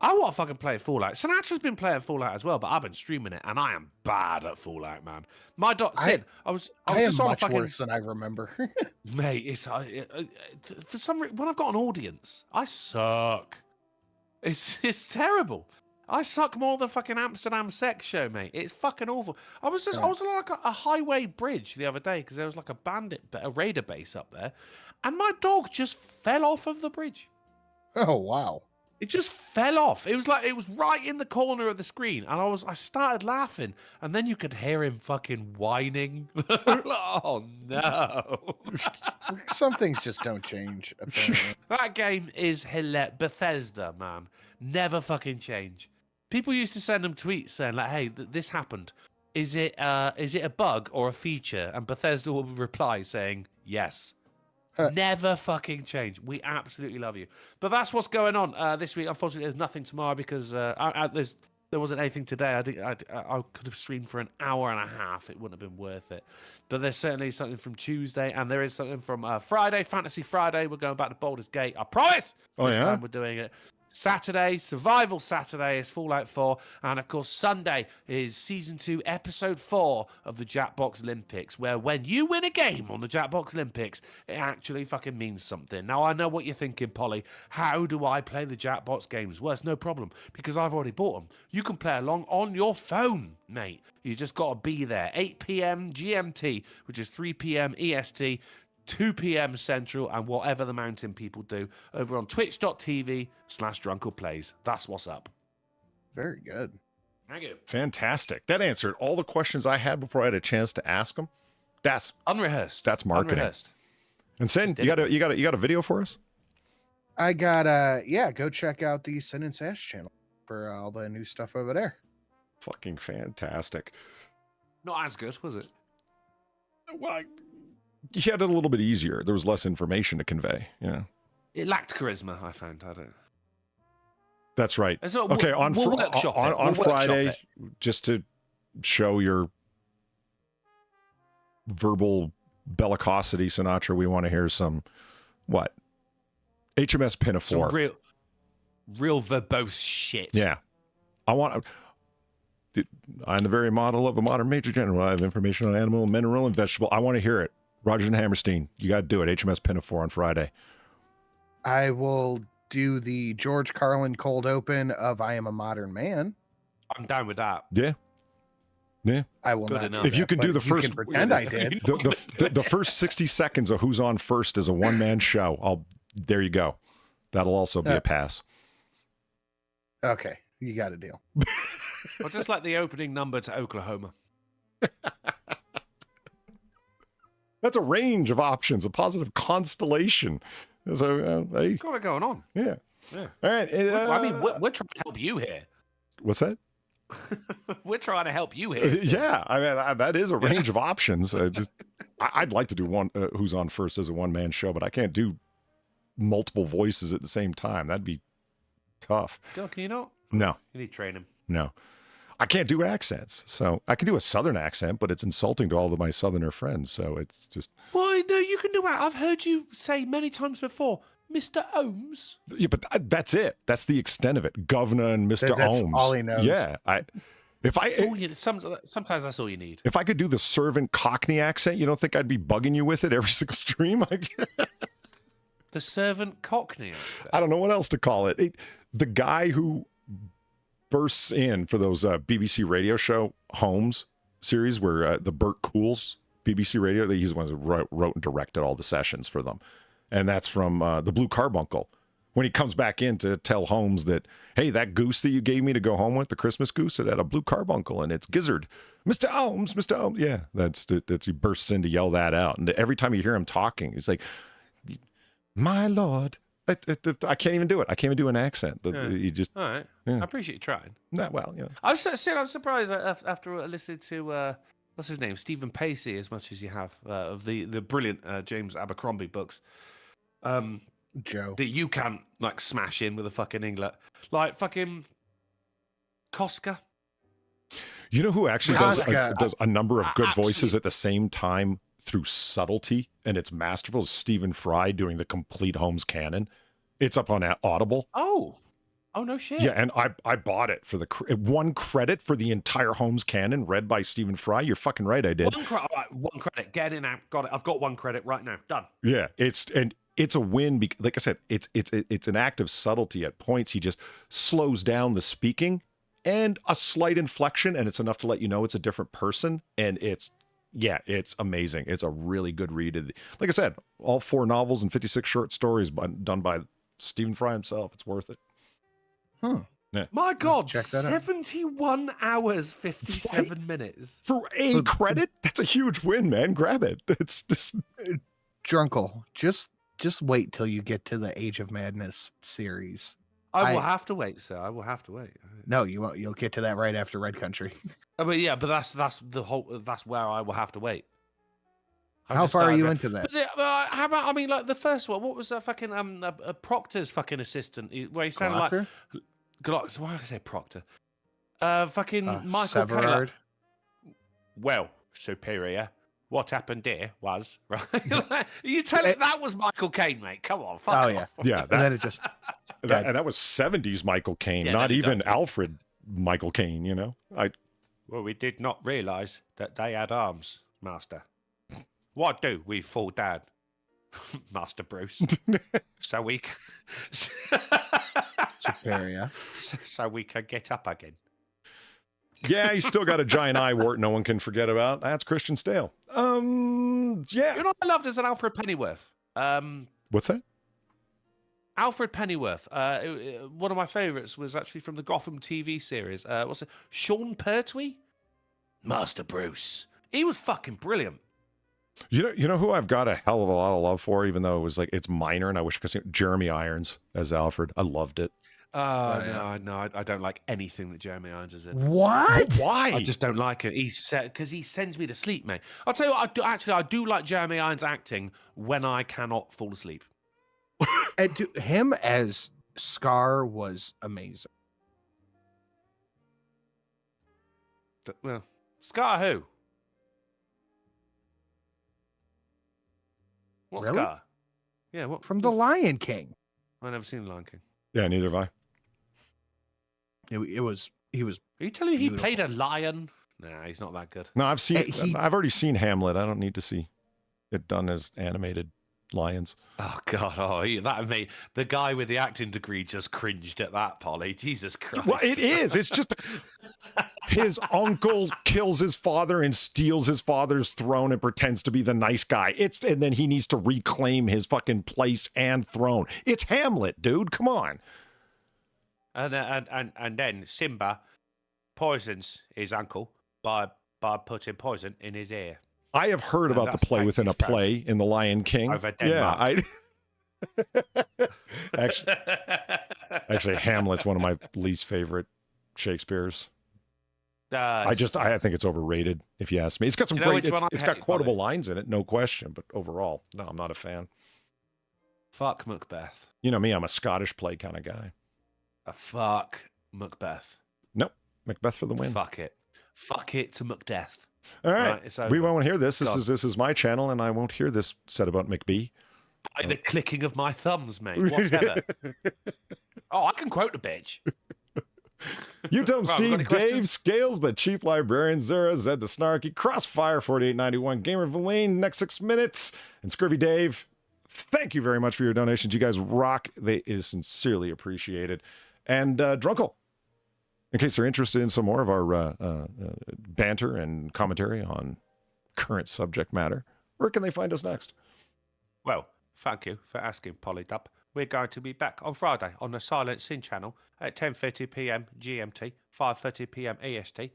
I want to fucking play Fallout. Sinatra's been playing Fallout as well, but I've been streaming it, and I am bad at Fallout, man. My Sid, I was I am just on a much fucking... worse than I remember. Mate, it's for some reason when I've got an audience, I suck. It's terrible. I suck more than fucking Amsterdam Sex Show, mate. It's fucking awful. I was on like a highway bridge the other day because there was like a raider base up there, and my dog just fell off of the bridge. Oh wow. It just fell off. It was right in the corner of the screen, and I started laughing, and then you could hear him fucking whining. Oh no! Some things just don't change. Apparently. That game is hilarious. Bethesda, man, never fucking change. People used to send them tweets saying like, "Hey, this happened. Is it a bug or a feature?" And Bethesda will reply saying, "Yes." Never fucking change. We absolutely love you. But that's what's going on this week. Unfortunately, there's nothing tomorrow because there wasn't anything today. I could have streamed for an hour and a half. It wouldn't have been worth it. But there's certainly something from Tuesday, and there is something from Friday, Fantasy Friday. We're going back to Baldur's Gate. I promise. Oh, this yeah? time we're doing it. Saturday, Survival Saturday is Fallout 4. And of course, Sunday is Season 2, Episode 4 of the Jackbox Olympics, where when you win a game on the Jackbox Olympics, it actually fucking means something. Now, I know what you're thinking, Polly. How do I play the Jackbox games? Well, it's no problem, because I've already bought them. You can play along on your phone, mate. You just got to be there. 8 p.m. GMT, which is 3 p.m. EST. 2 p.m. Central, and whatever the mountain people do over on twitch.tv/drunkleplays. That's what's up. Very good. Thank you. Fantastic. That answered all the questions I had before I had a chance to ask them. That's Unrehearsed. That's marketing. Unrehearsed. And Sin, Just you did got a video for us? I got go check out the Sin and Sash channel for all the new stuff over there. Fucking fantastic. Not as good, was it? Well, you had it a little bit easier. There was less information to convey. Yeah, It lacked charisma, I found. I don't. that's right. And so Okay, we'll on workshop it. on We'll workshop Friday, it. just to show your verbal bellicosity, Sinatra, we want to hear some what? HMS Pinafore. Some real verbose shit. Yeah, I want. I'm the very model of a modern Major General. I have information on animal, mineral, and vegetable. I want to hear it. Rogers and Hammerstein, you got to do it. HMS Pinafore on Friday. I will do the George Carlin cold open of I Am a Modern Man. I'm down with that. Yeah. Yeah. I will Good not. enough. Do If you that, can do but the you first, can pretend I did. the first 60 seconds of Who's On First is a one-man show. There you go. That'll also be a pass. Okay, you got a deal. Or just like the opening number to Oklahoma. That's a range of options, a positive constellation. So, hey, Got it going on. yeah. Yeah. All right. I mean, we're trying to help you here. What's that? We're trying to help you here. Sid. Yeah, I mean that is a range of options. I'd like to do one Who's On First as a one-man show, but I can't do multiple voices at the same time. That'd be tough. Go, can you not? No, You need training. no, I can't do accents. So I can do a Southern accent, but it's insulting to all of my Southerner friends. So it's just Well, no, you can do that. I've heard you say many times before, Mr. Ohms. yeah, but that's it. That's the extent of it. Governor and Mr. That's Ohms. all he knows. Yeah, Sometimes that's all you need. if I could do the servant Cockney accent, you don't think I'd be bugging you with it every single stream? The servant Cockney. I don't know what else to call it. The guy who bursts in for those BBC radio show Holmes series where the Burt Cools BBC radio, he's the one who wrote and directed all the sessions for them. And that's from the Blue Carbuncle. When he comes back in to tell Holmes that, hey, that goose that you gave me to go home with, the Christmas goose, it had a blue carbuncle and it's gizzard. Mr. Holmes, Mr. Holmes. Yeah, that's he bursts in to yell that out. And every time you hear him talking, he's like, my Lord. I can't even do it. I can't even do an accent. You just, All right. Yeah. I appreciate you trying. nah, well, you know. I'm surprised after listening to what's his name, Stephen Pacey, as much as you have of the brilliant James Abercrombie books. Joe. That you can't like smash in with a fucking England, like fucking Koska. You know who actually does Oscar. does a number of good voices Absolutely. at the same time through subtlety, and it's masterful? Is Stephen Fry doing the complete Holmes canon. It's up on Audible. Oh no shit. Yeah, and I bought it for the one credit for the entire Holmes canon read by Stephen Fry. You're fucking right, I did. One credit. Get in now. Got it. I've got one credit right now. Done. Yeah, it's a win. Like I said, it's an act of subtlety. At points, he just slows down the speaking and a slight inflection, and it's enough to let you know it's a different person. And it's amazing. It's a really good read. Like I said, all 4 novels and 56 short stories done by Stephen Fry himself. It's worth it. My God, check that out. 71 hours, 57 minutes. For a credit, that's a huge win, man. Grab it. It's just Drunkle, just wait till you get to the Age of Madness series. I will I- have to wait, sir. I will have to wait. No, you won't. You'll get to that right after Red Country. But yeah, but that's the whole. That's where I will have to wait. I've How just far are started you re- into that? But how about? I mean, like the first one. What was that fucking Proctor's fucking assistant? Where he sounded like Glocker? Glock. Why did I say Proctor? Fucking Michael Caine. Severard? Well, superior. What happened there was right. You tell it that was Michael Caine, mate. Come on, fuck Oh off. yeah, yeah. and then it just And that was 70s Michael Caine, Yeah, not no, even don't. Alfred Michael Caine, you know? Well, we did not realise that they had arms, Master. What do we fall down, Master Bruce? so we superior. so we can get up again. Yeah, he's still got a giant eye wart no one can forget about. That's Christian Stale. Yeah. You know what I loved as an Alfred Pennyworth? What's that? Alfred Pennyworth. One of my favourites was actually from the Gotham TV series. What's it? Sean Pertwee? Master Bruce. He was fucking brilliant. You know who I've got a hell of a lot of love for, even though it was like it's minor, and I wish I could see Jeremy Irons as Alfred. I loved it. No, I don't like anything that Jeremy Irons is in. What? Why? I just don't like it. Because he sends me to sleep, mate. I'll tell you what. I do like Jeremy Irons acting when I cannot fall asleep. And him as Scar was amazing. Well, Scar who? What Really? Scar? Yeah, what From The Lion King. I've never seen The Lion King. Yeah, neither have I. He was Are you telling me he Beautiful. played a lion? Nah, he's not that good. No, I've seen. He- I've already seen Hamlet. I don't need to see it done as animated lions. Oh God! That made the guy with the acting degree just cringed at that, Polly. Jesus Christ! Well, it is. It's just his uncle kills his father and steals his father's throne and pretends to be the nice guy. And then he needs to reclaim his fucking place and throne. It's Hamlet, dude. Come on. And then Simba poisons his uncle by putting poison in his ear. I have heard about the that's play thanks within to a play in The Lion King. Over Yeah, Denmark. actually, Hamlet's one of my least favorite Shakespeare's. I think it's overrated, if you ask me. It's got some You know great, which one I it's got hate, quotable Bobby? lines in it, no question. But overall, no, I'm not a fan. Fuck Macbeth. You know me, I'm a Scottish play kind of guy. Fuck Macbeth. Nope, Macbeth for the win. Fuck it. Fuck it to Macbeth. All right, Right, it's we over. won't hear this. God. This is my channel, and I won't hear this said about McBee. By the clicking of my thumbs, mate. Whatever. I can quote the bitch. You tell him, Right, we got Steve, any Dave, questions? Scales, the Chief Librarian, Zara, Zed the Snarky, Crossfire 4891, Gamer Valine, next 6 minutes, and Scurvy Dave. Thank you very much for your donations. You guys rock. They is sincerely appreciated. And Drunkle, in case they're interested in some more of our banter and commentary on current subject matter, where can they find us next? Well, thank you for asking, Polydub. We're going to be back on Friday on the Silent Sin channel at 10:30 p.m. GMT, 5:30 p.m. EST,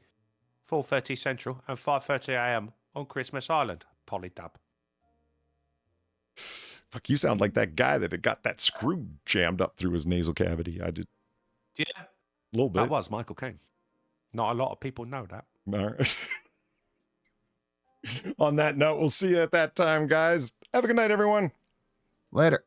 4:30 Central, and 5:30 a.m. on Christmas Island, Polydub. Fuck, you sound like that guy that had got that screw jammed up through his nasal cavity. I did Yeah, a little bit. that was Michael Caine. Not a lot of people know that. All right. On that note, we'll see you at that time, guys. Have a good night, everyone. later.